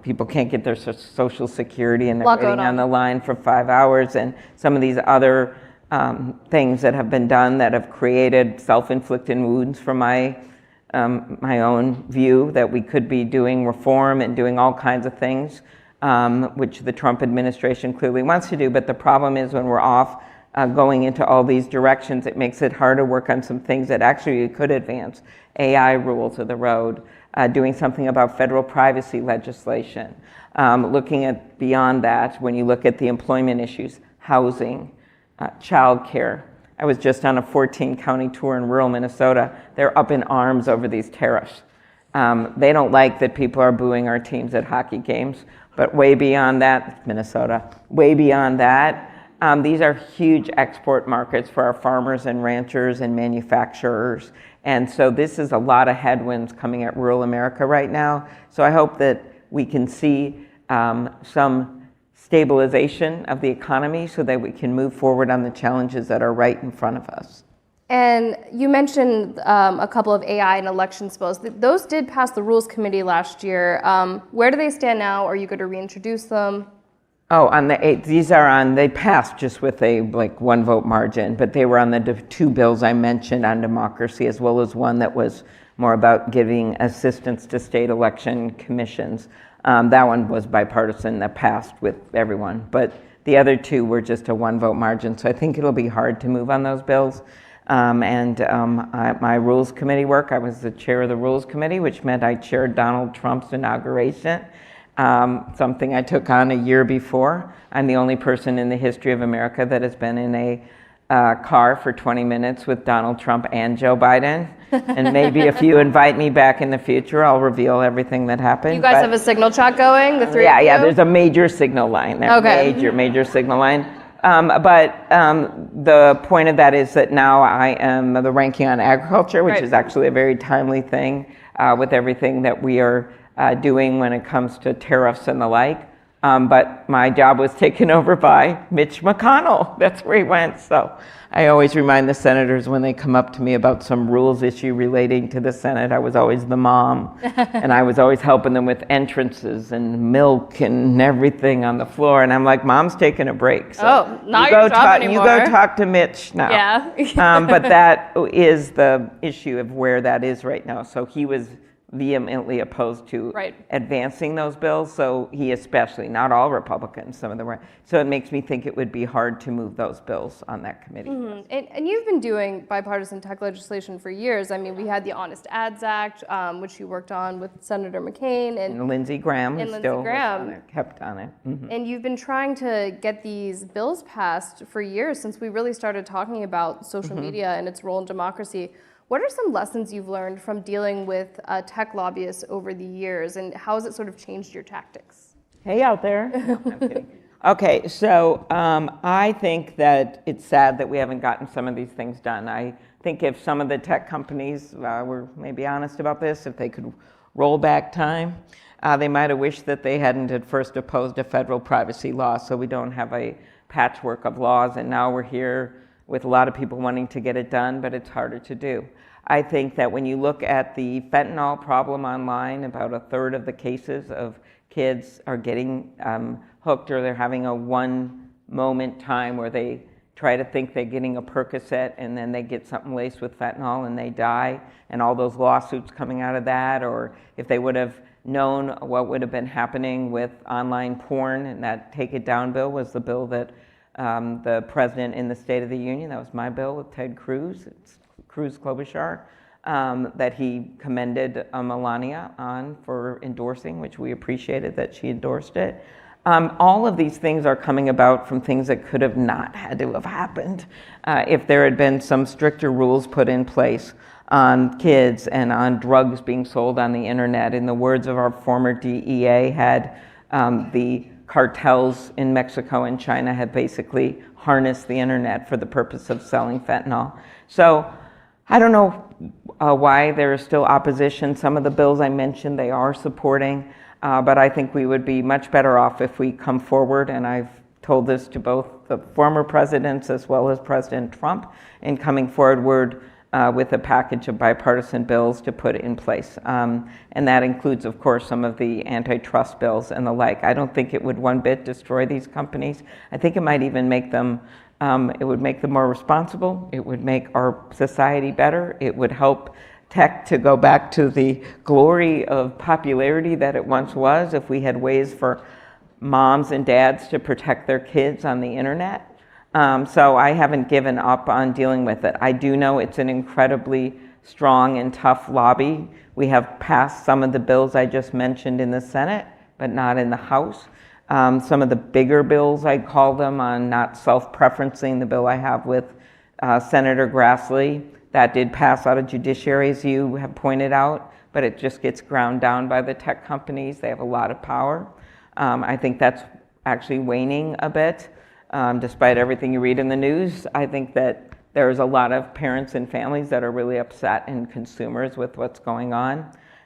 people can't get their Social Security and they're waiting on the line for 5 hours, and some of these other things that have been done that have created self-inflicted wounds from my own view, that we could be doing reform and doing all kinds of things, which the Trump administration clearly wants to do. But the problem is when we're off going into all these directions, it makes it hard to work on some things that actually could advance AI rules of the road, doing something about federal privacy legislation, looking at beyond that when you look at the employment issues, housing, childcare. I was just on a 14-county tour in rural Minnesota. They're up in arms over these tariffs. They don't like that people are booing our teams at hockey games, but way beyond that, Minnesota, way beyond that, these are huge export markets for our farmers and ranchers and manufacturers. And so this is a lot of headwinds coming at rural America right now. So I hope that we can see some stabilization of the economy so that we can move forward on the challenges that are right in front of us. And you mentioned a couple of AI and elections bills. Those did pass the Rules Committee last year. Where do they stand now? Are you going to reintroduce them? Oh, on the 8th, these are on, they passed just with a like 1 vote margin, but they were on the 2 bills I mentioned on democracy, as well as one that was more about giving assistance to state election commissions. That one was bipartisan, that passed with everyone, but the other 2 were just a 1 vote margin, so I think it'll be hard to move on those bills. My Rules Committee work, I was the chair of the Rules Committee, which meant I chaired Donald Trump's inauguration. Something I took on a year before. I'm the only person in the history of America that has been in a car for 20 minutes with Donald Trump and Joe Biden. And maybe if you invite me back in the future, I'll reveal everything that happened. You guys have a signal chat going, the 3 of you? Yeah, there's a major signal line there. Okay. Major signal line. The point of that is that now I am the ranking on agriculture, which is actually a very timely thing with everything that we are doing when it comes to tariffs and the like. But my job was taken over by Mitch McConnell. That's where he went. So I always remind the senators when they come up to me about some rules issue relating to the Senate, I was always the mom. And I was always helping them with entrances and milk and everything on the floor. And I'm like, Mom's taking a break. So not your job anymore. You go talk to Mitch now. Yeah. But that is the issue of where that is right now. So he was vehemently opposed to advancing those bills. So he especially, not all Republicans, some of them were. So it makes me think it would be hard to move those bills on that committee. Mm-hmm. And you've been doing bipartisan tech legislation for years. I mean, we had the Honest Ads Act, which you worked on with Senator McCain and Lindsey Graham, who still kept on it. Mm-hmm. And you've been trying to get these bills passed for years since we really started talking about social media and its role in democracy. What are some lessons you've learned from dealing with tech lobbyists over the years, and how has it sort of changed your tactics? Hey out there. I'm kidding. Okay, so I think that it's sad that we haven't gotten some of these things done. I think if some of the tech companies were maybe honest about this, if they could roll back time, they might have wished that they hadn't at first opposed a federal privacy law, so we don't have a patchwork of laws, and now we're here with a lot of people wanting to get it done, but it's harder to do. I think that when you look at the fentanyl problem online, about 1/3 of the cases of kids are getting hooked, or they're having a one moment time where they try to think they're getting a Percocet and then they get something laced with fentanyl and they die, and all those lawsuits coming out of that. Or if they would have known what would have been happening with online porn, and that Take It Down bill was the bill that the president in the State of the Union, that was my bill with Ted Cruz, it's Cruz Klobuchar, that he commended Melania on for endorsing, which we appreciated that she endorsed it. All of these things are coming about from things that could have not had to have happened if there had been some stricter rules put in place on kids and on drugs being sold on the internet. In the words of our former DEA, had the cartels in Mexico and China have basically harnessed the internet for the purpose of selling fentanyl. So I don't know why there is still opposition. Some of the bills I mentioned, they are supporting, but I think we would be much better off if we come forward, and I've told this to both the former presidents as well as President Trump, in coming forward with a package of bipartisan bills to put in place. And that includes, of course, some of the antitrust bills and the like. I don't think it would one bit destroy these companies. I think it might even make them, it would make them more responsible. It would make our society better. It would help tech to go back to the glory of popularity that it once was, if we had ways for moms and dads to protect their kids on the internet. So I haven't given up on dealing with it. I do know it's an incredibly strong and tough lobby. We have passed some of the bills I just mentioned in the Senate, but not in the House. Some of the bigger bills, I call them, on not self-preferencing, the bill I have with Senator Grassley, that did pass out of judiciary, as you have pointed out, but it just gets ground down by the tech companies. They have a lot of power. I think that's actually waning a bit. Despite everything you read in the news, I think that there's a lot of parents and families that are really upset, and consumers, with what's going on.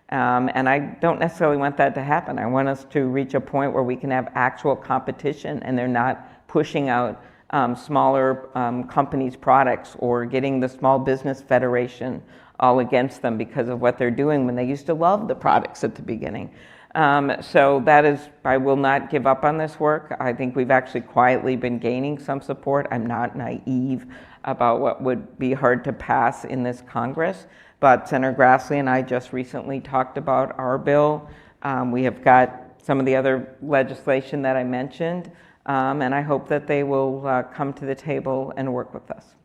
And I don't necessarily want that to happen. I want us to reach a point where we can have actual competition, and they're not pushing out smaller companies' products, or getting the Small Business Federation all against them because of what they're doing when they used to love the products at the beginning. So that is, I will not give up on this work. I think we've actually quietly been gaining some support. I'm not naive about what would be hard to pass in this Congress, but Senator Grassley and I just recently talked about our bill. We have got some of the other legislation that I mentioned, and I hope that they will come to the table and work with us.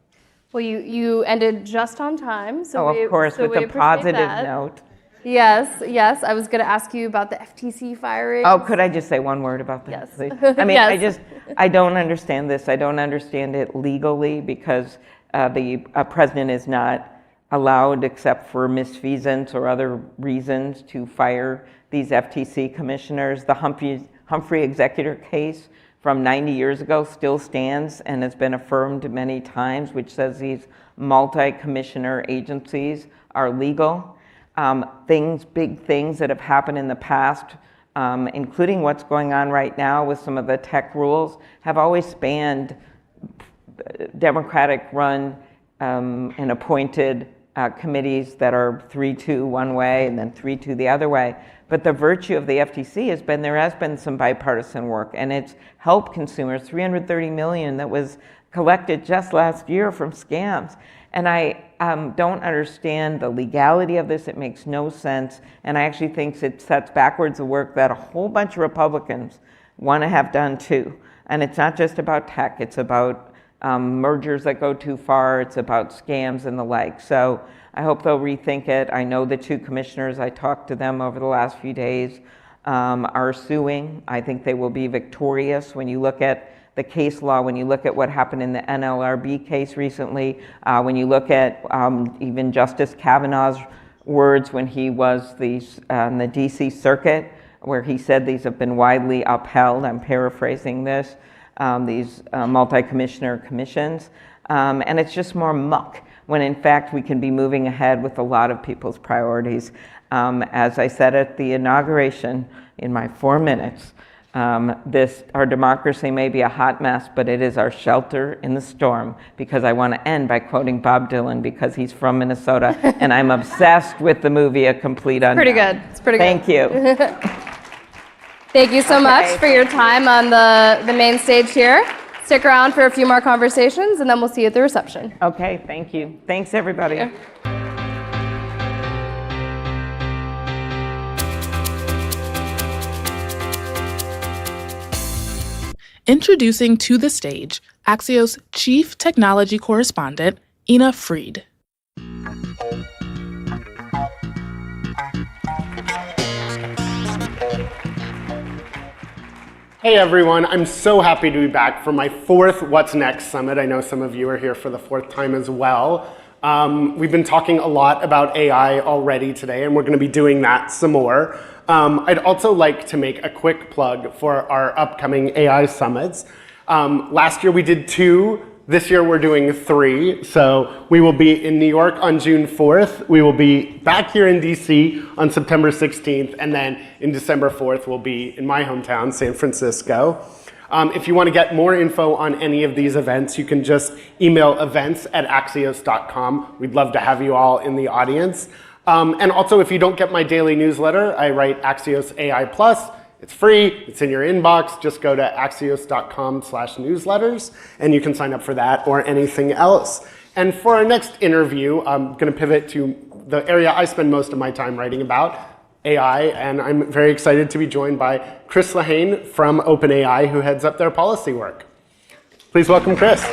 Well, you ended just on time, so of course, with a positive note. Yes, yes. I was going to ask you about the FTC firing. Oh, could I just say one word about that? Yes. Please? I mean, Yes. I don't understand this. I don't understand it legally because the president is not allowed, except for misfeasance or other reasons, to fire these FTC commissioners. The Humphrey executor case from 90 years ago still stands and has been affirmed many times, which says these multi-commissioner agencies are legal. Big things that have happened in the past, including what's going on right now with some of the tech rules, have always spanned Democratic-run and appointed committees that are 3-2 one way and then 3-2 the other way. But the virtue of the FTC has been there has been some bipartisan work, and it's helped consumers. $330 million that was collected just last year from scams. And I don't understand the legality of this. It makes no sense. And I actually think it sets backwards the work that a whole bunch of Republicans want to have done too. And it's not just about tech. It's about mergers that go too far. It's about scams and the like. So I hope they'll rethink it. I know the two commissioners, I talked to them over the last few days, are suing. I think they will be victorious. When you look at the case law, when you look at what happened in the NLRB case recently, when you look at even Justice Kavanaugh's words when he was the DC Circuit, where he said these have been widely upheld, I'm paraphrasing this, these multi-commissioner commissions, and it's just more muck, when in fact we can be moving ahead with a lot of people's priorities. As I said at the inauguration in my 4 minutes, our democracy may be a hot mess, but it is our shelter in the storm, because I want to end by quoting Bob Dylan, because he's from Minnesota, and I'm obsessed with the movie A Complete Unknown. Pretty good. It's pretty good. Thank you. Thank you so much for your time on the main stage here. Stick around for a few more conversations, and then we'll see you at the reception. Okay, thank you. Thanks, everybody. Thank you. Introducing to the stage Axios Chief Technology Correspondent, Ina Fried. Hey everyone, I'm so happy to be back for my 4th What's Next Summit. I know some of you are here for the 4th time as well. We've been talking a lot about AI already today, and we're going to be doing that some more. I'd also like to make a quick plug for our upcoming AI summits. Last year we did 2. This year we're doing 3. So we will be in New York on June 4th. We will be back here in DC on September 16th. And then in December 4th, we'll be in my hometown, San Francisco. If you want to get more info on any of these events, you can just email events@axios.com. We'd love to have you all in the audience. And also, if you don't get my daily newsletter, I write Axios AI Plus. It's free. It's in your inbox. Just go to axios.com/newsletters, and you can sign up for that or anything else. And for our next interview, I'm going to pivot to the area I spend most of my time writing about, AI, and I'm very excited to be joined by Chris Lehane from OpenAI, who heads up their policy work. Please welcome Chris.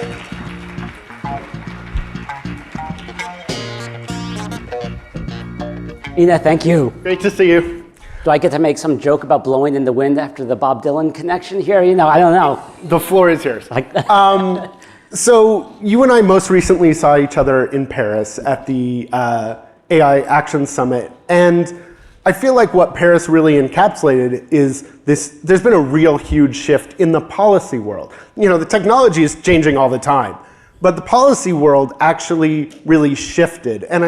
Ina, thank you. Great to see you. Do I get to make some joke about blowing in the wind after the Bob Dylan connection here? You know, I don't know. The floor is yours. So you and I most recently saw each other in Paris at the AI Action Summit. And I feel like what Paris really encapsulated is this, there's been a real huge shift in the policy world. You know, the technology is changing all the time, but the policy world actually really shifted. And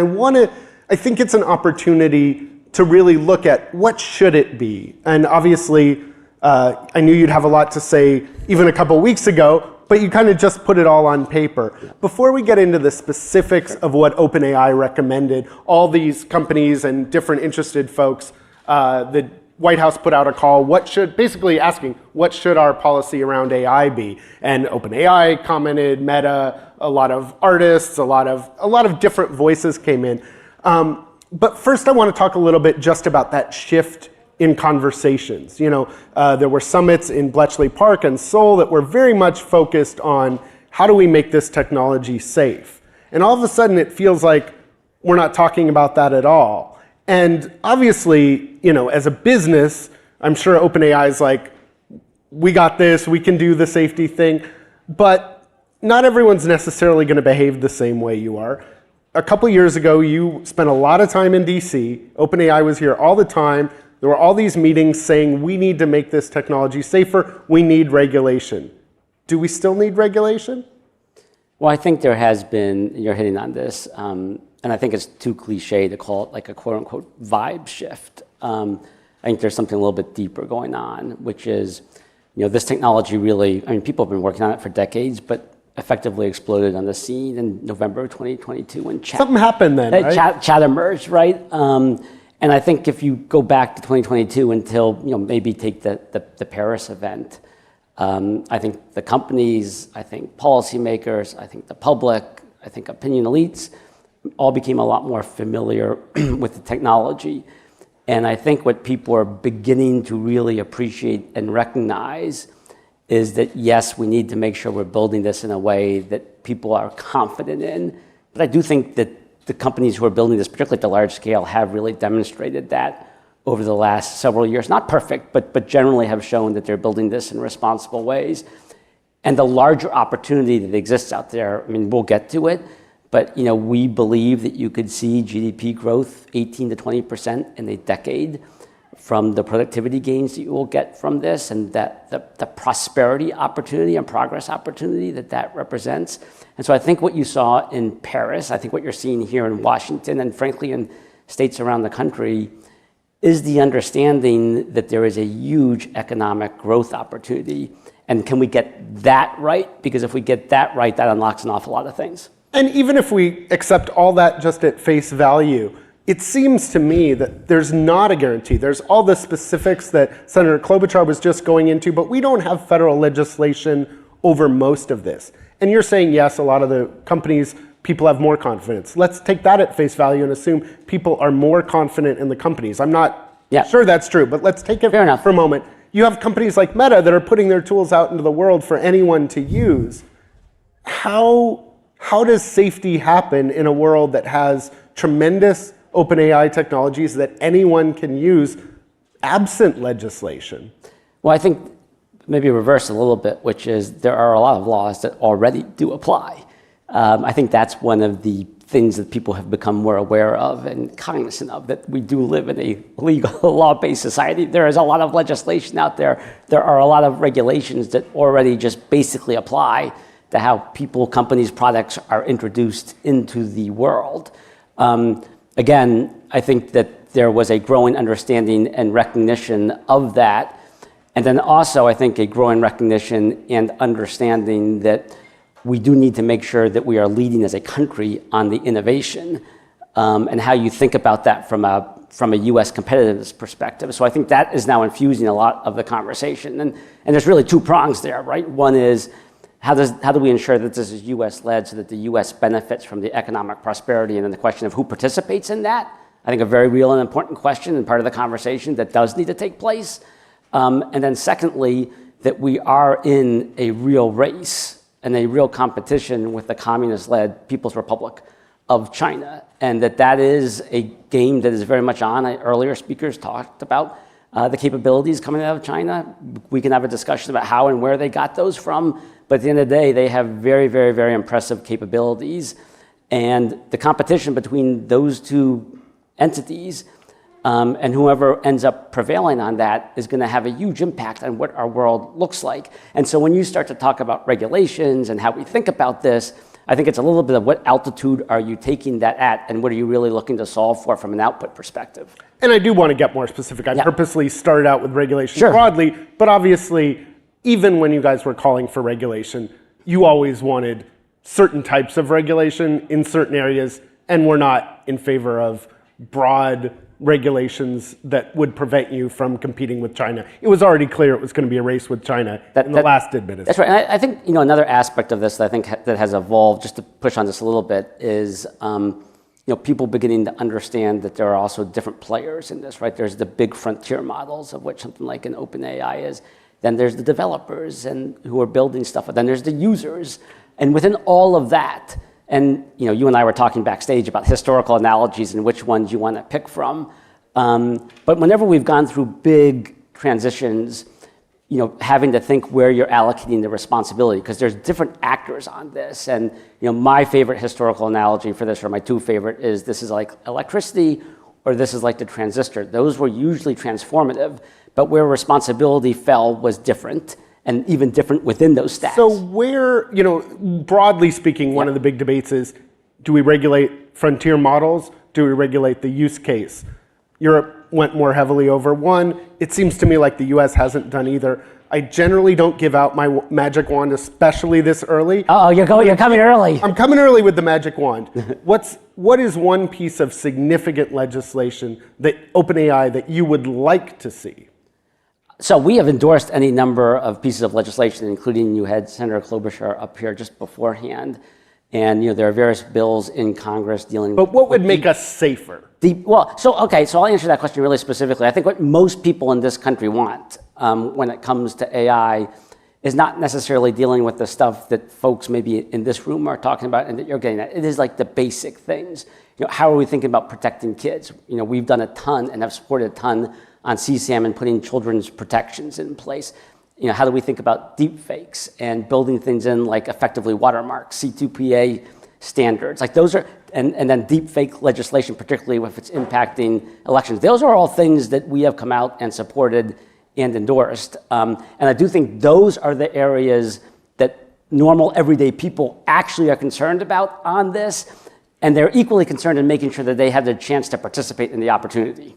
I think it's an opportunity to really look at what should it be. And obviously, I knew you'd have a lot to say even a couple weeks ago, but you kind of just put it all on paper. Before we get into the specifics of what OpenAI recommended, all these companies and different interested folks, the White House put out a call, basically asking, what should our policy around AI be? And OpenAI commented, Meta, a lot of artists, a lot of different voices came in. But first I want to talk a little bit just about that shift in conversations. There were summits in Bletchley Park and Seoul that were very much focused on how do we make this technology safe? And all of a sudden it feels like we're not talking about that at all. And obviously, as a business, I'm sure OpenAI is like, we got this, we can do the safety thing, but not everyone's necessarily going to behave the same way you are. A couple years ago, you spent a lot of time in DC. OpenAI was here all the time. There were all these meetings saying, we need to make this technology safer. We need regulation. Do we still need regulation? Well, I think there has been, you're hitting on this, and I think it's too cliche to call it like a quote unquote vibe shift. I think there's something a little bit deeper going on, which is, this technology really, people have been working on it for decades, but effectively exploded on the scene in November of 2022 when something happened then, right? Chat emerged, right? And I think if you go back to 2022 until, maybe take the Paris event, I think the companies, I think policymakers, I think the public, I think opinion elites all became a lot more familiar with the technology. And I think what people are beginning to really appreciate and recognize is that, yes, we need to make sure we're building this in a way that people are confident in. But I do think that the companies who are building this, particularly at the large scale, have really demonstrated that over the last several years. Not perfect, but generally have shown that they're building this in responsible ways. And the larger opportunity that exists out there, we'll get to it, but we believe that you could see GDP growth 18 to 20% in a decade from the productivity gains that you will get from this, and that the prosperity opportunity and progress opportunity that represents. And so I think what you saw in Paris, I think what you're seeing here in Washington, and frankly in states around the country, is the understanding that there is a huge economic growth opportunity. And can we get that right? Because if we get that right, that unlocks an awful lot of things. And even if we accept all that just at face value, it seems to me that there's not a guarantee. There's all the specifics that Senator Klobuchar was just going into, but we don't have federal legislation over most of this. And you're saying, yes, a lot of the companies, people have more confidence. Let's take that at face value and assume people are more confident in the companies. I'm not sure that's true, but let's take it for a moment. You have companies like Meta that are putting their tools out into the world for anyone to use. How does safety happen in a world that has tremendous OpenAI technologies that anyone can use absent legislation? Well, I think maybe reverse a little bit, which is there are a lot of laws that already do apply. I think that's one of the things that people have become more aware of and cognizant of, that we do live in a legal law-based society. There is a lot of legislation out there. There are a lot of regulations that already just basically apply to how people, companies, products are introduced into the world. Again, I think that there was a growing understanding and recognition of that. And then also, I think, a growing recognition and understanding that we do need to make sure that we are leading as a country on the innovation, and how you think about that from a US competitiveness perspective. So I think that is now infusing a lot of the conversation. And there's really two prongs there, right? One is, how do we ensure that this is US-led so that the US benefits from the economic prosperity? And then the question of who participates in that, I think a very real and important question and part of the conversation that does need to take place. And then secondly, that we are in a real race and a real competition with the communist-led People's Republic of China. And that is a game that is very much on. Earlier speakers talked about the capabilities coming out of China. We can have a discussion about how and where they got those from. But at the end of the day, they have very, very, very impressive capabilities. And the competition between those two entities and whoever ends up prevailing on that is going to have a huge impact on what our world looks like. And so when you start to talk about regulations and how we think about this, I think it's a little bit of what altitude are you taking that at, and what are you really looking to solve for from an output perspective? And I do want to get more specific. I purposely started out with regulations broadly, but obviously, even when you guys were calling for regulation, you always wanted certain types of regulation in certain areas, and were not in favor of broad regulations that would prevent you from competing with China? It was already clear it was going to be a race with China in the last administration. That's right. And I think another aspect of this that I think that has evolved, just to push on this a little bit, is people beginning to understand that there are also different players in this, right? There's the big frontier models, of which something like an OpenAI is. Then there's the developers and who are building stuff. Then there's the users. And within all of that, and you and I were talking backstage about historical analogies and which ones you want to pick from. But whenever we've gone through big transitions, having to think where you're allocating the responsibility, because there's different actors on this. And my favorite historical analogy for this, or my two favorite, is this is like electricity, or this is like the transistor. Those were usually transformative, but where responsibility fell was different. And even different within those stacks. So where, broadly speaking, one of the big debates is, do we regulate frontier models? Do we regulate the use case? Europe went more heavily over one. It seems to me like the US hasn't done either. I generally don't give out my magic wand, especially this early. Oh, you're coming early. I'm coming early with the magic wand. What is one piece of significant legislation that OpenAI that you would like to see? So we have endorsed any number of pieces of legislation, including you had Senator Klobuchar up here just beforehand. And there are various bills in Congress dealing with... But what would make us safer? So I'll answer that question really specifically. I think what most people in this country want when it comes to AI is not necessarily dealing with the stuff that folks maybe in this room are talking about and that you're getting at. It is like the basic things. How are we thinking about protecting kids? We've done a ton and have supported a ton on CSAM and putting children's protections in place. How do we think about deep fakes and building things in like effectively watermarks, C2PA standards? Like those are, and then deep fake legislation, particularly if it's impacting elections. Those are all things that we have come out and supported and endorsed. And I do think those are the areas that normal everyday people actually are concerned about on this. And they're equally concerned in making sure that they have the chance to participate in the opportunity.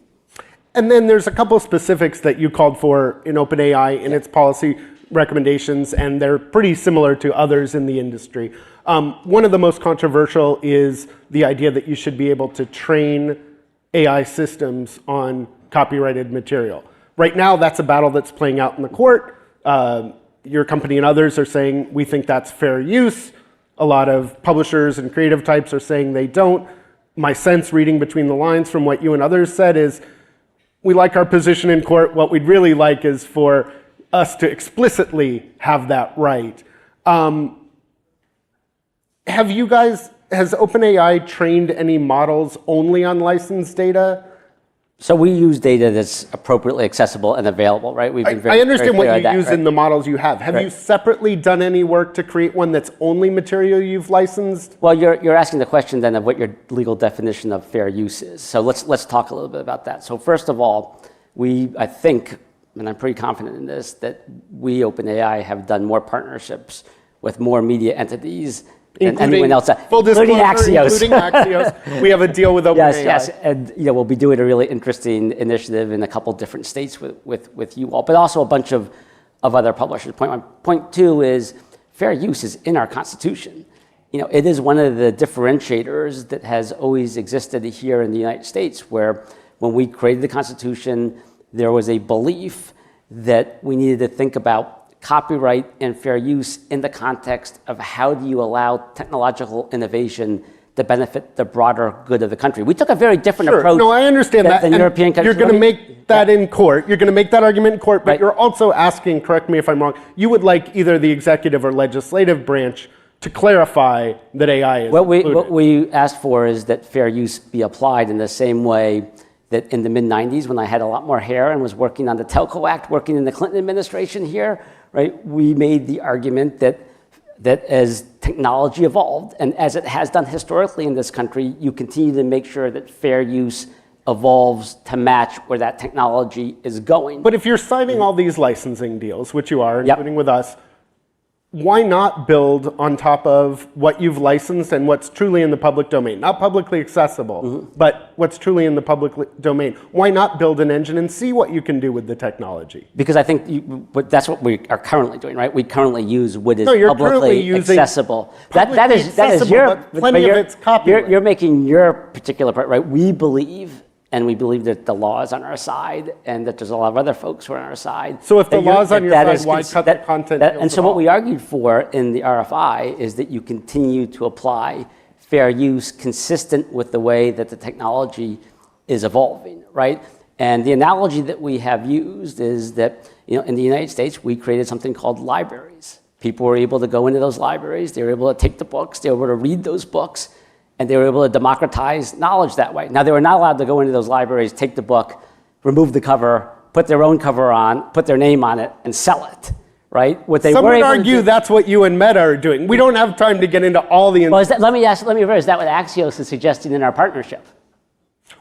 And then there's a couple of specifics that you called for in OpenAI in its policy recommendations, and they're pretty similar to others in the industry. One of the most controversial is the idea that you should be able to train AI systems on copyrighted material. Right now, that's a battle that's playing out in the court. Your company and others are saying, we think that's fair use. A lot of publishers and creative types are saying they don't. My sense, reading between the lines from what you and others said, is we like our position in court. What we'd really like is for us to explicitly have that right. Has OpenAI trained any models only on licensed data? So we use data that's appropriately accessible and available, right? We've been I understand very what you use in the models you have. Have you separately done any work to create one that's only material you've licensed? Well, you're asking the question then of what your legal definition of fair use is. So let's talk a little bit about that. So first of all, I think, and I'm pretty confident in this, that we, OpenAI, have done more partnerships with more media entities than anyone else. Full disclosure, including Axios. We have a deal with OpenAI. Yes, and we'll be doing a really interesting initiative in a couple different states with you all, but also a bunch of other publishers. Point two is fair use is in our Constitution. It is one of the differentiators that has always existed here in the United States, where when we created the Constitution, there was a belief that we needed to think about copyright and fair use in the context of how do you allow technological innovation to benefit the broader good of the country. We took a very different approach. No, I understand that. Than European countries. You're going to make that in court. You're going to make that argument in court, but you're also asking, correct me if I'm wrong, you would like either the executive or legislative branch to clarify that AI is included. What we asked for is that fair use be applied in the same way that in the mid-90s, when I had a lot more hair and was working on the Telco Act, working in the Clinton administration here, right, we made the argument that as technology evolved, and as it has done historically in this country, you continue to make sure that fair use evolves to match where that technology is going. But if you're signing all these licensing deals, which you are, including with us, why not build on top of what you've licensed and what's truly in the public domain? Not publicly accessible, but what's truly in the public domain. Why not build an engine and see what you can do with the technoloology? Because I think that's what we are currently doing, right? We currently use what is publicly accessible. That is your, plenty of it's copyright. You're making your particular part, right? We believe, and we believe that the law is on our side, and that there's a lot of other folks who are on our side. So if the law is on your side, why cut the content? And so what we argued for in the RFI is that you continue to apply fair use consistent with the way that the technology is evolving, right? And the analogy that we have used is that, in the United States, we created something called libraries. People were able to go into those libraries, they were able to take the books, they were able to read those books, and they were able to democratize knowledge that way. Now, they were not allowed to go into those libraries, take the book, remove the cover, put their own cover on, put their name on it, and sell it, right? What they Some were would able argue to do, that's what you and Meta are doing. We don't have time to get into all the... well, let me reverse. Is that what Axios is suggesting in our partnership?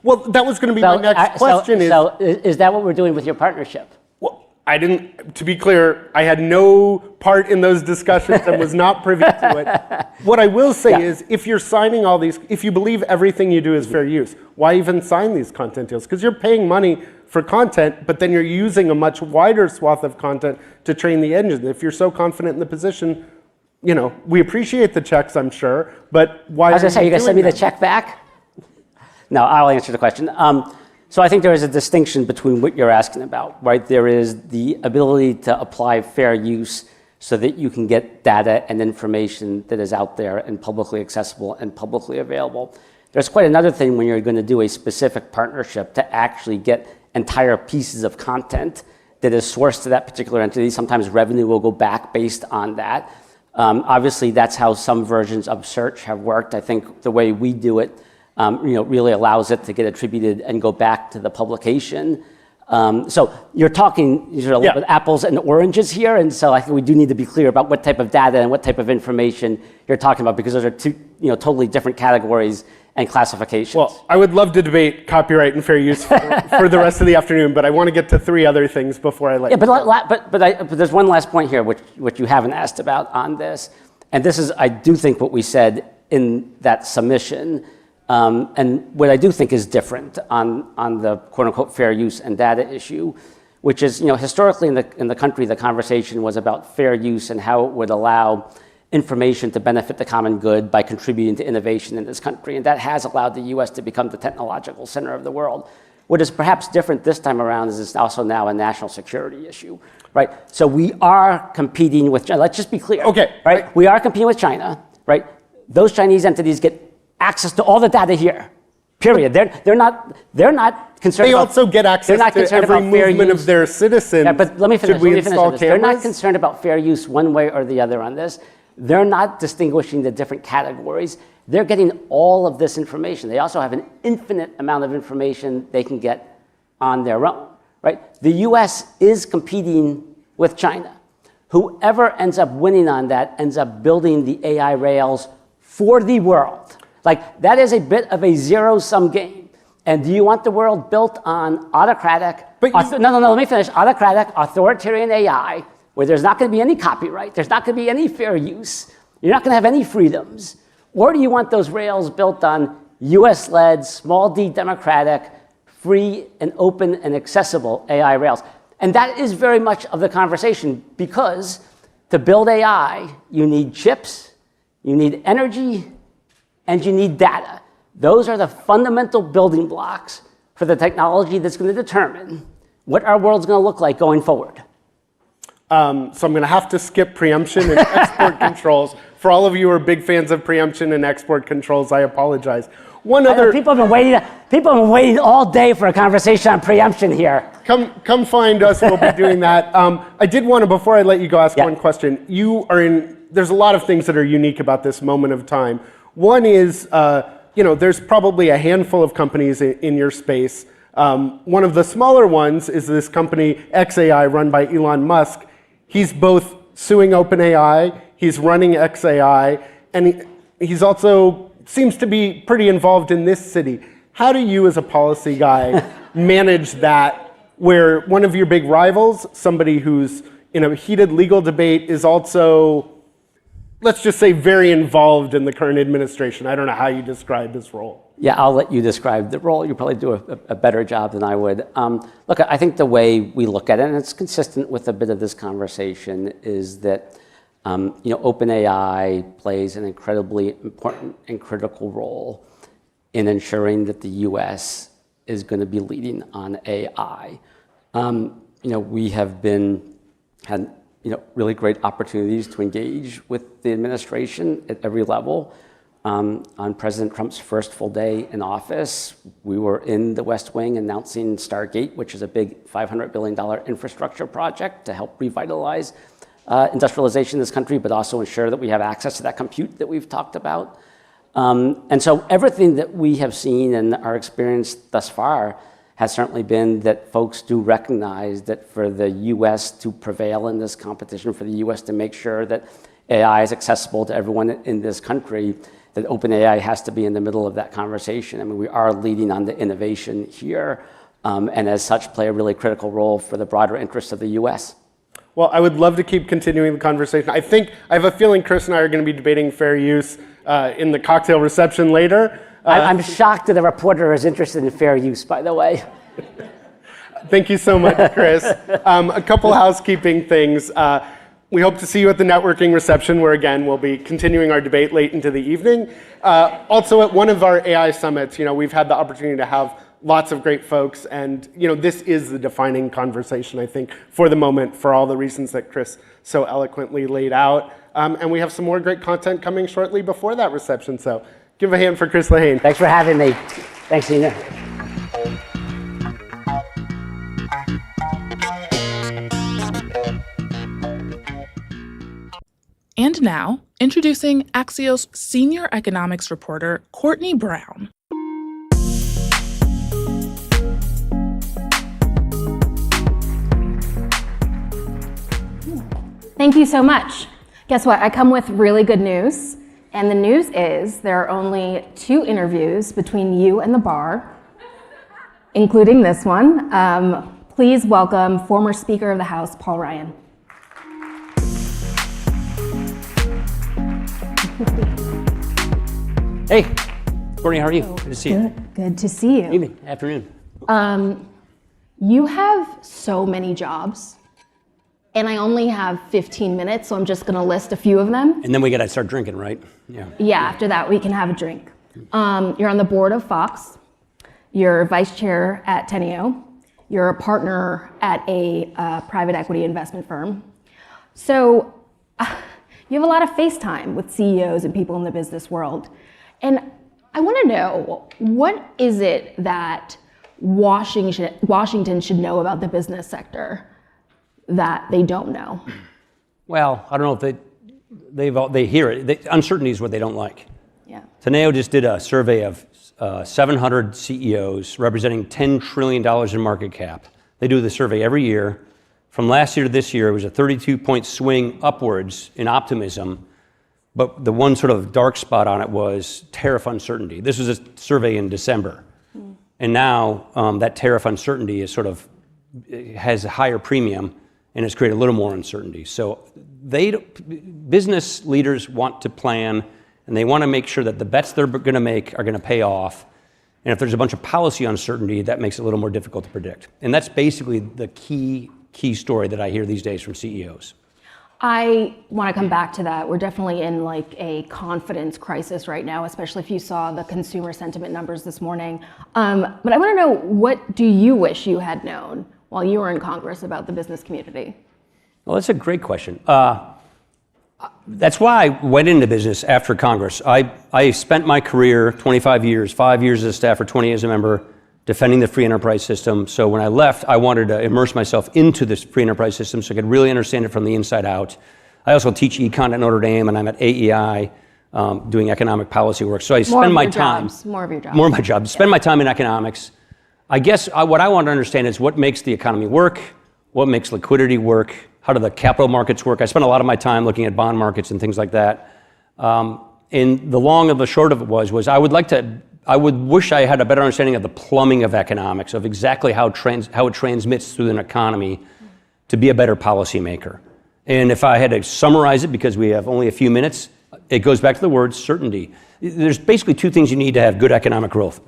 Well, that was going to be my next question. Is that what we're doing with your partnership? Well, I didn't, to be clear, I had no part in those discussions and was not privy to it. What I will say is, if you're signing all these, if you believe everything you do is fair use, why even sign these content deals? Because you're paying money for content, but then you're using a much wider swath of content to train the engine. If you're so confident in the position, we appreciate the checks, I'm sure, but why? I was going to say, you going to send me the check back? No, I'll answer the question. So I think there is a distinction between what you're asking about, right? There is the ability to apply fair use so that you can get data and information that is out there and publicly accessible and publicly available. There's quite another thing when you're going to do a specific partnership to actually get entire pieces of content that is sourced to that particular entity. Sometimes revenue will go back based on that. Obviously, that's how some versions of search have worked. I think the way we do it really allows it to get attributed and go back to the publication. So you're talking a little bit apples and oranges here, and so I think we do need to be clear about what type of data and what type of information you're talking about, because those are two totally different categories and classifications. Well, I would love to debate copyright and fair use for the rest of the afternoon, but I want to get to 3 other things before I let you go. But there's one last point here which you haven't asked about on this, and this is, I do think, what we said in that submission. And what I do think is different on the quote-unquote fair use and data issue, which is, historically in the country, the conversation was about fair use and how it would allow information to benefit the common good by contributing to innovation in this country. And that has allowed the US to become the technological center of the world. What is perhaps different this time around is it's also now a national security issue, right? So we are competing with China. Let's just be clear. Okay. Right? We are competing with China, right? Those Chinese entities get access to all the data here. Period. They're not concerned. They also get access to every movement of their citizens. Yeah, but let me finish. Cameras? They're not concerned about fair use one way or the other on this. They're not distinguishing the different categories. They're getting all of this information. They also have an infinite amount of information they can get on their own. Right? The US is competing with China. Whoever ends up winning on that ends up building the AI rails for the world. Like, that is a bit of a zero-sum game. And do you want the world built on autocratic, let me finish, autocratic, authoritarian AI, where there's not going to be any copyright, there's not going to be any fair use, you're not going to have any freedoms? Or do you want those rails built on US-led, small d democratic, free and open and accessible AI rails? And that is very much of the conversation, because to build AI, you need chips, you need energy, and you need data. Those are the fundamental building blocks for the technology that's going to determine what our world's going to look like going forward. So I'm going to have to skip preemption and export controls. For all of you who are big fans of preemption and export controls, I apologize. People have been waiting all day for a conversation on preemption here. Come find us. We'll be doing that. I did want to, before I let you go, ask one question. There's a lot of things that are unique about this moment of time. One is, there's probably a handful of companies in your space. One of the smaller ones is this company, XAI, run by Elon Musk. He's both suing OpenAI, he's running XAI, and he's also seems to be pretty involved in this city. How do you, as a policy guy, manage that, where one of your big rivals, somebody who's in a heated legal debate, is also, let's just say, very involved in the current administration? I don't know how you describe his role. Yeah, I'll let you describe the role. You probably do a better job than I would. Look, I think the way we look at it, and it's consistent with a bit of this conversation, is that OpenAI plays an incredibly important and critical role in ensuring that the U.S. is going to be leading on AI. We have had really great opportunities to engage with the administration at every level. On President Trump's first full day in office, we were in the West Wing announcing Stargate, which is a big $500 billion infrastructure project to help revitalize industrialization in this country, but also ensure that we have access to that compute that we've talked about. And so everything that we have seen and our experience thus far has certainly been that folks do recognize that for the US to prevail in this competition, for the US to make sure that AI is accessible to everyone in this country, that OpenAI has to be in the middle of that conversation. I mean, we are leading on the innovation here, and as such play a really critical role for the broader interests of the US. Well, I would love to keep continuing the conversation. I have a feeling Chris and I are going to be debating fair use in the cocktail reception later. I'm shocked that a reporter is interested in fair use, by the way. Thank you so much, Chris. A couple housekeeping things. We hope to see you at the networking reception, where again, we'll be continuing our debate late into the evening. Also at one of our AI summits, we've had the opportunity to have lots of great folks, and this is the defining conversation, I think, for the moment, for all the reasons that Chris so eloquently laid out. And we have some more great content coming shortly before that reception, so give a hand for Chris Lehane. Thanks for having me. Thanks, Ina. And now, introducing Axios senior economics reporter Courtney Brown. Thank you so much. Guess what? I come with really good news. And the news is there are only 2 interviews between you and the bar, including this one. Please welcome former Speaker of the House, Paul Ryan. Hey, Courtney, how are you? Good to see you. Good to see you. Evening, afternoon. You have so many jobs, and I only have 15 minutes, so I'm just gonna list a few of them. And then we gotta start drinking, right? Yeah. Yeah, after that we can have a drink. You're on the board of Fox. You're vice chair at Teneo. You're a partner at a private equity investment firm. So you have a lot of face time with CEOs and people in the business world. And I want to know, what is it that Washington should know about the business sector that they don't know? Well, I don't know if they hear it. Uncertainty is what they don't like. Yeah. Teneo just did a survey of 700 CEOs representing $10 trillion in market cap. They do the survey every year. From last year to this year, it was a 32-point swing upwards in optimism, but the one sort of dark spot on it was tariff uncertainty. This was a survey in December. And now that tariff uncertainty is has a higher premium and has created a little more uncertainty. So business leaders want to plan, and they want to make sure that the bets they're going to make are going to pay off. And if there's a bunch of policy uncertainty, that makes it a little more difficult to predict. And that's basically the key story that I hear these days from CEOs. I want to come back to that. We're definitely in like a confidence crisis right now, especially if you saw the consumer sentiment numbers this morning. But I want to know, what do you wish you had known while you were in Congress about the business community? Well, that's a great question. That's why I went into business after Congress. I spent my career, 25 years, 5 years as a staffer, 20 as a member, defending the free enterprise system. So when I left, I wanted to immerse myself into this free enterprise system so I could really understand it from the inside out. I also teach econ at Notre Dame, and I'm at AEI doing economic policy work. So I spend my time. More of your jobs. More of my job. Spend my time in economics. I guess what I want to understand is what makes the economy work, what makes liquidity work, how do the capital markets work. I spent a lot of my time looking at bond markets and things like that. And the long of the short of it was I would wish I had a better understanding of the plumbing of economics, of exactly how it transmits through an economy to be a better policymaker. And if I had to summarize it, because we have only a few minutes, it goes back to the word certainty. There's basically 2 things you need to have good economic growth.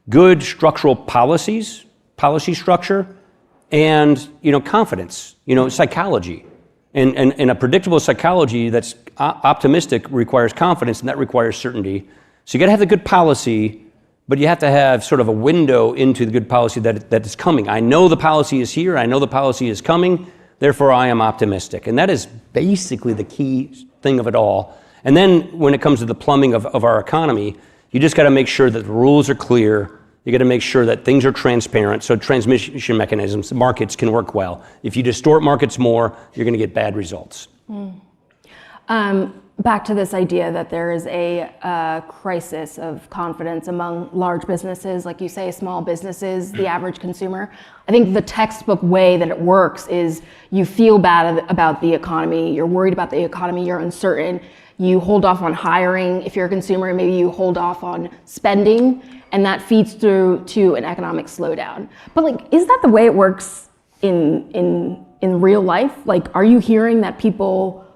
Good structural policy structure, and confidence, psychology. And a predictable psychology that's optimistic requires confidence, and that requires certainty. So you got to have the good policy, but you have to have sort of a window into the good policy that is coming. I know the policy is here. I know the policy is coming. Therefore, I am optimistic. And that is basically the key thing of it all. And then when it comes to the plumbing of our economy, you just got to make sure that the rules are clear. You got to make sure that things are transparent so transmission mechanisms, markets can work well. If you distort markets more, you're going to get bad results. Back to this idea that there is a crisis of confidence among large businesses, like you say, small businesses, the average consumer. I think the textbook way that it works is you feel bad about the economy, you're worried about the economy, you're uncertain, you hold off on hiring if you're a consumer, maybe you hold off on spending, and that feeds through to an economic slowdown. But like, is that the way it works in real life? Like, are you hearing that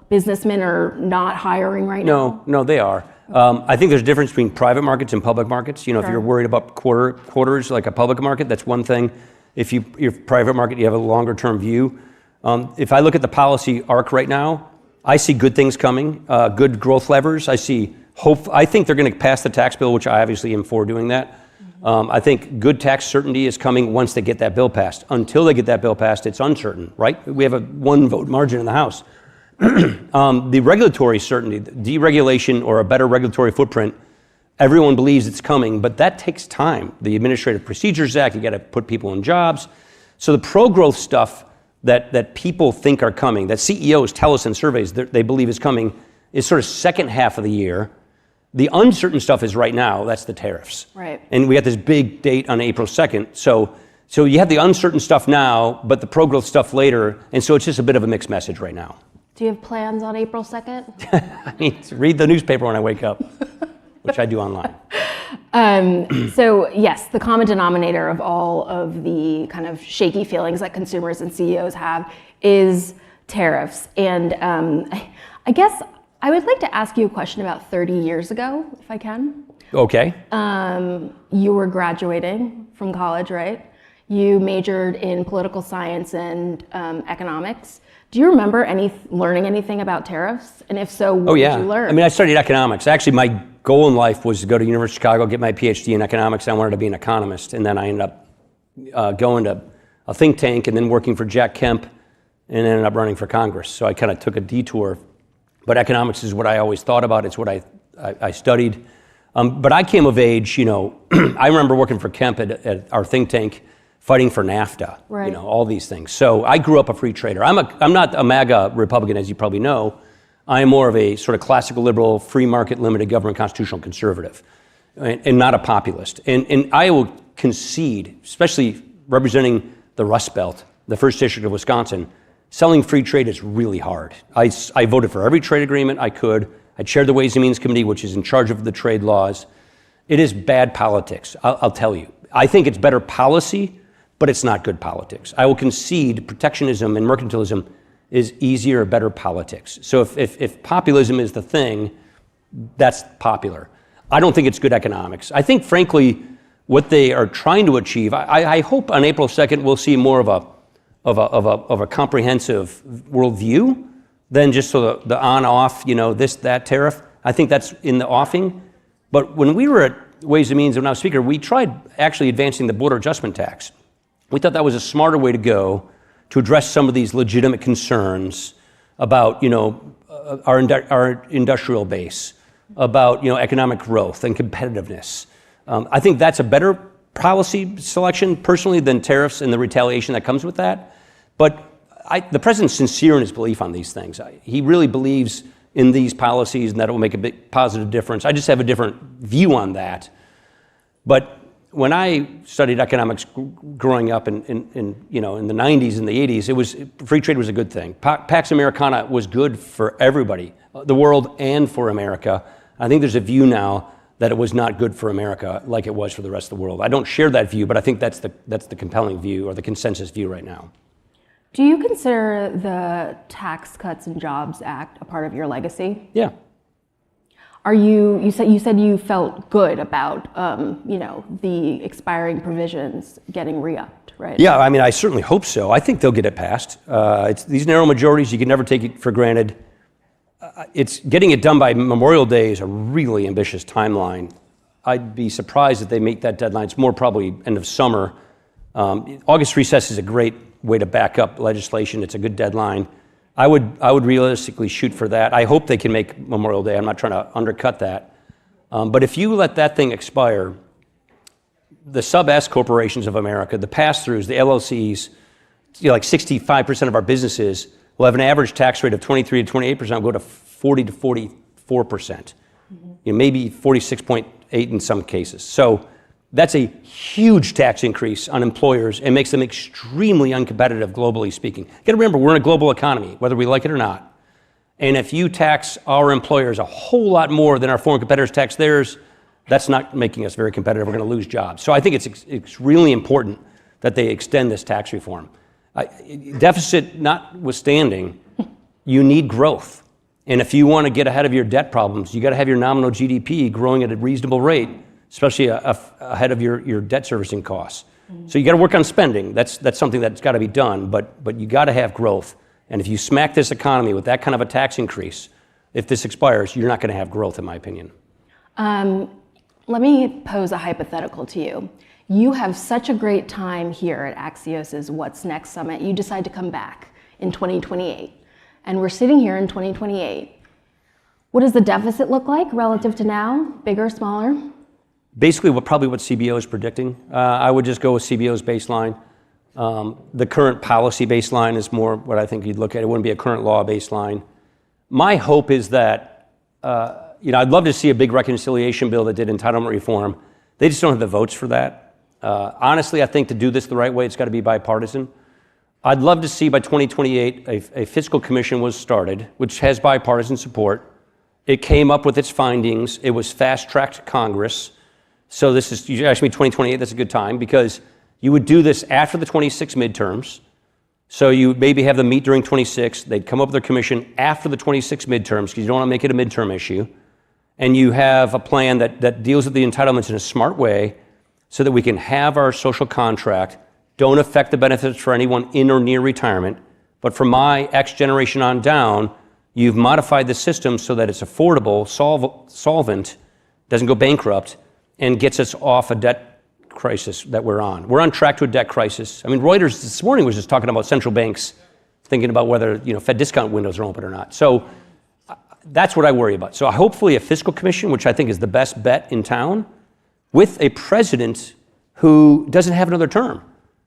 businessmen are not hiring right now? No, they are. I think there's a difference between private markets and public markets. If you're worried about quarters like a public market, that's one thing. If you're private market, you have a longer term view. If I look at the policy arc right now, I see good things coming, good growth levers. I see hope. I think they're going to pass the tax bill, which I obviously am for doing that. I think good tax certainty is coming once they get that bill passed. Until they get that bill passed, it's uncertain, right? We have a 1-vote margin in the House. The regulatory certainty, deregulation or a better regulatory footprint, everyone believes it's coming, but that takes time. The Administrative Procedures Act, you got to put people in jobs. So the pro-growth stuff that people think are coming, that CEOs tell us in surveys that they believe is coming, is sort of second half of the year. The uncertain stuff is right now, that's the tariffs. Right. And we got this big date on April 2nd. So you have the uncertain stuff now, but the pro-growth stuff later, and so it's just a bit of a mixed message right now. Do you have plans on April 2nd? I mean, read the newspaper when I wake up, which I do online. So yes, the common denominator of all of the kind of shaky feelings that consumers and CEOs have is tariffs. And I guess I would like to ask you a question about 30 years ago, if I can. Okay. You were graduating from college, right? You majored in political science and economics. Do you remember learning anything about tariffs? And if so, what did you learn? I mean, I studied economics. Actually, my goal in life was to go to University of Chicago, get my PhD in economics. I wanted to be an economist. And then I ended up going to a think tank and then working for Jack Kemp and ended up running for Congress. So I kind of took a detour. But economics is what I always thought about. It's what I studied. But I came of age, I remember working for Kemp at our think tank, fighting for NAFTA, right. All these things. So I grew up a free trader. I'm not a MAGA Republican, as you probably know. I am more of a sort of classical liberal, free market, limited government, constitutional conservative, and not a populist. And I will concede, especially representing the Rust Belt, the first district of Wisconsin, selling free trade is really hard. I voted for every trade agreement I could. I chaired the Ways and Means Committee, which is in charge of the trade laws. It is bad politics, I'll tell you. I think it's better policy, but it's not good politics. I will concede protectionism and mercantilism is easier, better politics. So if populism is the thing, that's popular. I don't think it's good economics. I think, frankly, what they are trying to achieve, I hope on April 2nd we'll see more of a comprehensive worldview than just sort of the on-off, this, that tariff. I think that's in the offing. But when we were at Ways and Means, when I was speaker, we tried actually advancing the border adjustment tax. We thought that was a smarter way to go to address some of these legitimate concerns about, our industrial base, about, economic growth and competitiveness. I think that's a better policy selection, personally, than tariffs and the retaliation that comes with that. But the president's sincere in his belief on these things. He really believes in these policies and that it will make a big positive difference. I just have a different view on that. But when I studied economics growing up in the 90s and the 80s, free trade was a good thing. Pax Americana was good for everybody, the world and for America. I think there's a view now that it was not good for America like it was for the rest of the world. I don't share that view, but I think that's the compelling view or the consensus view right now. Do you consider the Tax Cuts and Jobs Act a part of your legacy? Yeah. You said you felt good about the expiring provisions getting re-upped, right? Yeah, I mean, I certainly hope so. I think they'll get it passed. It's these narrow majorities, you can never take it for granted. It's getting it done by Memorial Day is a really ambitious timeline. I'd be surprised if they make that deadline. It's more probably end of summer. August recess is a great way to back up legislation. It's a good deadline. I would realistically shoot for that. I hope they can make Memorial Day. I'm not trying to undercut that. But if you let that thing expire, the sub-S corporations of America, the pass-throughs, the LLCs, like 65% of our businesses will have an average tax rate of 23 to 28%, will go to 40 to 44%. Maybe 46.8 in some cases. So that's a huge tax increase on employers and makes them extremely uncompetitive globally speaking. You got to remember, we're in a global economy, whether we like it or not. And if you tax our employers a whole lot more than our foreign competitors tax theirs, that's not making us very competitive. We're going to lose jobs. So I think it's really important that they extend this tax reform. Deficit notwithstanding, you need growth. And if you want to get ahead of your debt problems, you got to have your nominal GDP growing at a reasonable rate, especially ahead of your debt servicing costs. So you got to work on spending. That's something that's got to be done. But you got to have growth. And if you smack this economy with that kind of a tax increase, if this expires, you're not going to have growth, in my opinion. Let me pose a hypothetical to you. You have such a great time here at Axios' What's Next Summit. You decide to come back in 2028. And we're sitting here in 2028. What does the deficit look like relative to now? Bigger, smaller? Basically, probably what CBO is predicting. I would just go with CBO's baseline. The current policy baseline is more what I think you'd look at. It wouldn't be a current law baseline. My hope is that, I'd love to see a big reconciliation bill that did entitlement reform. They just don't have the votes for that. Honestly, I think to do this the right way, it's got to be bipartisan. I'd love to see by 2028 a fiscal commission was started, which has bipartisan support. It came up with its findings. It was fast-tracked to Congress. So you asked me 2028, that's a good time, because you would do this after the 26 midterms. So you would maybe have them meet during 26. They'd come up with their commission after the 26 midterms, because you don't want to make it a midterm issue. And you have a plan that deals with the entitlements in a smart way so that we can have our social contract, don't affect the benefits for anyone in or near retirement. But for my X generation on down, you've modified the system so that it's affordable, solvent, doesn't go bankrupt, and gets us off a debt crisis that we're on. We're on track to a debt crisis. I mean, Reuters this morning was just talking about central banks thinking about whether Fed discount windows are open or not. So that's what I worry about. So hopefully a fiscal commission, which I think is the best bet in town, with a president who doesn't have another term.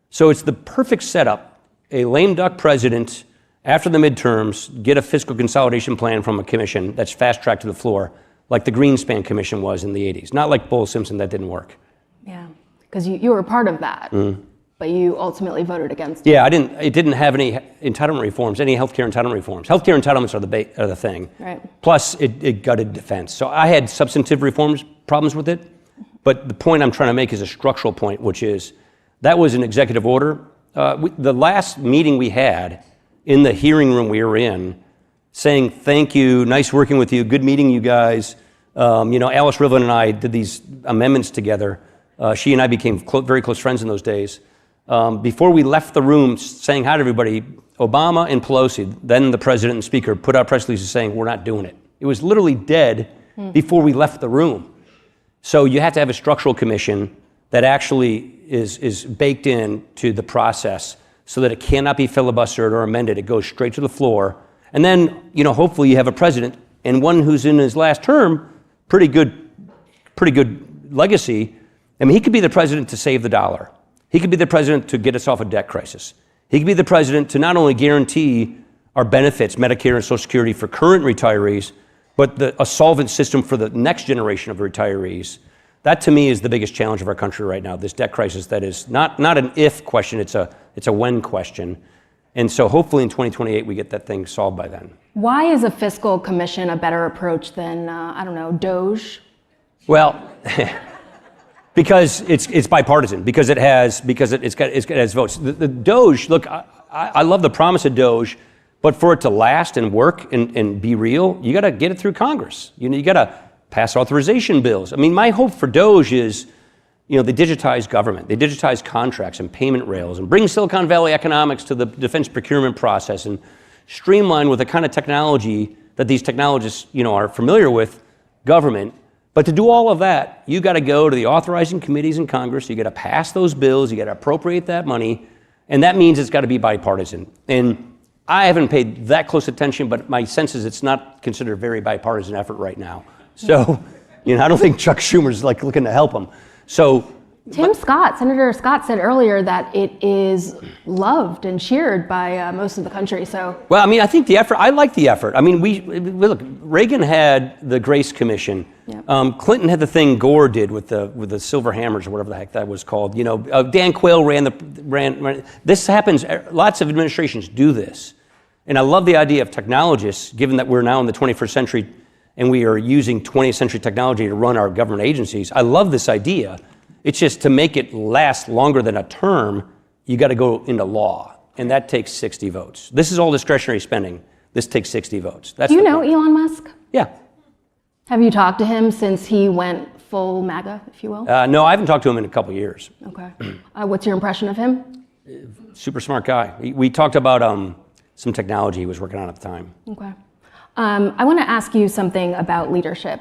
So it's the perfect setup. A lame duck president, after the midterms, get a fiscal consolidation plan from a commission that's fast-tracked to the floor, like the Greenspan Commission was in the 80s. Not like Bull-Simpson, that didn't work. Yeah, because you were part of that, but you ultimately voted against it. Yeah, it didn't have any entitlement reforms, any healthcare entitlement reforms. Healthcare entitlements are the thing. Right. Plus, it gutted defense. So I had substantive reforms problems with it, but the point I'm trying to make is a structural point, which is that was an executive order. The last meeting we had in the hearing room we were in, saying thank you, nice working with you, good meeting you guys. Alice Rivlin and I did these amendments together. She and I became very close friends in those days. Before we left the room saying hi to everybody, Obama and Pelosi, then the president and speaker, put out press releases saying we're not doing it. It was literally dead before we left the room. So you have to have a structural commission that actually is baked in to the process so that it cannot be filibustered or amended. It goes straight to the floor. And then, hopefully you have a president and one who's in his last term, pretty good legacy. I mean, he could be the president to save the dollar. He could be the president to get us off a debt crisis. He could be the president to not only guarantee our benefits, Medicare and Social Security for current retirees, but a solvent system for the next generation of retirees. That to me is the biggest challenge of our country right now, this debt crisis that is not an if question, it's a when question. And so hopefully in 2028 we get that thing solved by then. Why is a fiscal commission a better approach than, DOGE? Well, because it's bipartisan, because it has votes. The DOGE, look, I love the promise of DOGE, but for it to last and work and be real, you got to get it through Congress. You got to pass authorization bills. I mean, my hope for DOGE is, they digitize government, they digitize contracts and payment rails, and bring Silicon Valley economics to the defense procurement process, and streamline with the kind of technology that these technologists, are familiar with government. But to do all of that, you got to go to the authorizing committees in Congress, you got to pass those bills, you got to appropriate that money, and that means it's got to be bipartisan. And I haven't paid that close attention, but my sense is it's not considered a very bipartisan effort right now. So, I don't think Chuck Schumer's like looking to help them. So, Senator Scott said earlier that it is loved and cheered by most of the country. So, well, I mean, I think the effort, I like the effort. I mean, we look, Reagan had the Grace Commission. Yep. Clinton had the thing Gore did with the silver hammers or whatever the heck that was called. Dan Quayle ran. This happens, lots of administrations do this. And I love the idea of technologists, given that we're now in the 21st century and we are using 20th century technology to run our government agencies. I love this idea. It's just to make it last longer than a term, you got to go into law, and that takes 60 votes. This is all discretionary spending. This takes 60 votes. That's do you know Elon Musk? Yeah. Have you talked to him since he went full MAGA, if you will? No, I haven't talked to him in a couple of years. Okay. What's your impression of him? Super smart guy. We talked about some technology he was working on at the time. Okay. I want to ask you something about leadership.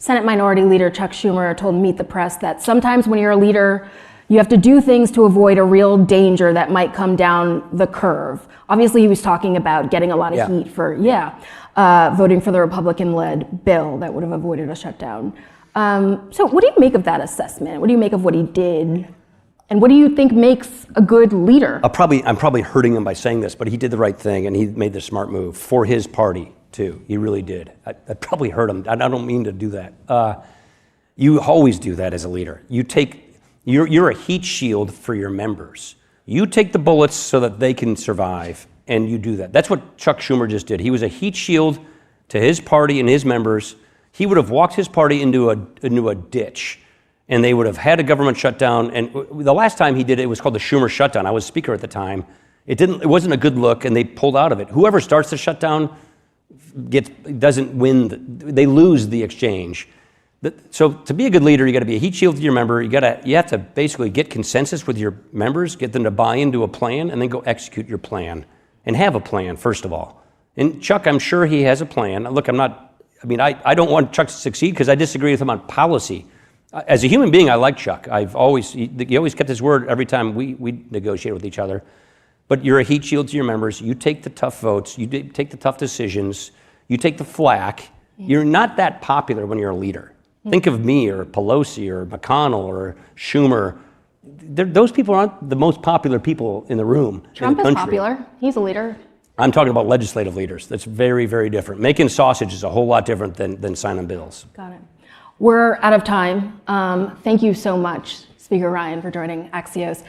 Senate Minority Leader Chuck Schumer told Meet the Press that sometimes when you're a leader, you have to do things to avoid a real danger that might come down the curve. Obviously, he was talking about getting a lot of heat for, voting for the Republican-led bill that would have avoided a shutdown. So what do you make of that assessment? What do you make of what he did? And what do you think makes a good leader? I'm probably hurting him by saying this, but he did the right thing and he made the smart move for his party too. He really did. I probably hurt him. I don't mean to do that. You always do that as a leader. You're a heat shield for your members. You take the bullets so that they can survive, and you do that. That's what Chuck Schumer just did. He was a heat shield to his party and his members. He would have walked his party into a ditch, and they would have had a government shutdown. And the last time he did it, it was called the Schumer shutdown. I was speaker at the time. It wasn't a good look, and they pulled out of it. Whoever starts the shutdown doesn't win. They lose the exchange. So to be a good leader, you got to be a heat shield to your member. You have to basically get consensus with your members, get them to buy into a plan, and then go execute your plan and have a plan first of all. And Chuck, I'm sure he has a plan. Look, I don't want Chuck to succeed because I disagree with him on policy. As a human being, I like Chuck. He always kept his word every time we negotiate with each other. But you're a heat shield to your members. You take the tough votes. You take the tough decisions. You take the flack. You're not that popular when you're a leader. Think of me or Pelosi or McConnell or Schumer. Those people aren't the most popular people in the room. Trump is popular. He's a leader. I'm talking about legislative leaders. That's very, very different. Making sausage is a whole lot different than signing bills. Got it. We're out of time. Thank you so much, Speaker Ryan, for joining Axios.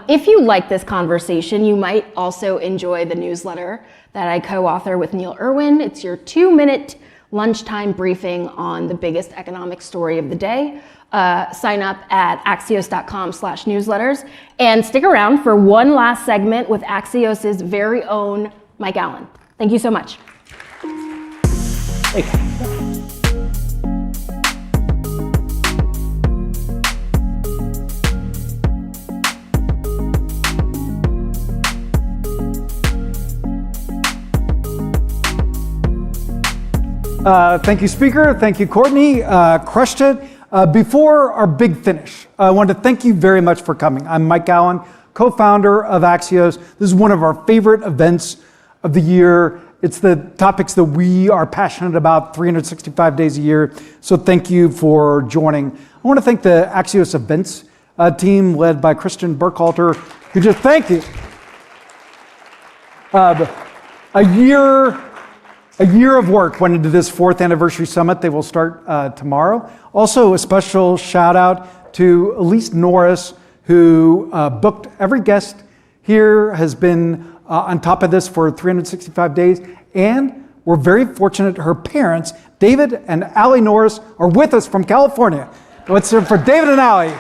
If you like this conversation, you might also enjoy the newsletter that I co-author with Neil Irwin. It's your 2-minute lunchtime briefing on the biggest economic story of the day. Sign up at axios.com/newsletters and stick around for one last segment with Axios' very own Mike Allen. Thank you so much. Thank you, Speaker. Thank you, Courtney. Crushed it. Before our big finish, I want to thank you very much for coming. I'm Mike Allen, co-founder of Axios. This is one of our favorite events of the year. It's the topics that we are passionate about 365 days a year. So thank you for joining. I want to thank the Axios events team led by Christian Burkhalter, who just thank you. A year of work went into this 4th anniversary summit. They will start tomorrow. Also, a special shout out to Elise Norris, who booked every guest here, has been on top of this for 365 days. And we're very fortunate her parents, David and Allie Norris, are with us from California. Let's hear for David and Allie.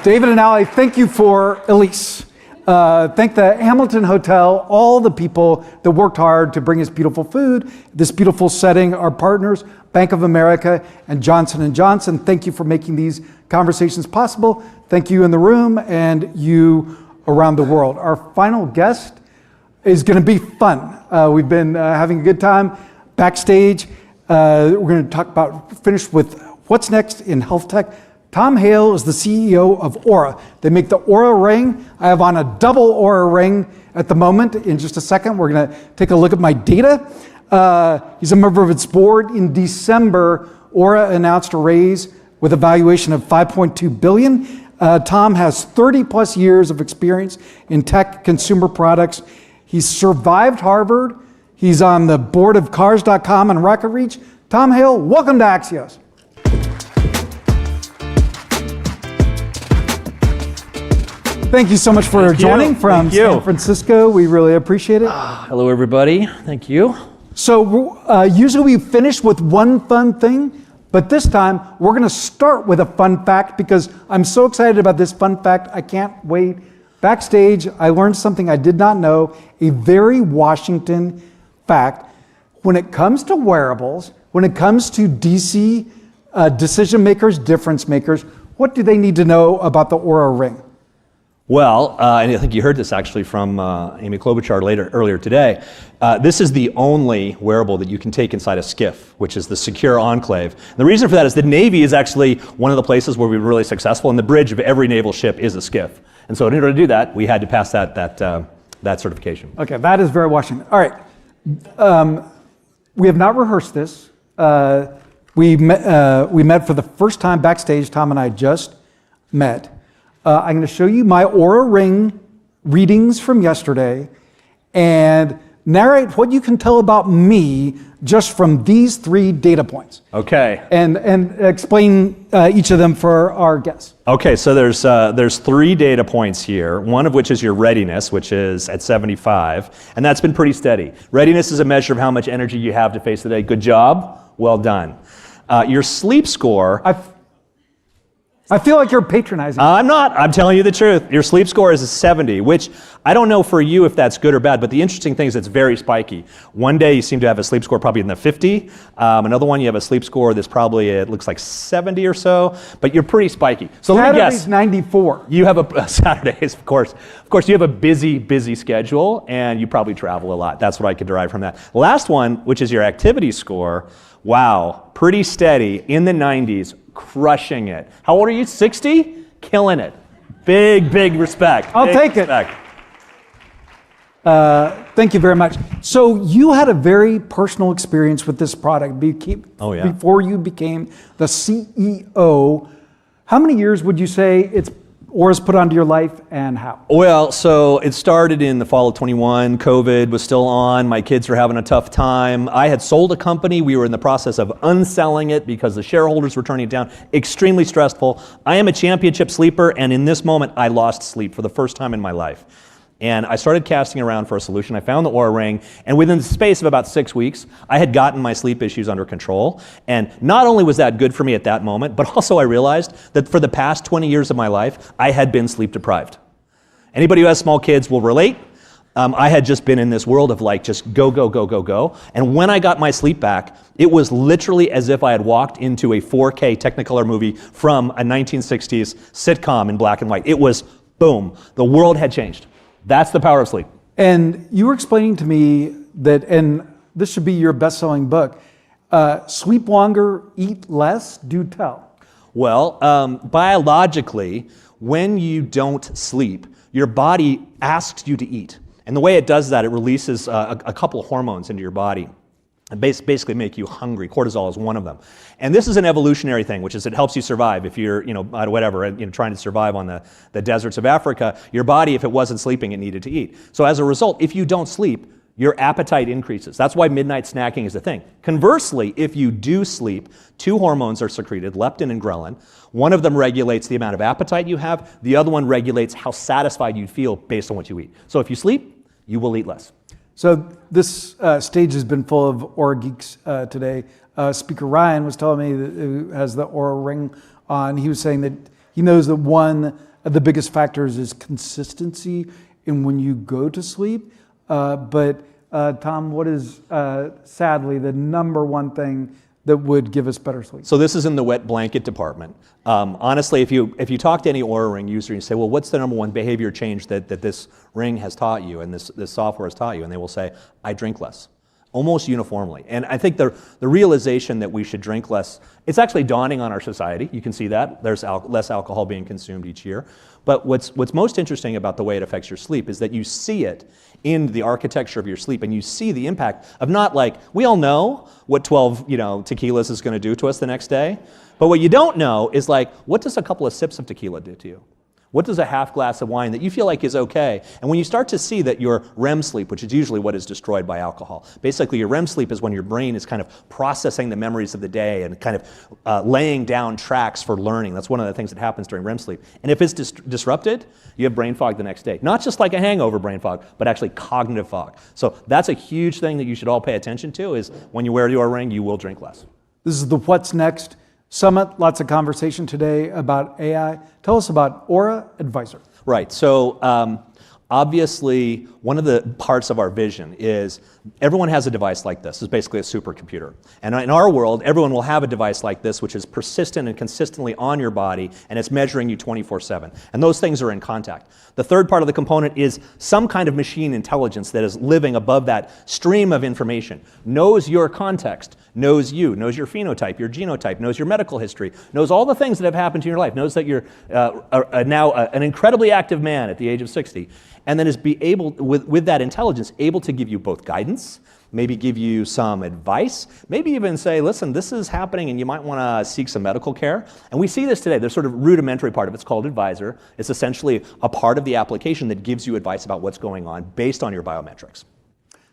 David and Allie, thank you for Elise. Thank the Hamilton Hotel, all the people that worked hard to bring us beautiful food, this beautiful setting, our partners, Bank of America and Johnson & Johnson. Thank you for making these conversations possible. Thank you in the room and you around the world. Our final guest is going to be fun. We've been having a good time backstage. We're going to finish with what's next in health tech. Tom Hale is the CEO of Aura. They make the Aura ring. I have on a double Aura ring at the moment. In just a second, we're going to take a look at my data. He's a member of its board. In December, Aura announced a raise with a valuation of $5.2 billion. Tom has 30 plus years of experience in tech consumer products. He's survived Harvard. He's on the board of Cars.com and Rocket Reach. Tom Hale, welcome to Axios. Thank you so much for joining from San Francisco. We really appreciate it. Hello, everybody. Thank you. So usually we finish with one fun thing, but this time we're going to start with a fun fact because I'm so excited about this fun fact. I can't wait. Backstage, I learned something I did not know, a very Washington fact. When it comes to wearables, when it comes to DC decision makers, difference makers, what do they need to know about the Aura Ring? Well, and I think you heard this actually from Amy Klobuchar earlier today. This is the only wearable that you can take inside a skiff, which is the secure enclave. And the reason for that is the Navy is actually one of the places where we're really successful, and the bridge of every naval ship is a skiff. And so in order to do that, we had to pass that certification. Okay, that is very Washington. All right, we have not rehearsed this. We met for the first time backstage. Tom and I just met. I'm going to show you my Aura Ring readings from yesterday and narrate what you can tell about me just from these 3 data points. Okay. And explain each of them for our guests. Okay, so there's 3 data points here, one of which is your readiness, which is at 75, and that's been pretty steady. Readiness is a measure of how much energy you have to face the day. Good job, well done. Your sleep score... I feel like you're patronizing. I'm not. I'm telling you the truth. Your sleep score is a 70, which I don't know for you if that's good or bad, but the interesting thing is it's very spiky. One day you seem to have a sleep score probably in the 50. Another one you have a sleep score that's probably, it looks like 70 or so, but you're pretty spiky. So let me guess. Saturday's 94. You have Saturdays, of course. Of course, you have a busy schedule, and you probably travel a lot. That's what I could derive from that. Last one, which is your activity score. Wow, pretty steady in the 90s. Crushing it. How old are you? 60? Killing it. Big respect. I'll take it. Thank you very much. So you had a very personal experience with this product before you became the CEO. How many years would you say Aura's put onto your life, and how? Well, so it started in the fall of 21. COVID was still on. My kids were having a tough time. I had sold a company. We were in the process of unselling it because the shareholders were turning it down. Extremely stressful. I am a championship sleeper, and in this moment, I lost sleep for the first time in my life. And I started casting around for a solution. I found the Aura Ring, and within the space of about 6 weeks, I had gotten my sleep issues under control. And not only was that good for me at that moment, but also I realized that for the past 20 years of my life, I had been sleep deprived. Anybody who has small kids will relate. I had just been in this world of just go. And when I got my sleep back, it was literally as if I had walked into a 4K Technicolor movie from a 1960s sitcom in black and white. It was boom. The world had changed. That's the power of sleep. And you were explaining to me that, and this should be your best-selling book, sleep longer, eat less, do tell. Well, biologically, when you don't sleep, your body asks you to eat. And the way it does that, it releases a couple of hormones into your body. Basically make you hungry. Cortisol is one of them. And this is an evolutionary thing, which is it helps you survive. If you're, trying to survive on the deserts of Africa, your body, if it wasn't sleeping, it needed to eat. So as a result, if you don't sleep, your appetite increases. That's why midnight snacking is a thing. Conversely, if you do sleep, 2 hormones are secreted, leptin and ghrelin. One of them regulates the amount of appetite you have. The other one regulates how satisfied you feel based on what you eat. So if you sleep, you will eat less. So this stage has been full of Aura geeks today. Speaker Ryan was telling me that who has the Aura Ring on. He was saying that he knows that one of the biggest factors is consistency in when you go to sleep. But Tom, what is sadly the number one thing that would give us better sleep? So this is in the wet blanket department. Honestly, if you talk to any Aura Ring user and you say, well, what's the number one behavior change that this ring has taught you and this software has taught you? And they will say, I drink less. almost uniformly. And I think the realization that we should drink less, it's actually dawning on our society. You can see that. There's less alcohol being consumed each year. But what's most interesting about the way it affects your sleep is that you see it in the architecture of your sleep, and you see the impact of not like, we all know what 12 tequilas is going to do to us the next day, but what you don't know is like, what does a couple of sips of tequila do to you? What does a half glass of wine that you feel like is okay? And when you start to see that your REM sleep, which is usually what is destroyed by alcohol, basically your REM sleep is when your brain is kind of processing the memories of the day and kind of laying down tracks for learning. That's one of the things that happens during REM sleep. And if it's disrupted, you have brain fog the next day. Not just like a hangover brain fog, but actually cognitive fog. So that's a huge thing that you should all pay attention to, is when you wear your ring, you will drink less. This is the What's Next Summit. Lots of conversation today about AI. Tell us about Aura Advisor. Right. So obviously, one of the parts of our vision is everyone has a device like this. It's basically a supercomputer. And in our world, everyone will have a device like this, which is persistent and consistently on your body, and it's measuring you 24/7. And those things are in contact. The third part of the component is some kind of machine intelligence that is living above that stream of information, knows your context, knows you, knows your phenotype, your genotype, knows your medical history, knows all the things that have happened to your life, knows that you're now an incredibly active man at the age of 60, and then is able, with that intelligence, able to give you both guidance, maybe give you some advice, maybe even say, listen, this is happening and you might want to seek some medical care. And we see this today. There's sort of rudimentary part of it. It's called Advisor. It's essentially a part of the application that gives you advice about what's going on based on your biometrics.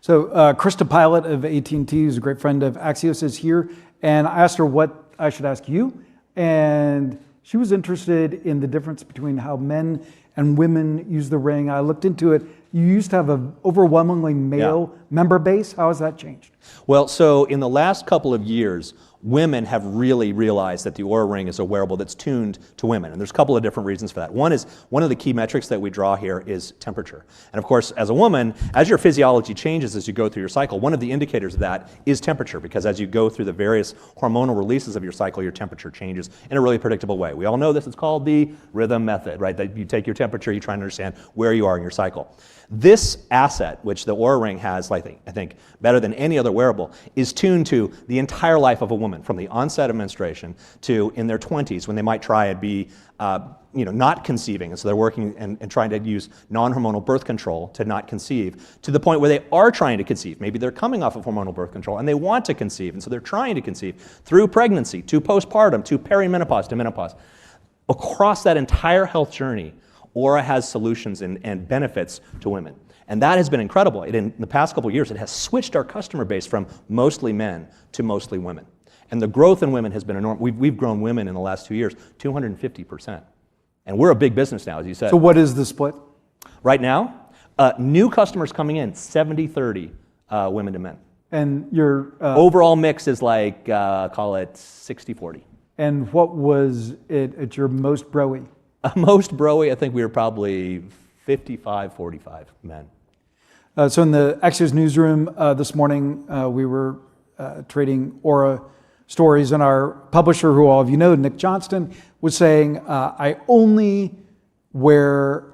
So Krista Pilot of AT&T, who's a great friend of Axios, is here. And I asked her what I should ask you. And she was interested in the difference between how men and women use the ring. I looked into it. You used to have an overwhelmingly male member base. How has that changed? Well, so in the last couple of years, women have really realized that the Oura Ring is a wearable that's tuned to women. And there's a couple of different reasons for that. One is, one of the key metrics that we draw here is temperature. And of course, as a woman, as your physiology changes as you go through your cycle, one of the indicators of that is temperature, because as you go through the various hormonal releases of your cycle, your temperature changes in a really predictable way. We all know this. It's called the rhythm method, right? That you take your temperature, you try and understand where you are in your cycle. This asset, which the Oura Ring has, I think, better than any other wearable, is tuned to the entire life of a woman, from the onset of menstruation to in their 20s, when they might try and be not conceiving, and so they're working and trying to use non-hormonal birth control to not conceive, to the point where they are trying to conceive. Maybe they're coming off of hormonal birth control and they want to conceive, and so they're trying to conceive through pregnancy, to postpartum, to perimenopause, to menopause. Across that entire health journey, Oura has solutions and benefits to women. And that has been incredible. In the past couple of years, it has switched our customer base from mostly men to mostly women. And the growth in women has been enormous. We've grown women in the last 2 years 250%. And we're a big business now, as you said. So what is the split? Right now, new customers coming in, 70-30 women to men. And your overall mix is like, call it 60-40. And what was it at your most broy? Most broy, I think we were probably 55-45 men. So in the Axios newsroom this morning, we were trading Aura stories, and our publisher, who all of you know, Nick Johnston, was saying, I only wear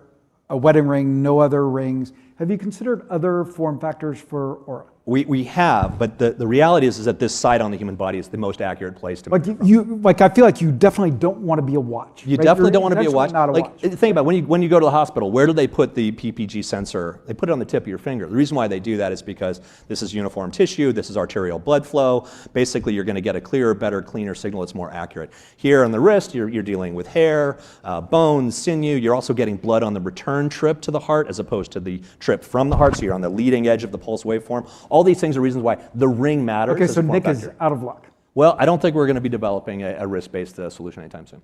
a wedding ring, no other rings. Have you considered other form factors for Aura? We have, but the reality is that this site on the human body is the most accurate place to like I feel like you definitely don't want to be a watch. You right? definitely You're don't want to be a watch. Not a watch. Think about it. When you go to the hospital, where do they put the PPG sensor? They put it on the tip of your finger. The reason why they do that is because this is uniform tissue, this is arterial blood flow. Basically, you're going to get a clearer, better, cleaner signal. It's more accurate. Here on the wrist, you're dealing with hair, bones, sinew. You're also getting blood on the return trip to the heart as opposed to the trip from the heart, so you're on the leading edge of the pulse waveform. All these things are reasons why the ring matters. Okay, so Nick is out of luck. Well, I don't think we're going to be developing a wrist-based solution anytime soon.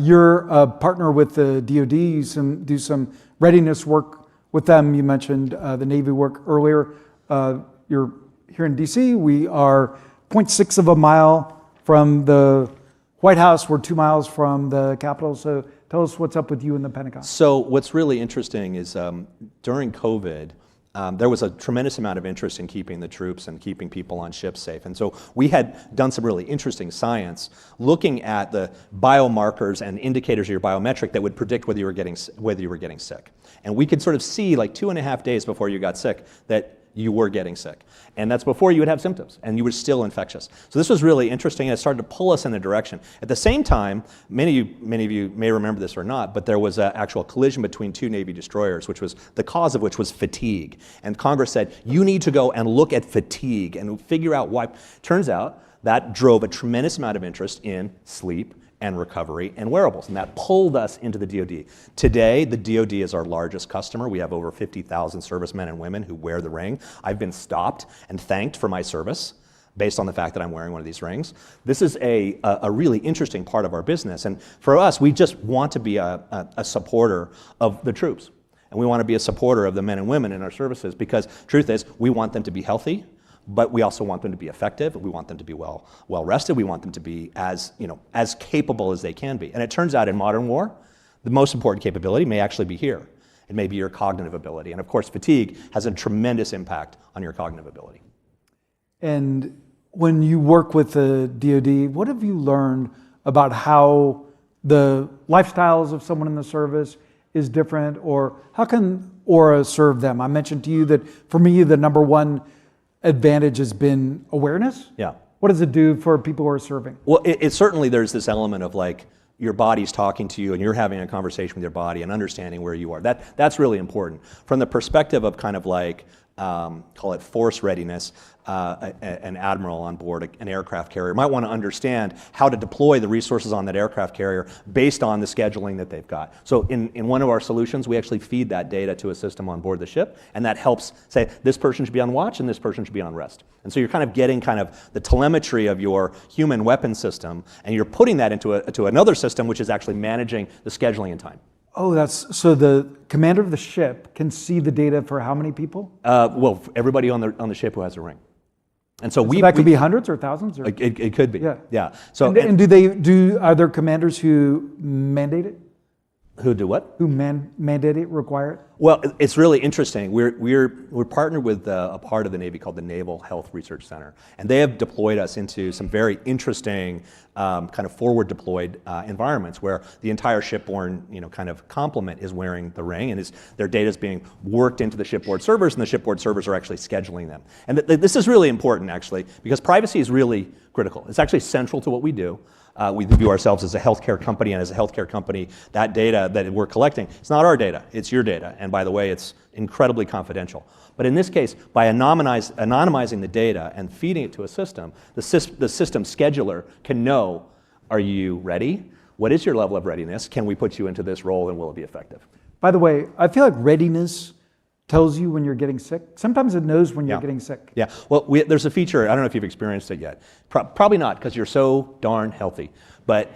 You're a partner with the DoD. You do some readiness work with them. You mentioned the Navy work earlier. You're here in DC. We are 0.6 of a mile from the White House. We're 2 miles from the Capitol. So tell us what's up with you and the Pentagon. So what's really interesting is during COVID, there was a tremendous amount of interest in keeping the troops and keeping people on ships safe. And so we had done some really interesting science looking at the biomarkers and indicators of your biometric that would predict whether you were getting sick. And we could sort of see, like 2.5 days before you got sick, that you were getting sick. And that's before you would have symptoms, and you were still infectious. So this was really interesting, and it started to pull us in a direction. At the same time, many of you may remember this or not, but there was an actual collision between two Navy destroyers, which was the cause of which was fatigue. And Congress said, you need to go and look at fatigue and figure out why. Turns out that drove a tremendous amount of interest in sleep and recovery and wearables, and that pulled us into the DoD. Today, the DoD is our largest customer. We have over 50,000 servicemen and women who wear the ring. I've been stopped and thanked for my service based on the fact that I'm wearing one of these rings. This is a really interesting part of our business, and for us, we just want to be a supporter of the troops, and we want to be a supporter of the men and women in our services, because truth is, we want them to be healthy, but we also want them to be effective. We want them to be well rested. We want them to be as capable as they can be. And it turns out in modern war, the most important capability may actually be here. It may be your cognitive ability. And of course, fatigue has a tremendous impact on your cognitive ability. And when you work with the DoD, what have you learned about how the lifestyles of someone in the service is different, or how can Aura serve them? I mentioned to you that for me, the number one advantage has been awareness. Yeah. What does it do for people who are serving? Well, it certainly, there's this element of like your body's talking to you and you're having a conversation with your body and understanding where you are. That's really important. From the perspective of kind of like, call it force readiness, an admiral on board an aircraft carrier might want to understand how to deploy the resources on that aircraft carrier based on the scheduling that they've got. So in one of our solutions, we actually feed that data to a system on board the ship, and that helps say this person should be on watch and this person should be on rest. And so you're kind of getting kind of the telemetry of your human weapon system, and you're putting that into another system which is actually managing the scheduling and time. Oh, so the commander of the ship can see the data for how many people? Well, everybody on the ship who has a ring. And so that could be hundreds or thousands? Or? It could be. Yeah. So are there commanders who mandate it? Who do what? Who mandate it, require it? Well, it's really interesting. We're partnered with a part of the Navy called the Naval Health Research Center, and they have deployed us into some very interesting kind of forward deployed environments where the entire shipborne kind of complement is wearing the ring, and their data is being worked into the shipboard servers, and the shipboard servers are actually scheduling them. And this is really important actually, because privacy is really critical. It's actually central to what we do. We view ourselves as a healthcare company, and as a healthcare company, that data that we're collecting, it's not our data, it's your data. And by the way, it's incredibly confidential. But in this case, by anonymizing the data and feeding it to a system, the system scheduler can know, are you ready? What is your level of readiness? Can we put you into this role, and will it be effective? By the way, I feel like readiness tells you when you're getting sick. Sometimes it knows when you're getting sick. Yeah, well, there's a feature, I don't know if you've experienced it yet. Probably not, because you're so darn healthy. But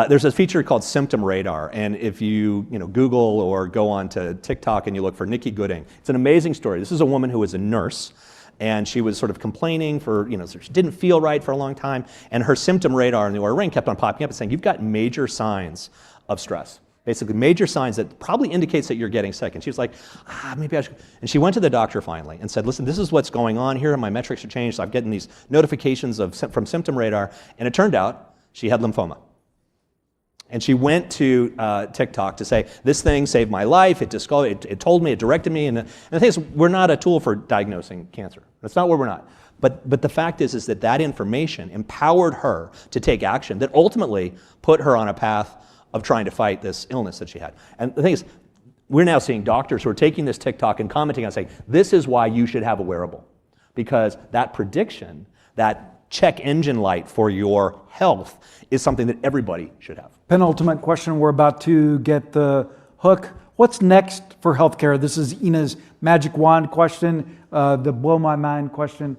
there's a feature called Symptom Radar, and if you Google or go on to TikTok and you look for Nikki Gooding, it's an amazing story. This is a woman who was a nurse, and she was sort of complaining for, so she didn't feel right for a long time, and her symptom radar in the Aura Ring kept on popping up and saying, you've got major signs of stress. Basically, major signs that probably indicates that you're getting sick. And she was like, maybe I should. And she went to the doctor finally and said, listen, this is what's going on here. My metrics are changed. So I'm getting these notifications from Symptom Radar. And it turned out she had lymphoma. And she went to TikTok to say, this thing saved my life. It told me, it directed me. And the thing is, we're not a tool for diagnosing cancer. That's not where we're not. But the fact is that information empowered her to take action that ultimately put her on a path of trying to fight this illness that she had. And the thing is, we're now seeing doctors who are taking this TikTok and commenting on saying, this is why you should have a wearable. Because that prediction, that check engine light for your health is something that everybody should have. Penultimate question, we're about to get the hook. What's next for healthcare? This is Ina's magic wand question, the blow my mind question.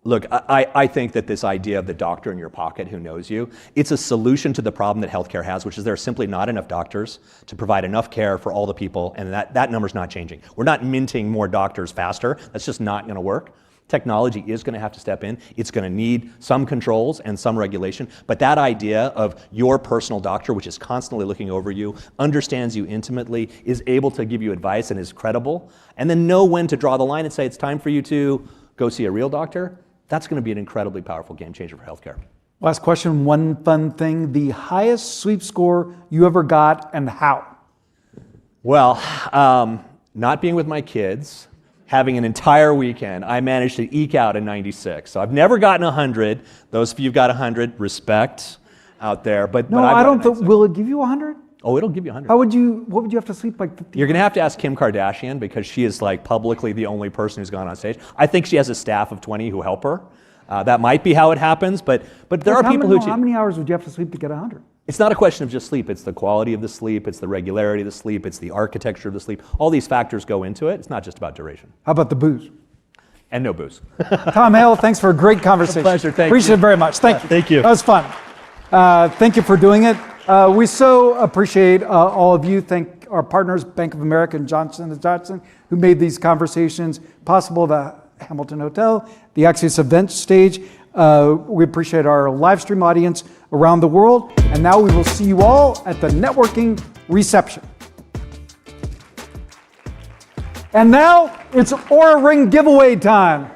Look, I think that this idea of the doctor in your pocket who knows you, it's a solution to the problem that healthcare has, which is there are simply not enough doctors to provide enough care for all the people, and that number's not changing. We're not minting more doctors faster. That's just not going to work. Technology is going to have to step in. It's going to need some controls and some regulation, but that idea of your personal doctor, which is constantly looking over you, understands you intimately, is able to give you advice and is credible, and then know when to draw the line and say it's time for you to go see a real doctor, that's going to be an incredibly powerful game changer for healthcare. Last question, one fun thing. The highest sweep score you ever got, and how? Well, not being with my kids having an entire weekend, I managed to eke out a 96. So I've never gotten 100. Those of you who've got 100, respect out there. But No, I've I got don't a think, 96. will it give you 100? Oh, it'll give you 100. What would you have to sleep like 50? You're going to have to ask Kim Kardashian because she is like publicly the only person who's gone on stage. I think she has a staff of 20 who help her. That might be how it happens, but there are people who... How many hours would you have to sleep to get 100? It's not a question of just sleep. It's the quality of the sleep. It's the regularity of the sleep. It's the architecture of the sleep. All these factors go into it. It's not just about duration. How about the booze? And no booze. Tom Hale, thanks for a great conversation. Pleasure. Thank Appreciate you. it very much. Thank you. Thank you. That was fun. Thank you for doing it. We so appreciate all of you. Thank our partners, Bank of America and Johnson & Johnson, who made these conversations possible, the Hamilton Hotel, the Axios event stage. We appreciate our live stream audience around the world. And now we will see you all at the networking reception. And now it's Aura Ring giveaway time.